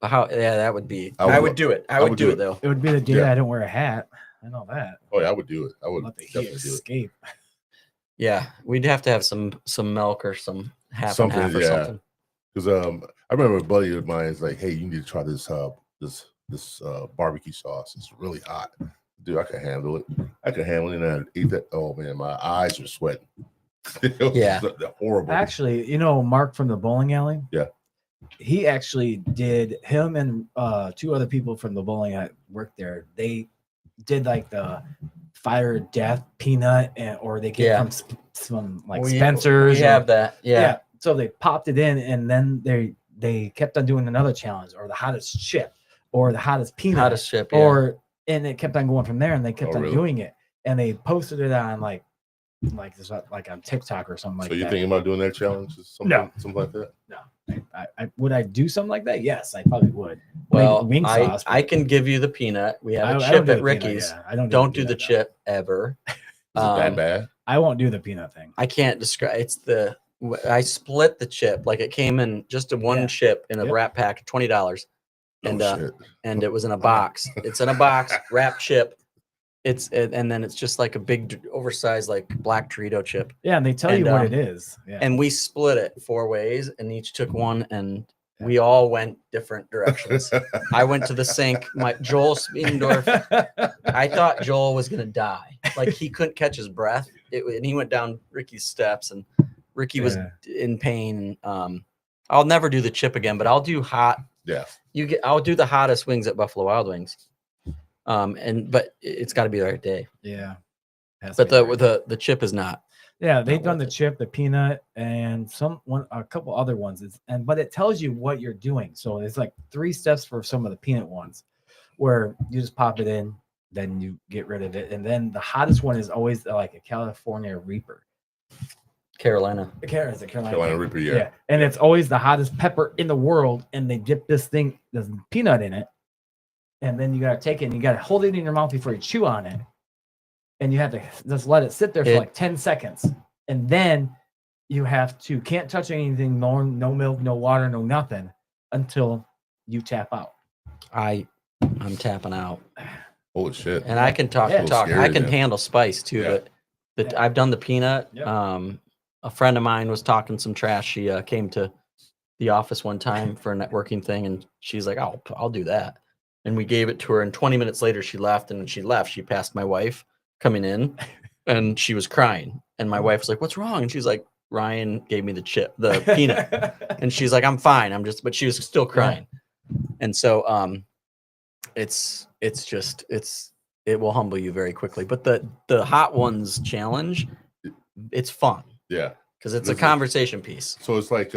Speaker 4: that would be. I would do it. I would do it though.
Speaker 3: It would be the day I don't wear a hat. I know that.
Speaker 2: Oh yeah, I would do it. I would
Speaker 3: let the heat escape.
Speaker 4: Yeah, we'd have to have some milk or some half and half or something.
Speaker 2: Because I remember a buddy of mine is like, "Hey, you need to try this barbecue sauce. It's really hot, dude. I can handle it. I can handle it." And I ate that. Oh man, my eyes were sweating.
Speaker 4: Yeah,
Speaker 2: horrible.
Speaker 3: Actually, Mark from the bowling alley.
Speaker 2: Yeah,
Speaker 3: he actually did. Him and two other people from the bowling alley worked there. They did like the fire death peanut, or they get from some like Spencer's.
Speaker 4: We have that. Yeah.
Speaker 3: So they popped it in, and then they kept on doing another challenge, or the hottest chip, or the hottest peanut, and it kept on going from there, and they kept on doing it, and they posted it on like on TikTok or something like that.
Speaker 2: So you thinking about doing that challenge? Something like that?
Speaker 3: No. I would I do something like that? Yes, I probably would.
Speaker 4: Well,
Speaker 3: wing sauce,
Speaker 4: I can give you the peanut. We have a chip at Ricky's.
Speaker 3: Peanut, yeah. I
Speaker 4: don't do the chip ever.
Speaker 2: Is it that bad?
Speaker 3: I won't do the peanut thing.
Speaker 4: I can't describe. I split the chip, like it came in just one chip in a wrap pack, $20, and it was in a box. It's in a box, wrapped chip. And then it's just like a big oversized like black Dorito chip.
Speaker 3: Yeah, and they tell you what it is. Yeah.
Speaker 4: And we split it 4 ways, and each took one, and we all went different directions. I went to the sink. Joel Spiendorf, I thought Joel was gonna die. Like he couldn't catch his breath. And he went down Ricky's steps, and Ricky was in pain. I'll never do the chip again, but I'll do hot.
Speaker 2: Yeah.
Speaker 4: I'll do the hottest wings at Buffalo Wild Wings. But it's got to be the right day.
Speaker 3: Yeah.
Speaker 4: But the chip is not.
Speaker 3: Yeah, they've done the chip, the peanut, and a couple other ones. But it tells you what you're doing. So it's like 3 steps for some of the peanut ones, where you just pop it in, then you get rid of it, and then the hottest one is always like a California Reaper.
Speaker 4: Carolina
Speaker 3: Reaper, yeah. And it's always the hottest pepper in the world, and they dip this peanut in it, and then you gotta take it and you gotta hold it in your mouth before you chew on it. And you have to just let it sit there for like 10 seconds. And then you can't touch anything, no milk, no water, no nothing until you tap out.
Speaker 4: I'm tapping out.
Speaker 2: Holy shit.
Speaker 4: And I can talk.
Speaker 2: Scary,
Speaker 4: I can handle spice too, but I've done the peanut.
Speaker 3: Yep.
Speaker 4: A friend of mine was talking some trash. She came to the office one time for a networking thing, and she's like, I'll do that. And we gave it to her, and 20 minutes later she left, and when she left, she passed my wife coming in, and she was crying, and my wife was like, what's wrong? And she's like, Ryan gave me the peanut. And she's like, I'm fine, but she was still crying. And so it will humble you very quickly. But the hot ones challenge, it's fun.
Speaker 2: Yeah,
Speaker 4: because it's a conversation piece.
Speaker 2: So it's like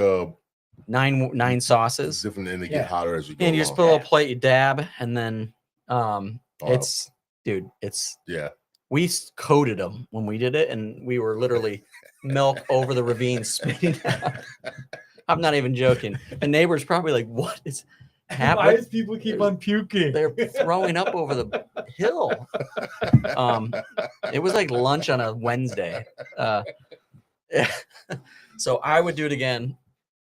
Speaker 4: 9 sauces,
Speaker 2: different, and they get hotter as you go.
Speaker 4: And you just put a little plate, you dab, and then it's we coated them when we did it, and we were literally milk over the ravine spitting out. I'm not even joking. The neighbor's probably like, what is happening?
Speaker 3: Why does people keep on puking?
Speaker 4: They're throwing up over the hill. It was like lunch on a Wednesday. So I would do it again,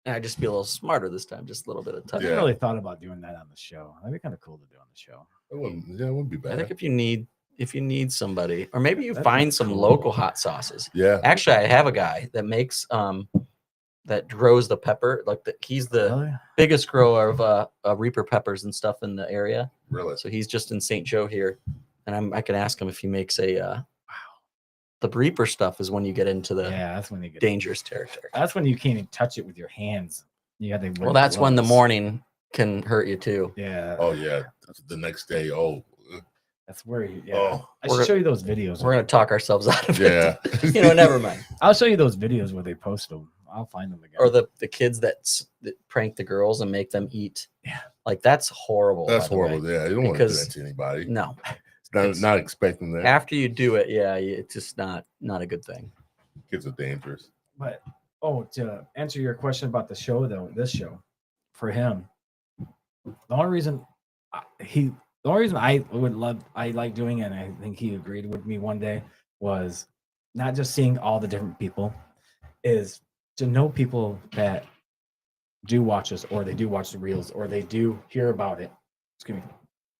Speaker 4: and I'd just be a little smarter this time, just a little bit of touch.
Speaker 3: I haven't really thought about doing that on the show. That'd be kind of cool to do on the show.
Speaker 2: It wouldn't be bad.
Speaker 4: I think if you need somebody, or maybe you find some local hot sauces.
Speaker 2: Yeah.
Speaker 4: Actually, I have a guy that makes that grows the pepper. He's the biggest grower of Reaper peppers and stuff in the area.
Speaker 2: Really?
Speaker 4: So he's just in St. Joe here, and I can ask him if he makes a. The Reaper stuff is when you get into
Speaker 3: that's when you get
Speaker 4: dangerous territory.
Speaker 3: That's when you can't even touch it with your hands.
Speaker 4: Well, that's when the morning can hurt you too.
Speaker 3: Yeah.
Speaker 2: Oh yeah. The next day. Oh.
Speaker 3: That's where I
Speaker 4: should
Speaker 3: show you those videos.
Speaker 4: We're gonna talk ourselves out of
Speaker 2: it.
Speaker 4: Yeah. Never mind.
Speaker 3: I'll show you those videos where they post them. I'll find them again.
Speaker 4: Or the kids that prank the girls and make them eat.
Speaker 3: Yeah.
Speaker 4: Like that's horrible.
Speaker 2: That's horrible. Yeah. You don't want to do that to anybody.
Speaker 4: No.
Speaker 2: It's not expecting that.
Speaker 4: After you do it, it's just not a good thing.
Speaker 2: Kids are dangerous.
Speaker 3: But to answer your question about the show though, this show, for him, the only reason I like doing it, and I think he agreed with me one day, was not just seeing all the different people, is to know people that do watch us, or they do watch the reels, or they do hear about it.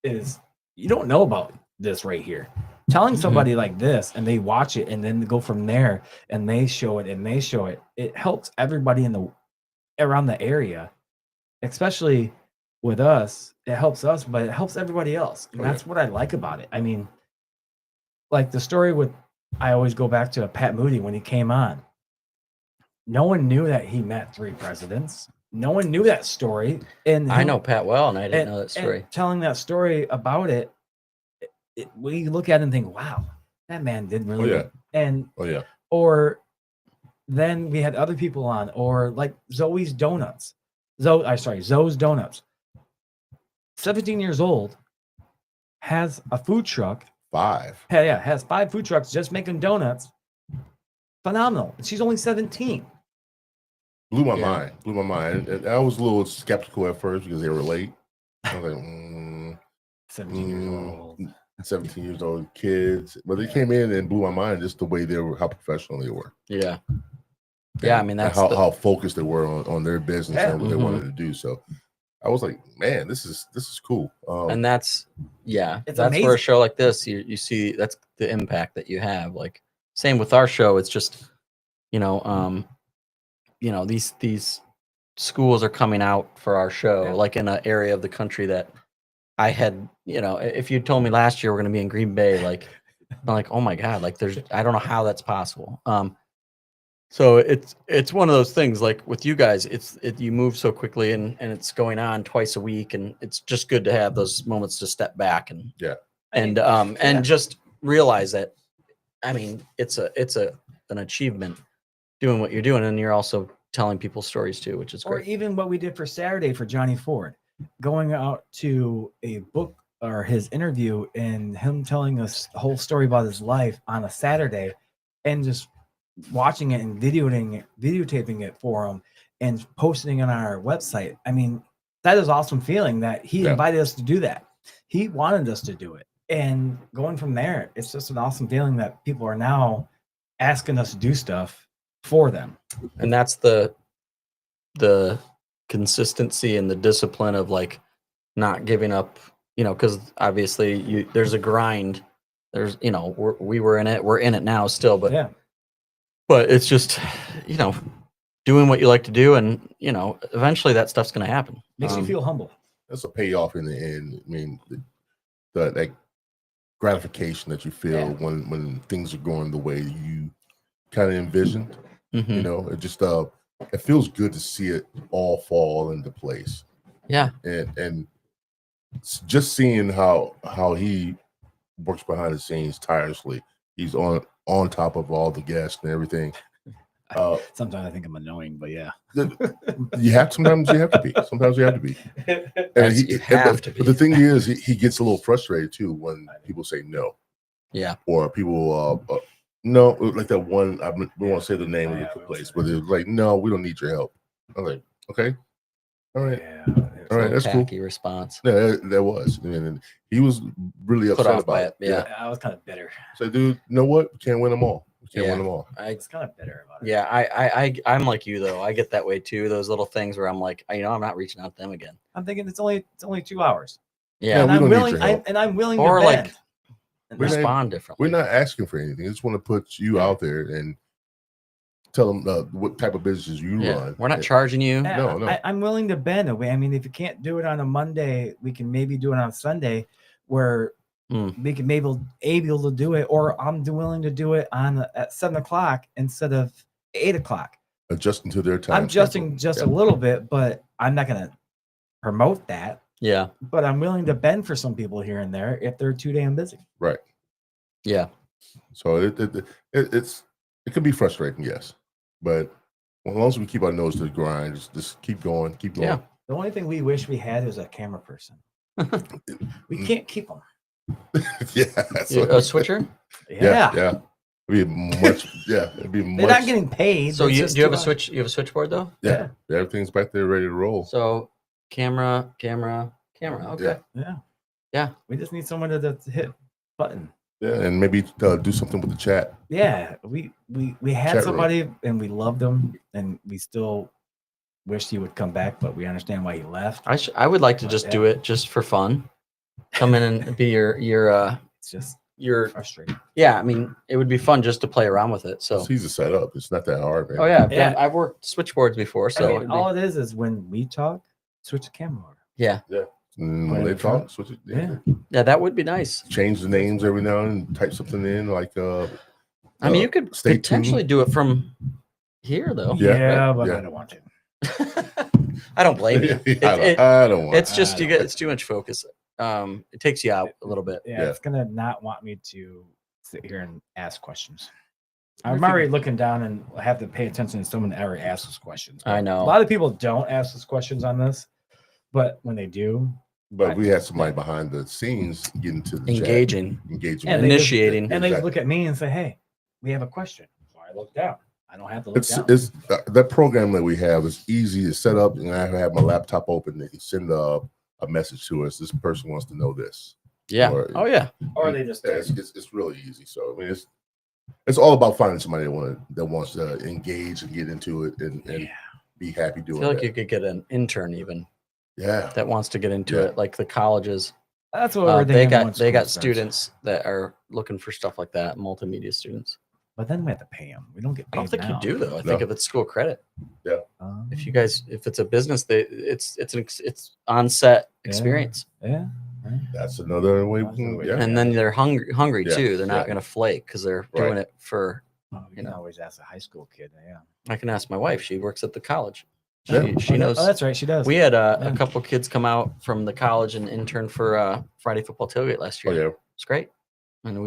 Speaker 3: Is you don't know about this right here. Telling somebody like this, and they watch it, and then go from there, and they show it, and they show it. It helps everybody around the area, especially with us. It helps us, but it helps everybody else. And that's what I like about it. I mean, like the story I always go back to Pat Moody when he came on. No one knew that he met 3 presidents. No one knew that story. And
Speaker 4: I know Pat well, and I didn't know that story.
Speaker 3: Telling that story about it, we look at it and think, wow, that man did really good. And or then we had other people on, or like Zoe's Donuts. Zoe's Donuts. 17 years old, has a food truck.
Speaker 2: 5.
Speaker 3: Has 5 food trucks just making donuts. Phenomenal. She's only 17.
Speaker 2: Blew my mind. And I was a little skeptical at first because they were late. I was like,
Speaker 3: 17 years old.
Speaker 2: 17 years old kids. But they came in and blew my mind just the way they were, how professional they were.
Speaker 4: Yeah. Yeah, I mean, that's
Speaker 2: how focused they were on their business and what they wanted to do. So I was like, man, this is cool.
Speaker 4: And that's
Speaker 3: it's
Speaker 4: that's
Speaker 3: amazing.
Speaker 4: for a show like this, you see that's the impact that you have. Like same with our show. It's just, these schools are coming out for our show,
Speaker 3: Yeah.
Speaker 4: like in an area of the country that I had, if you told me last year we're going to be in Green Bay, like, I'm like, oh my God, like I don't know how that's possible. So it's one of those things, like with you guys, you move so quickly and it's going on twice a week, and it's just good to have those moments to step back and and just realize that, I mean, it's an achievement doing what you're doing, and you're also telling people stories too, which is
Speaker 3: Or
Speaker 4: great.
Speaker 3: even what we did for Saturday for Johnny Ford, going out to a book or his interview and him telling us the whole story about his life on a Saturday, and just watching it and videotaping it for him and posting it on our website. I mean, that is awesome feeling that he invited us to do that. He wanted us to do it. And going from there, it's just an awesome feeling that people are now asking us to do stuff for them.
Speaker 4: And that's the consistency and the discipline of like not giving up, because obviously there's a grind. There's, we were in it, we're in it now still, but
Speaker 3: Yeah.
Speaker 4: But it's just, doing what you like to do, and eventually that stuff's going to happen.
Speaker 3: Makes you feel humble.
Speaker 2: That's a payoff in the end. I mean, that gratification that you feel when things are going the way you kind of envisioned.
Speaker 4: Mhm.
Speaker 2: It just it feels good to see it all fall into place.
Speaker 4: Yeah.
Speaker 2: And just seeing how he works behind the scenes tirelessly. He's on top of all the guests and everything.
Speaker 3: Sometimes I think I'm annoying, but yeah.
Speaker 2: Sometimes you have to be. Sometimes you have to be. And
Speaker 4: You have to be.
Speaker 2: But the thing is, he gets a little frustrated too when people say no.
Speaker 4: Yeah.
Speaker 2: Or people no, like that one. We won't say the name of the place, but it was like, no, we don't need your help. I'm like, okay, all right, all right, that's cool.
Speaker 4: Tacky response.
Speaker 2: Yeah, that was. And he was really
Speaker 4: Put
Speaker 2: upset
Speaker 4: off by
Speaker 2: about
Speaker 4: it. Yeah.
Speaker 3: I was kind of bitter.
Speaker 2: So, dude, you know what? We can't win them all. We can't
Speaker 4: Yeah.
Speaker 2: win them all.
Speaker 3: It's kind of bitter about it.
Speaker 4: Yeah, I'm like you though. I get that way too. Those little things where I'm like, I'm not reaching out to them again.
Speaker 3: I'm thinking it's only 2 hours.
Speaker 4: Yeah,
Speaker 3: And
Speaker 2: we
Speaker 3: I'm
Speaker 2: don't need
Speaker 3: willing.
Speaker 2: your help.
Speaker 3: I'm willing
Speaker 4: or
Speaker 3: to
Speaker 4: like
Speaker 3: bend.
Speaker 4: respond differently.
Speaker 2: We're not asking for anything. I just want to put you out there and tell them what type of businesses you run.
Speaker 4: We're not charging you.
Speaker 2: No.
Speaker 3: I'm willing to bend away. I mean, if you can't do it on a Monday, we can maybe do it on a Sunday, where we can maybe able to do it, or I'm willing to do it at 7:00 instead of 8:00.
Speaker 2: Adjusting to their time.
Speaker 3: I'm adjusting just a little bit, but I'm not going to promote that.
Speaker 4: Yeah.
Speaker 3: But I'm willing to bend for some people here and there if they're too damn busy.
Speaker 2: Right.
Speaker 4: Yeah.
Speaker 2: So it could be frustrating, yes, but as long as we keep our nose to the grind, just keep going.
Speaker 4: Yeah.
Speaker 3: The only thing we wish we had is a camera person. We can't keep them.
Speaker 4: A switcher?
Speaker 3: Yeah.
Speaker 2: It'd be much. It'd be much.
Speaker 3: They're not getting paid.
Speaker 4: So
Speaker 3: it's
Speaker 4: do
Speaker 3: just
Speaker 4: you have a
Speaker 3: 2
Speaker 4: switch? You have a switchboard though?
Speaker 2: Yeah. Everything's back there ready to roll.
Speaker 4: So camera. Okay.
Speaker 3: Yeah. We just need someone to hit button.
Speaker 2: Yeah, and maybe do something with the chat.
Speaker 3: Yeah, we had
Speaker 2: Chat
Speaker 3: somebody and we loved him, and we still wish he would come back, but we understand why he left.
Speaker 4: I would like to just do it just for fun. Come in and be your
Speaker 3: It's just
Speaker 4: your
Speaker 3: frustrating.
Speaker 4: Yeah, I mean, it would be fun just to play around with it. So
Speaker 2: It's easy to set up. It's not that hard, man.
Speaker 4: oh yeah,
Speaker 3: Yeah.
Speaker 4: I've worked switchboards before, so
Speaker 3: I
Speaker 4: it'd
Speaker 3: mean,
Speaker 4: be-
Speaker 3: all it is when we talk, switch the camera over.
Speaker 4: yeah,
Speaker 2: And when they talk, switch it.
Speaker 4: yeah, that would be nice.
Speaker 2: Change the names every now and then, type something in like
Speaker 4: I mean, you could
Speaker 2: stay
Speaker 4: potentially do it from here though.
Speaker 2: Yeah,
Speaker 3: but
Speaker 2: yeah.
Speaker 3: I don't want to.
Speaker 4: I don't blame you.
Speaker 2: I don't want.
Speaker 4: It's just it's too much focus. It takes you out a little bit.
Speaker 3: Yeah,
Speaker 2: Yeah.
Speaker 3: it's gonna not want me to sit here and ask questions. I'm already looking down and have to pay attention to someone that already asks us questions.
Speaker 4: I
Speaker 3: A
Speaker 4: know.
Speaker 3: lot of people don't ask us questions on this, but when they do,
Speaker 2: But we had somebody behind the scenes getting to the
Speaker 4: Engaging.
Speaker 2: chat, engaging,
Speaker 3: And they just-
Speaker 4: Initiating.
Speaker 3: and they
Speaker 2: Exactly.
Speaker 3: look at me and say, "Hey, we have a question." So I look down. I don't have to look
Speaker 2: It's
Speaker 3: down.
Speaker 2: that program that we have is easy to set up, and I have my laptop open and send a message to us. This person wants to know this.
Speaker 4: Yeah.
Speaker 2: Or-
Speaker 4: Oh yeah.
Speaker 3: Or they just
Speaker 2: Yeah, it's really easy. So I mean, it's all about finding somebody that wants to engage and get into it and be happy
Speaker 4: I
Speaker 2: doing
Speaker 4: feel like
Speaker 2: it.
Speaker 4: you could get an intern even
Speaker 2: Yeah,
Speaker 4: that wants to get into
Speaker 2: Yeah.
Speaker 4: it, like the colleges.
Speaker 3: that's what we're
Speaker 4: They
Speaker 3: thinking
Speaker 4: got
Speaker 3: once
Speaker 4: they
Speaker 3: school
Speaker 4: got
Speaker 3: starts.
Speaker 4: students that are looking for stuff like that, multimedia students.
Speaker 3: But then we have to pay them. We don't get paid.
Speaker 4: I don't think
Speaker 3: now.
Speaker 4: you do though. I think
Speaker 2: No.
Speaker 4: if it's school credit.
Speaker 3: Um,
Speaker 4: if you guys, if it's a business, it's on set experience.
Speaker 3: Yeah.
Speaker 2: That's another way.
Speaker 3: That's another way.
Speaker 2: Yeah.
Speaker 4: And then they're hungry
Speaker 2: Yeah,
Speaker 4: too. They're not
Speaker 2: yeah.
Speaker 4: going to flake because they're
Speaker 2: Right.
Speaker 4: doing it for.
Speaker 3: Oh, you can always ask a high school kid. Yeah.
Speaker 4: I can ask my wife. She works at the college.
Speaker 2: Yeah.
Speaker 4: She knows.
Speaker 3: Oh, that's right. She does.
Speaker 4: We had a
Speaker 3: Yeah.
Speaker 4: couple kids come out from the college and intern for Friday football tailgate last
Speaker 2: Oh
Speaker 4: year.
Speaker 2: yeah.
Speaker 4: It's great, and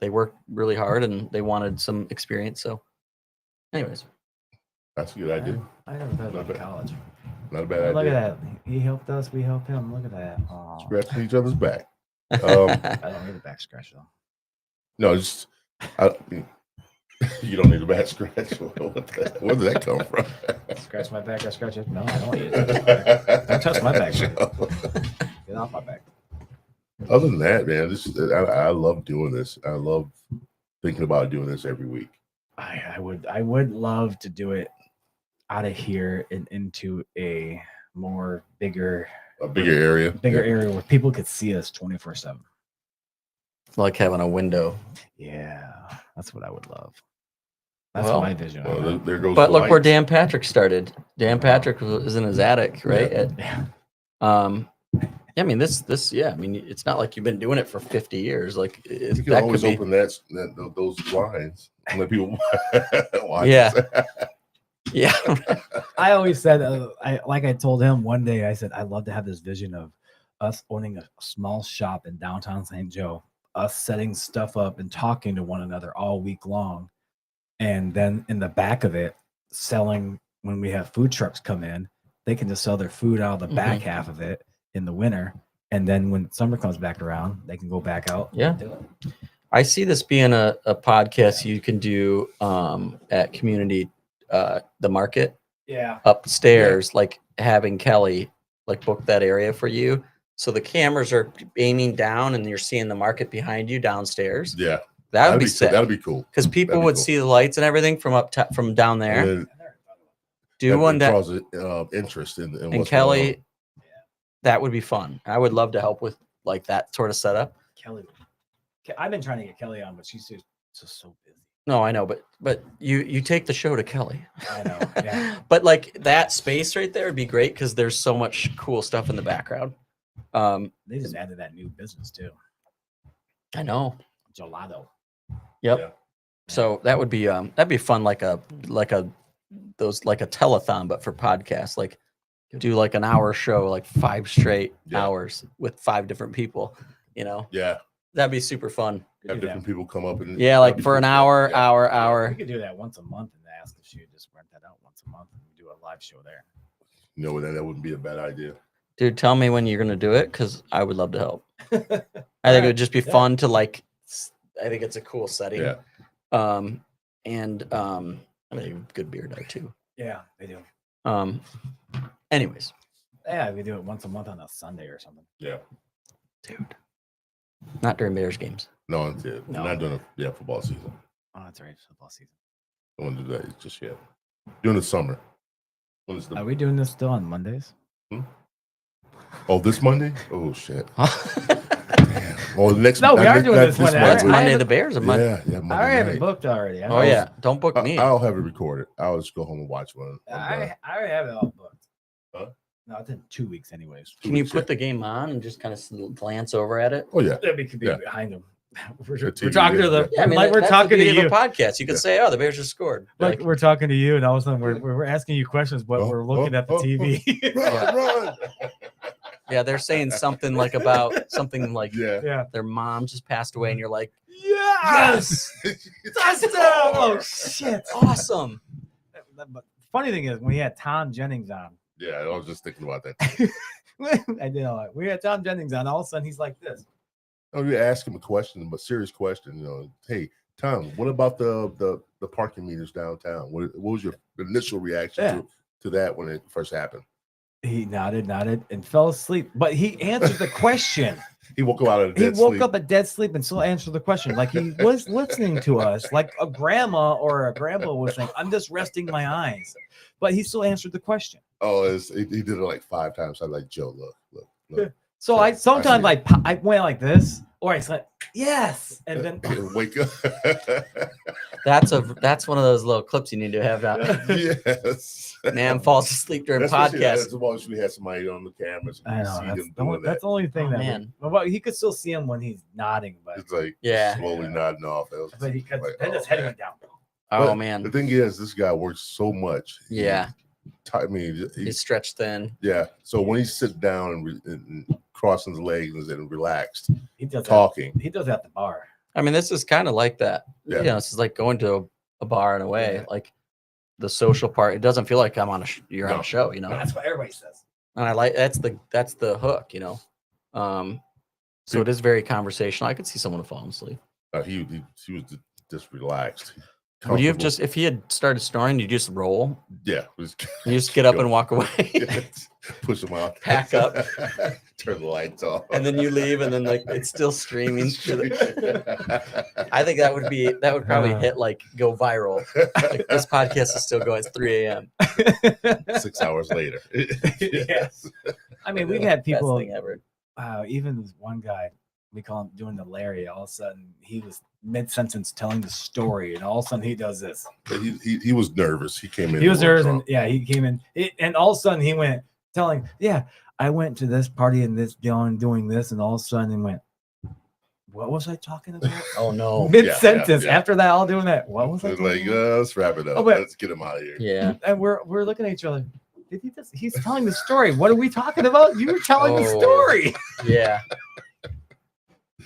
Speaker 4: they worked really hard and they wanted some experience. So, anyways,
Speaker 2: That's a good idea.
Speaker 3: I never thought about
Speaker 2: Not bad.
Speaker 3: college.
Speaker 2: Not a bad
Speaker 3: Look
Speaker 2: idea.
Speaker 3: at that. He helped us. We helped him. Look at that. Oh,
Speaker 2: Scratching each other's back.
Speaker 3: I don't need a back scratch though.
Speaker 2: No, just you don't need a back scratch. Where did that come from?
Speaker 3: Scratch my back. I scratch it. No, I don't need it. Don't touch my back. Get off my back.
Speaker 2: Other than that, man, I love doing this. I love thinking about doing this every week.
Speaker 3: I would love to do it out of here and into a bigger
Speaker 2: area.
Speaker 3: area where people could see us 24/7.
Speaker 4: like having a window.
Speaker 3: Yeah, that's what I would love. That's
Speaker 4: Well,
Speaker 3: my vision.
Speaker 2: Well, there goes.
Speaker 4: But
Speaker 2: the
Speaker 4: look where
Speaker 2: lights.
Speaker 4: Dan Patrick started. Dan Patrick was in his attic, right?
Speaker 3: Yeah.
Speaker 4: I mean, yeah. I mean, it's not like you've been doing it for 50 years. Like
Speaker 2: You can
Speaker 4: that
Speaker 2: always
Speaker 4: could be.
Speaker 2: open those blinds and let people watch.
Speaker 4: Yeah. Yeah.
Speaker 3: I always said, I told him one day, I said, I'd love to have this vision of us owning a small shop in downtown St. Joe, us setting stuff up and talking to one another all week long. And then in the back of it, selling when we have food trucks come in, they can just sell their food out of the back half of it in the winter. And then when summer comes back around, they can go back out.
Speaker 4: Yeah.
Speaker 3: And do it.
Speaker 4: I see this being a podcast you can do at community, the market
Speaker 3: Yeah.
Speaker 4: upstairs, like having Kelly like book that area for you. So the cameras are aiming down and you're seeing the market behind you downstairs.
Speaker 2: Yeah,
Speaker 4: That would be
Speaker 2: cool.
Speaker 4: sick.
Speaker 2: That'd be cool.
Speaker 4: Because people
Speaker 2: that'd be
Speaker 4: would
Speaker 2: cool.
Speaker 4: see the lights and everything from from down there.
Speaker 2: And then
Speaker 4: Do one that
Speaker 2: draws interest in
Speaker 4: and
Speaker 2: what's
Speaker 4: Kelly,
Speaker 2: going on.
Speaker 4: that would be fun. I would love to help with like that sort of setup.
Speaker 3: Kelly. I've been trying to get Kelly on, but she's just so busy.
Speaker 4: No, I know, but you take the show to Kelly.
Speaker 3: I know. Yeah.
Speaker 4: But like that space right there would be great because there's so much cool stuff in the background.
Speaker 3: They just added that new business too.
Speaker 4: I know.
Speaker 3: Gelato.
Speaker 4: Yep.
Speaker 2: Yeah.
Speaker 4: So that would be that'd be fun, like a telethon, but for podcasts. Like do like an hour show, like 5 straight hours with 5 different people. You know,
Speaker 2: Yeah,
Speaker 4: that'd be super fun.
Speaker 2: have different people come up and
Speaker 4: Yeah, like for an hour,
Speaker 2: Yeah.
Speaker 4: hour.
Speaker 3: We could do that once a month and ask if she would just rent that out once a month and do a live show there.
Speaker 2: No, that wouldn't be a bad idea.
Speaker 4: Dude, tell me when you're gonna do it because I would love to help. I think it would just be fun to like. I think it's a cool setting.
Speaker 2: Yeah.
Speaker 4: I mean, good beer there too.
Speaker 3: Yeah, they do.
Speaker 4: Anyways,
Speaker 3: Yeah, we do it once a month on a Sunday or something.
Speaker 2: Yeah.
Speaker 4: dude, not during Bears games.
Speaker 2: No, it's it.
Speaker 3: No.
Speaker 2: Not doing football season.
Speaker 3: Oh, that's right. It's football season.
Speaker 2: I want to do that just yet. During the summer. When is
Speaker 3: Are we doing this still on Mondays?
Speaker 2: Oh, this Monday? Oh shit. Damn. Oh, the next.
Speaker 3: No, we
Speaker 2: not
Speaker 3: are
Speaker 2: next-
Speaker 3: doing
Speaker 2: not
Speaker 3: this Monday.
Speaker 4: That's
Speaker 3: I
Speaker 4: Monday.
Speaker 3: have
Speaker 4: The Bears are Monday.
Speaker 2: Yeah, Monday
Speaker 3: I already have it
Speaker 2: night.
Speaker 3: booked already.
Speaker 4: Oh yeah, don't book me.
Speaker 2: I'll have it recorded. I'll just go home and watch one.
Speaker 3: I already have it all booked.
Speaker 2: Huh?
Speaker 3: No, it's in 2 weeks anyways.
Speaker 4: Can you put the game on and just kind of glance over at it?
Speaker 2: Oh yeah.
Speaker 3: That could be
Speaker 2: Yeah.
Speaker 3: behind them. We're
Speaker 2: TV,
Speaker 3: talking to the
Speaker 4: Yeah, I mean,
Speaker 3: like we're
Speaker 4: that's the
Speaker 3: talking to
Speaker 4: beauty of
Speaker 3: you.
Speaker 4: a podcast. You could say, "Oh, the Bears just scored."
Speaker 3: Like we're talking to you, and all of a sudden we're asking you questions, but we're looking at the TV.
Speaker 2: Run.
Speaker 4: Yeah, they're saying something like about something like
Speaker 2: Yeah.
Speaker 3: Yeah.
Speaker 4: their mom just passed away, and you're like,
Speaker 3: Yes! Touchdown! Oh shit!
Speaker 4: "Awesome!"
Speaker 3: But funny thing is, when he had Tom Jennings on,
Speaker 2: Yeah, I was just thinking about that.
Speaker 3: I did all right. We had Tom Jennings on. All of a sudden, he's like this.
Speaker 2: Oh, you ask him a question, but serious question. You know, hey Tom, what about the parking meters downtown? What was your initial reaction to that when it first happened?
Speaker 3: He nodded, and fell asleep. But he answered the question.
Speaker 2: He woke up out of
Speaker 3: He
Speaker 2: dead
Speaker 3: woke
Speaker 2: sleep.
Speaker 3: up a dead sleep and still answered the question, like he was listening to us, like a grandma or a grandpa was saying, "I'm just resting my eyes," but he still answered the question.
Speaker 2: Oh, he did it like 5 times. I was like, Joe, look.
Speaker 3: So I sometimes I went like this, or I said yes, and then
Speaker 2: wake up.
Speaker 4: That's one of those little clips you need to have out.
Speaker 2: Yes.
Speaker 4: Man falls asleep during podcasts.
Speaker 2: That's once we had somebody on the camera. So
Speaker 3: I know that's the only thing
Speaker 4: Oh,
Speaker 3: that
Speaker 4: man.
Speaker 3: well, he could still see him when he's nodding, but
Speaker 2: It's like
Speaker 4: Yeah.
Speaker 2: slowly nodding off.
Speaker 3: but he could
Speaker 2: like,
Speaker 3: then his head went down.
Speaker 4: Oh
Speaker 2: But
Speaker 4: man.
Speaker 2: The thing is, this guy works so much.
Speaker 4: Yeah.
Speaker 2: I mean,
Speaker 4: He's stretched thin.
Speaker 2: yeah. So when he sits down and crossing his legs and relaxed,
Speaker 3: He does
Speaker 2: talking.
Speaker 3: He does that at the bar.
Speaker 4: I mean, this is kind of like that.
Speaker 2: Yeah.
Speaker 4: You know, this is like going to a bar in a way,
Speaker 3: Yeah.
Speaker 4: like the social part. It doesn't feel like I'm on you're on a show, you know.
Speaker 3: That's what everybody says.
Speaker 4: And I like that's the hook, you know. So it is very conversational. I could see someone falling asleep.
Speaker 2: He was just relaxed.
Speaker 4: Would you have
Speaker 2: Comfortable.
Speaker 4: just if he had started snoring, you just roll?
Speaker 2: Yeah.
Speaker 4: You just get up and walk away.
Speaker 2: Push him out.
Speaker 4: Pack up.
Speaker 2: Turn the lights off.
Speaker 4: And then you leave, and then like it's still streaming through I think that would probably hit like go viral. Like, this podcast is still going. It's 3 a.m.
Speaker 2: 6 hours later.
Speaker 3: Yes. I mean, we've had
Speaker 4: Best
Speaker 3: people.
Speaker 4: thing ever.
Speaker 3: Even this one guy, we call him doing the Larry. All of a sudden, he was mid-sentence telling the story, and all of a sudden he does this.
Speaker 2: He was nervous. He came in.
Speaker 3: He was nervous, and he came in, and all of a sudden he went telling, "Yeah, I went to this party and this doing this," and all of a sudden he went, "What was I talking about?"
Speaker 4: Oh no.
Speaker 3: Mid-sentence.
Speaker 2: Yeah.
Speaker 3: After that, all doing that. What was I?
Speaker 2: It's
Speaker 3: talking
Speaker 2: like,
Speaker 3: about?
Speaker 2: let's wrap it up.
Speaker 3: Oh, but-
Speaker 2: Let's get him out of here.
Speaker 4: Yeah.
Speaker 3: And we're looking at each other. Did he just? He's telling the story. What are we talking about? You were telling the
Speaker 4: Oh.
Speaker 3: story.
Speaker 4: Yeah.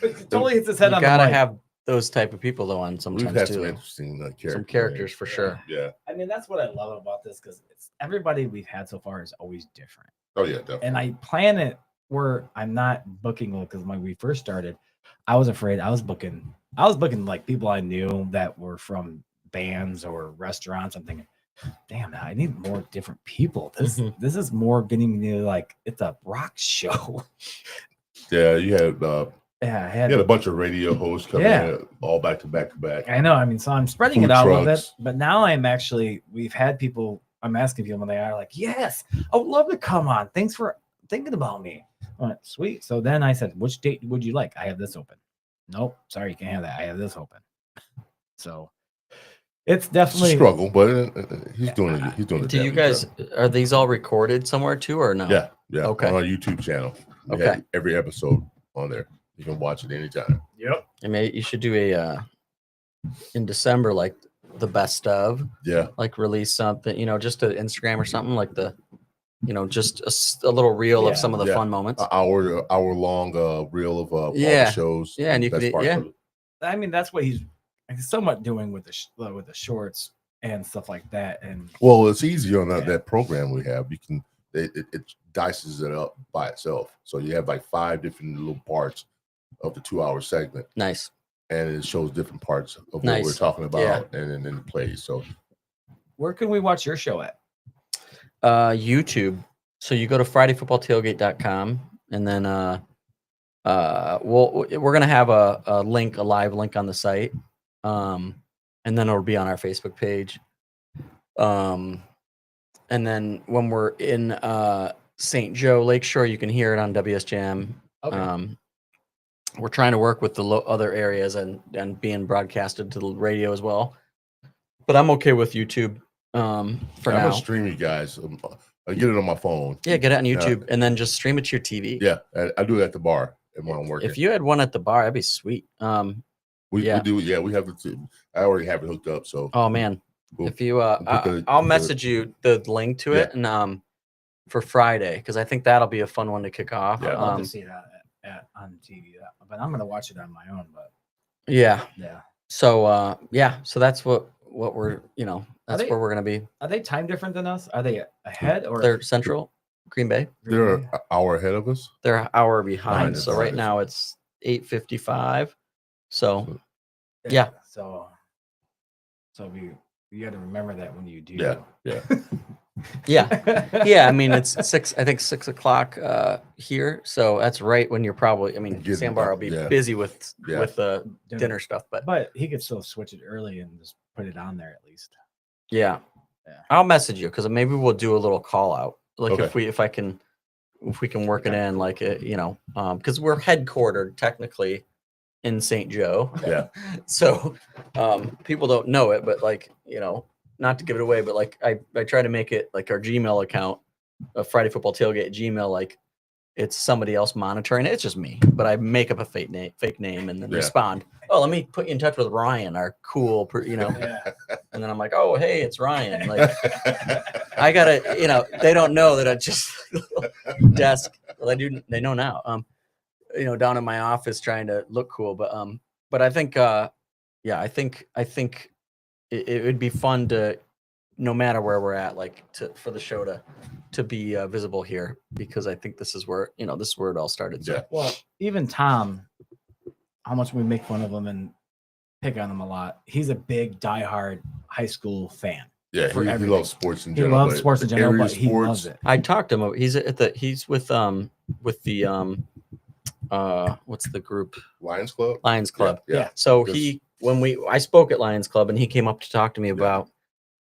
Speaker 3: It totally hits his head
Speaker 4: You
Speaker 3: on the
Speaker 4: gotta
Speaker 3: mic.
Speaker 4: have those type of people though on
Speaker 2: We've
Speaker 4: sometimes
Speaker 2: had some
Speaker 4: too.
Speaker 2: interesting characters.
Speaker 4: Some characters for sure.
Speaker 2: Yeah.
Speaker 3: I mean, that's what I love about this because it's everybody we've had so far is always different.
Speaker 2: Oh yeah, definitely.
Speaker 3: And I plan it where I'm not booking because when we first started, I was afraid I was booking like people I knew that were from bands or restaurants. I'm thinking, damn, I need more different people. This is more getting me like it's a rock show.
Speaker 2: Yeah, you had
Speaker 3: Yeah, I had
Speaker 2: you had a bunch of radio hosts coming
Speaker 3: Yeah.
Speaker 2: in all back to back to back.
Speaker 3: I know. I mean, so I'm spreading
Speaker 2: Food
Speaker 3: it out a little bit,
Speaker 2: trucks.
Speaker 3: but now we've had people, I'm asking people when they are like, yes, I would love to come on. Thanks for thinking about me. I went, sweet. So then I said, which date would you like? I have this open. Nope. Sorry, you can't have that. I have this open. So it's
Speaker 2: It's a
Speaker 3: definitely
Speaker 2: struggle, but he's doing it. He's doing it.
Speaker 4: Do you guys are these all recorded somewhere too or no?
Speaker 2: Yeah, yeah.
Speaker 4: Okay.
Speaker 2: On our YouTube channel. We
Speaker 4: Okay.
Speaker 2: have every episode on there. You can watch it anytime.
Speaker 3: Yep.
Speaker 4: I mean, you should do a in December like the best of,
Speaker 2: Yeah.
Speaker 4: like release something, just to Instagram or something like just a little reel
Speaker 3: Yeah.
Speaker 4: of some of the
Speaker 2: Yeah.
Speaker 4: fun moments.
Speaker 2: Hour long reel of all
Speaker 4: Yeah.
Speaker 2: the shows.
Speaker 4: Yeah, and you
Speaker 2: best
Speaker 4: could-
Speaker 2: parts
Speaker 4: yeah.
Speaker 2: of it.
Speaker 3: I mean, that's what he's somewhat doing with the shorts and stuff like that. And
Speaker 2: Well, it's easier on that,
Speaker 3: Yeah.
Speaker 2: that program we have. You can it dices it up by itself. So you have like 5 different little parts of the 2-hour segment,
Speaker 4: Nice.
Speaker 2: and it shows different parts of what
Speaker 4: Nice.
Speaker 2: we're talking about,
Speaker 4: Yeah.
Speaker 2: and then it plays. So
Speaker 3: where can we watch your show at?
Speaker 4: YouTube. So you go to FridayFootballTailgate.com and then we're gonna have a live link on the site. And then it'll be on our Facebook page. And then when we're in St. Joe Lakeshore, you can hear it on WSJM.
Speaker 3: Okay.
Speaker 4: We're trying to work with the other areas and being broadcasted to the radio as well. But I'm okay with YouTube for
Speaker 2: I'm
Speaker 4: now.
Speaker 2: gonna stream you guys. I get it on my phone.
Speaker 4: Yeah, get it on YouTube and then just stream it to your TV.
Speaker 2: Yeah, I do it at the bar and when I'm working.
Speaker 4: If you had one at the bar, that'd be sweet.
Speaker 2: we
Speaker 4: yeah.
Speaker 2: do, yeah, we have it. I already have it hooked up. So
Speaker 4: Oh man,
Speaker 2: we'll
Speaker 4: if you,
Speaker 2: put
Speaker 4: I'll message you the link to it and for Friday because I think that'll be a fun one to kick off.
Speaker 2: Yeah.
Speaker 3: I'd love to see that on TV, but I'm gonna watch it on my own. But
Speaker 4: Yeah.
Speaker 3: yeah,
Speaker 4: So so that's what we're that's
Speaker 3: they-
Speaker 4: where we're gonna be.
Speaker 3: are they time different than us? Are they ahead or
Speaker 4: They're Central Green Bay.
Speaker 2: they're an hour ahead of us.
Speaker 4: They're an hour
Speaker 2: Behind
Speaker 4: behind.
Speaker 2: us,
Speaker 4: So right
Speaker 2: right.
Speaker 4: now it's 8:55. So yeah.
Speaker 3: So you got to remember that when you do.
Speaker 2: Yeah, yeah.
Speaker 4: yeah. Yeah, I mean it's 6 o'clock here, so that's right when you're probably. I mean,
Speaker 2: Getting
Speaker 4: Sandbar will
Speaker 2: up,
Speaker 4: be
Speaker 2: yeah.
Speaker 4: busy with
Speaker 2: Yeah.
Speaker 4: with dinner stuff, but
Speaker 3: But he could still switch it early and just put it on there at least.
Speaker 4: yeah,
Speaker 3: Yeah.
Speaker 4: I'll message you because maybe we'll do a little call out, like
Speaker 2: Okay.
Speaker 4: if I can if we can work it in, like because we're headquartered technically in St. Joe.
Speaker 2: Yeah.
Speaker 4: So people don't know it, but like, not to give it away, but like I try to make it like our Gmail account, a Friday Football Tailgate Gmail, like it's somebody else monitoring it. It's just me, but I make up a fake name and then respond. Oh, let me put you in touch with Ryan, our cool,
Speaker 3: Yeah.
Speaker 4: And then I'm like, oh, hey, it's Ryan. Like, I gotta, they don't know that I just desk. Well, they know now. Down in my office trying to look cool, but I think, I think it would be fun to, no matter where we're at, like for the show to be visible here, because I think this is where it all started. So.
Speaker 2: Yeah.
Speaker 3: Well, even Tom, how much we make fun of him and pick on him a lot. He's a big diehard high school fan.
Speaker 2: Yeah, he loves sports in general.
Speaker 3: He loves sports in general, but he loves it.
Speaker 4: I talked to him. He's with the what's the group?
Speaker 2: Lions Club.
Speaker 4: Lions Club.
Speaker 2: Yeah.
Speaker 4: So I spoke at Lions Club and he came up to talk to me about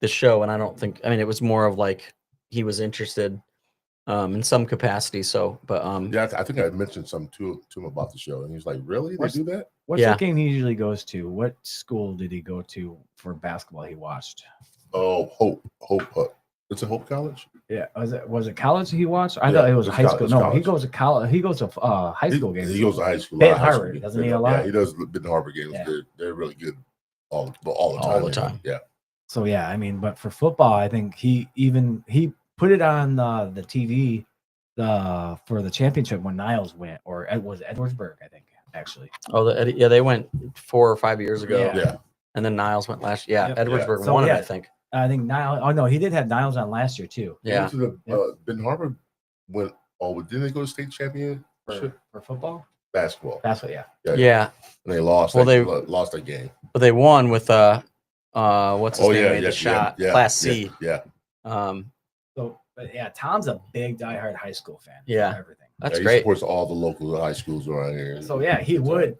Speaker 4: the show, and it was more of like he was interested in some capacity. So, but
Speaker 2: I think I mentioned something to him about the show, and he's like, "Really? They do that?"
Speaker 3: What's the game he usually goes to? What school did he go to for basketball? He watched.
Speaker 2: Oh, Hope. It's a Hope College.
Speaker 3: Yeah, was it college he watched? I thought it was high school. No,
Speaker 2: college.
Speaker 3: he goes to college. He goes to high school games.
Speaker 2: He goes to high school.
Speaker 3: Harvard, doesn't he? A lot.
Speaker 2: Yeah, he does the Harvard games.
Speaker 3: Yeah.
Speaker 2: They're really good all the time. Yeah.
Speaker 3: So but for football, I think he put it on the TV for the championship when Niles went, or it was Edwardsburg, I think, actually.
Speaker 4: Oh, they went 4 or 5 years ago.
Speaker 2: Yeah.
Speaker 4: And then Niles went last year. Yeah,
Speaker 3: Yep.
Speaker 4: Edwardsburg
Speaker 3: So,
Speaker 4: won it, I think.
Speaker 3: I think Niles. Oh no, he did have Niles on last year too.
Speaker 4: Yeah.
Speaker 2: Ben Harbor went. Oh, didn't they go to state championship
Speaker 3: For football,
Speaker 2: basketball?
Speaker 3: yeah.
Speaker 4: Yeah.
Speaker 2: And they lost.
Speaker 4: Well,
Speaker 2: they lost that game.
Speaker 4: But they won with what's his name made the shot, Class C.
Speaker 2: Yeah.
Speaker 3: So, Tom's a big diehard high school fan.
Speaker 4: Yeah.
Speaker 3: For everything.
Speaker 4: That's
Speaker 2: He
Speaker 4: great.
Speaker 2: supports all the local high schools around here.
Speaker 3: So he would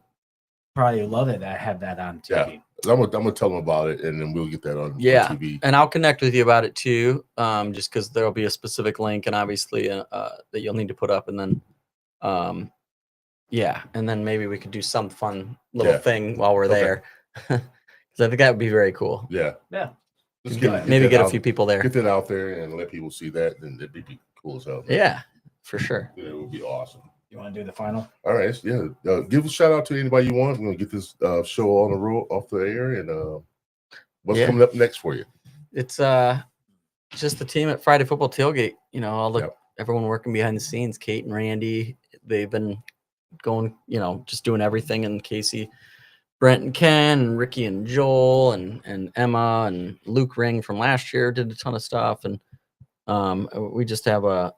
Speaker 3: probably love it to have that on TV.
Speaker 2: Yeah. I'm gonna tell him about it, and then we'll get that on TV.
Speaker 4: And I'll connect with you about it too, just because there'll be a specific link, and obviously that you'll need to put up, and then and then maybe we could do some fun little thing while we're there, because I think that would be very cool.
Speaker 2: Yeah.
Speaker 3: Just
Speaker 4: Maybe get a few people there.
Speaker 2: Get that out there and let people see that, and that'd be cool as hell.
Speaker 4: Yeah, for sure.
Speaker 2: Yeah, it would be awesome.
Speaker 3: You want to do the final?
Speaker 2: All right, give a shout out to anybody you want. We're gonna get this show on the road, off the air, and what's coming up next for you?
Speaker 4: It's just the team at Friday Football Tailgate. Everyone working behind the scenes. Kate and Randy, they've been going, just doing everything. And Casey, Brent and Ken, and Ricky and Joel, and Emma and Luke Ring from last year did a ton of stuff, and we just have a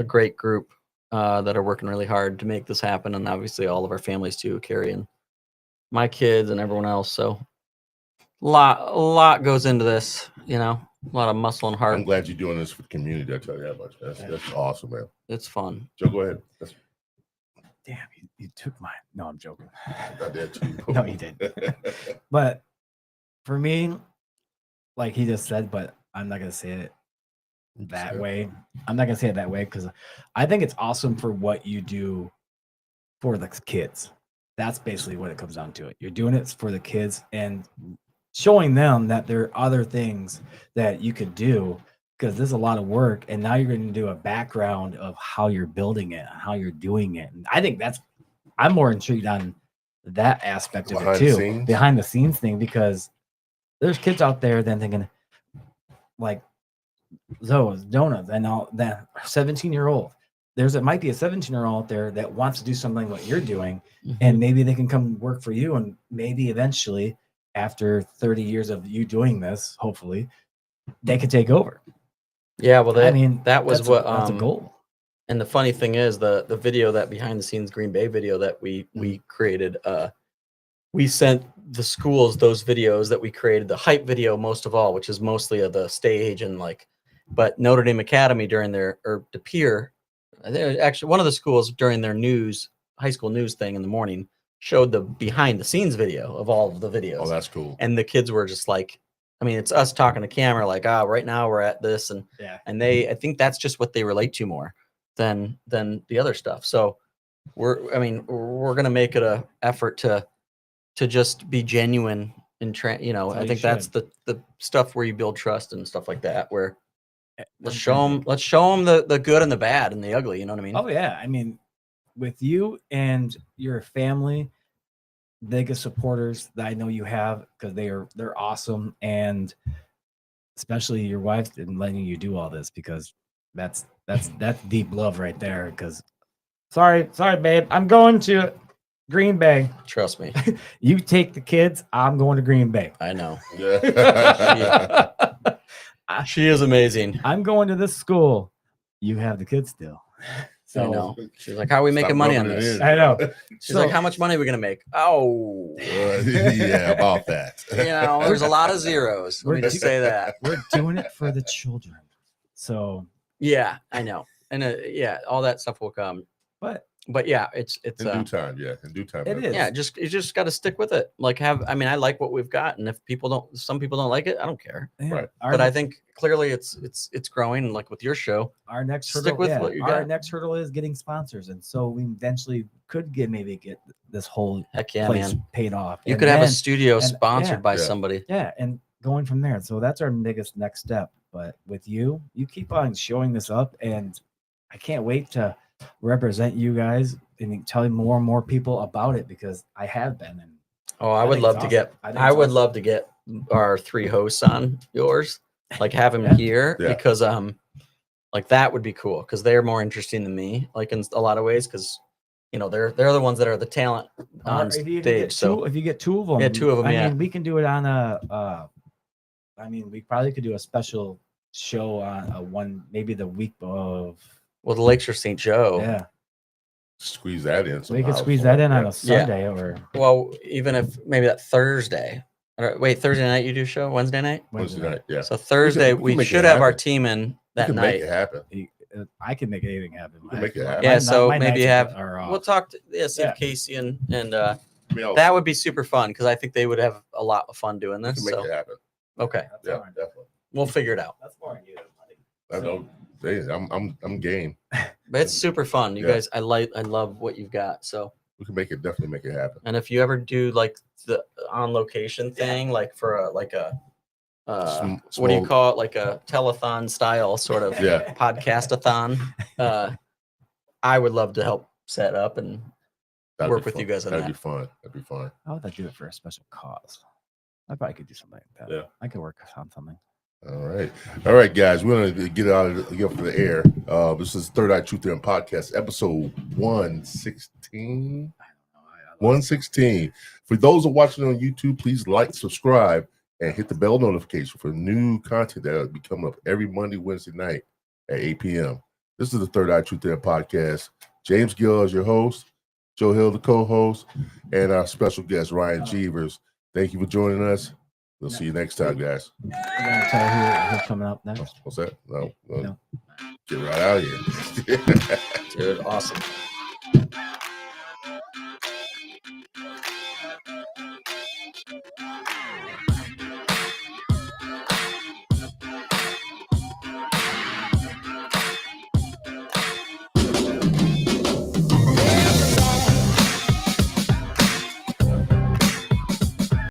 Speaker 4: great group that are working really hard to make this happen, and obviously all of our families too, Carrie and my kids and everyone else. So a lot goes into this, a lot of muscle and heart.
Speaker 2: I'm glad you're doing this for the community. I tell you that much. That's awesome, man.
Speaker 4: It's fun.
Speaker 2: Joe, go ahead.
Speaker 3: Damn, you took mine. No, I'm joking.
Speaker 2: I did too.
Speaker 3: No, you did. But for me, like he just said, but I'm not gonna say it that way. I'm not gonna say it that way because I think it's awesome for what you do for the kids. That's basically what it comes down to. You're doing it for the kids and showing them that there are other things that you could do, because there's a lot of work, and now you're going to do a background of how you're building it, how you're doing it. And I think I'm more intrigued on that aspect of it too, behind the scenes thing, because there's kids out there then thinking like those donuts and all that 17-year-old. It might be a 17-year-old out there that wants to do something what you're doing, and maybe they can come work for you, and maybe eventually after 30 years of you doing this, hopefully they could take over.
Speaker 4: Yeah, well, that was
Speaker 3: that's a goal.
Speaker 4: And the funny thing is, the video, that behind the scenes Green Bay video that we created, we sent the schools those videos that we created, the hype video most of all, which is mostly of the stage and but Notre Dame Academy during their, or De Pere, actually one of the schools during their high school news thing in the morning showed the behind the scenes video of all of the videos.
Speaker 2: Oh, that's cool.
Speaker 4: And the kids were just like, it's us talking to camera, like, right now we're at this. And I think that's just what they relate to more. than the other stuff. So we're gonna make it a effort to just be genuine and
Speaker 3: That's how
Speaker 4: I
Speaker 3: you
Speaker 4: think that's
Speaker 3: should.
Speaker 4: the stuff where you build trust and stuff like that. Where let's
Speaker 3: Authentic.
Speaker 4: show them the good and the bad and the ugly. You know what I mean?
Speaker 3: Oh yeah, I mean, with you and your family, biggest supporters that I know you have, because they're awesome, and especially your wife and letting you do all this, because that's deep love right there. Because sorry, babe, I'm going to Green Bay.
Speaker 4: Trust me,
Speaker 3: You take the kids. I'm going to Green Bay.
Speaker 4: I know.
Speaker 2: Yeah.
Speaker 4: She is amazing.
Speaker 3: I'm going to this school. You have the kids still. So
Speaker 4: I know. She's like, "How are we making
Speaker 2: Stop
Speaker 4: money on
Speaker 2: rubbing it
Speaker 4: this?"
Speaker 2: in.
Speaker 3: I know.
Speaker 4: She's like, "How much money are we gonna make?" Oh,
Speaker 2: Yeah, about that.
Speaker 4: there's a lot of zeros. Let me just say that.
Speaker 3: We're doing it for the children. So,
Speaker 4: Yeah, I know, and all that stuff will come. But yeah, it's
Speaker 2: In due time, yeah. In due time.
Speaker 3: It is.
Speaker 4: yeah, you just got to stick with it. Like I like what we've got, and if some people don't like it, I don't care.
Speaker 3: yeah,
Speaker 2: Right.
Speaker 4: But I think clearly it's growing, and like with your show,
Speaker 3: our next
Speaker 4: stick
Speaker 3: hurdle,
Speaker 4: with what you
Speaker 3: our
Speaker 4: got.
Speaker 3: next hurdle is getting sponsors, and so we eventually could get this whole
Speaker 4: Heck yeah,
Speaker 3: place
Speaker 4: man!
Speaker 3: paid off.
Speaker 4: You
Speaker 3: And
Speaker 4: could have a
Speaker 3: then-
Speaker 4: studio
Speaker 3: and-
Speaker 4: sponsored
Speaker 3: yeah.
Speaker 4: by
Speaker 2: Yeah.
Speaker 4: somebody.
Speaker 3: Yeah, and going from there. So that's our biggest next step. But with you keep on showing this up, and I can't wait to represent you guys and tell more and more people about it, because I have been. And
Speaker 4: Oh, I would
Speaker 3: think
Speaker 4: love
Speaker 3: it's
Speaker 4: to
Speaker 3: awesome.
Speaker 4: get.
Speaker 3: I think
Speaker 4: I
Speaker 3: it's
Speaker 4: would
Speaker 3: awesome.
Speaker 4: love to get our 3 hosts on yours, like have them
Speaker 3: Yeah.
Speaker 4: here
Speaker 2: Yeah.
Speaker 4: because like that would be cool because they're more interesting than me, like in a lot of ways, because they're the ones that are the talent on
Speaker 3: Or if you
Speaker 4: stage.
Speaker 3: get
Speaker 4: So
Speaker 3: if you get 2 of them,
Speaker 4: Yeah, 2 of 'em,
Speaker 3: I
Speaker 4: yeah.
Speaker 3: mean, we can do it on we probably could do a special show on maybe the week of.
Speaker 4: well, the Lakes are St. Joe.
Speaker 3: Yeah,
Speaker 2: Squeeze that in.
Speaker 3: we could
Speaker 2: somehow.
Speaker 3: squeeze that in on
Speaker 2: Yeah.
Speaker 3: a Sunday or
Speaker 4: Well, even if maybe that Thursday. Or, wait, Thursday night you do show? Wednesday night?
Speaker 2: Wednesday night. Yeah.
Speaker 4: So Thursday
Speaker 2: we can
Speaker 4: we
Speaker 2: make it
Speaker 4: should have our
Speaker 2: happen.
Speaker 4: team in
Speaker 2: You
Speaker 4: that
Speaker 2: can
Speaker 4: night.
Speaker 2: make it happen.
Speaker 3: I can make anything happen.
Speaker 2: You can make it happen.
Speaker 4: Yeah, so
Speaker 3: my
Speaker 4: maybe
Speaker 3: nights
Speaker 4: have
Speaker 3: are off.
Speaker 4: we'll talk to see
Speaker 3: Yeah.
Speaker 4: if Casey and
Speaker 2: I mean,
Speaker 4: that would be super fun because I think they would have a lot of fun doing
Speaker 2: you
Speaker 4: this.
Speaker 2: can make
Speaker 4: So
Speaker 2: it happen.
Speaker 4: okay,
Speaker 3: That's
Speaker 2: Yeah,
Speaker 3: all right.
Speaker 2: definitely.
Speaker 4: we'll figure it out.
Speaker 3: That's more on you, buddy.
Speaker 2: I know. Hey, I'm game.
Speaker 4: But it's super fun. You
Speaker 2: Yeah.
Speaker 4: guys, I love what you've got. So
Speaker 2: We can definitely make it happen.
Speaker 4: and if you ever do like the on location thing, like for a what do you
Speaker 2: Small-
Speaker 4: call it? Like a telethon style sort of
Speaker 2: Yeah.
Speaker 4: podcast-a-thon. I would love to help set up and
Speaker 2: That'd
Speaker 4: work
Speaker 2: be
Speaker 4: with
Speaker 2: fun.
Speaker 4: you guys on
Speaker 2: That'd
Speaker 4: that.
Speaker 2: be fun. That'd be fun.
Speaker 3: How would I do it for a special cause? I probably could do something like that.
Speaker 2: Yeah.
Speaker 3: I could work on something.
Speaker 2: All right, guys. We're gonna get for the air. This is Third Eye Truth Theorem Podcast, episode 116. 116. For those who are watching on YouTube, please like, subscribe, and hit the bell notification for new content that will be coming up every Monday, Wednesday night at 8 p.m. This is the Third Eye Truth Theorem Podcast. James Gill is your host, Joe Hill, the co-host, and our special guest, Ryan Cheevers. Thank you for joining us. We'll see you next time, guys.
Speaker 3: I'm gonna tell you who's coming up next.
Speaker 2: What's that? No.
Speaker 3: No.
Speaker 2: Get right out of here.
Speaker 4: dude, awesome.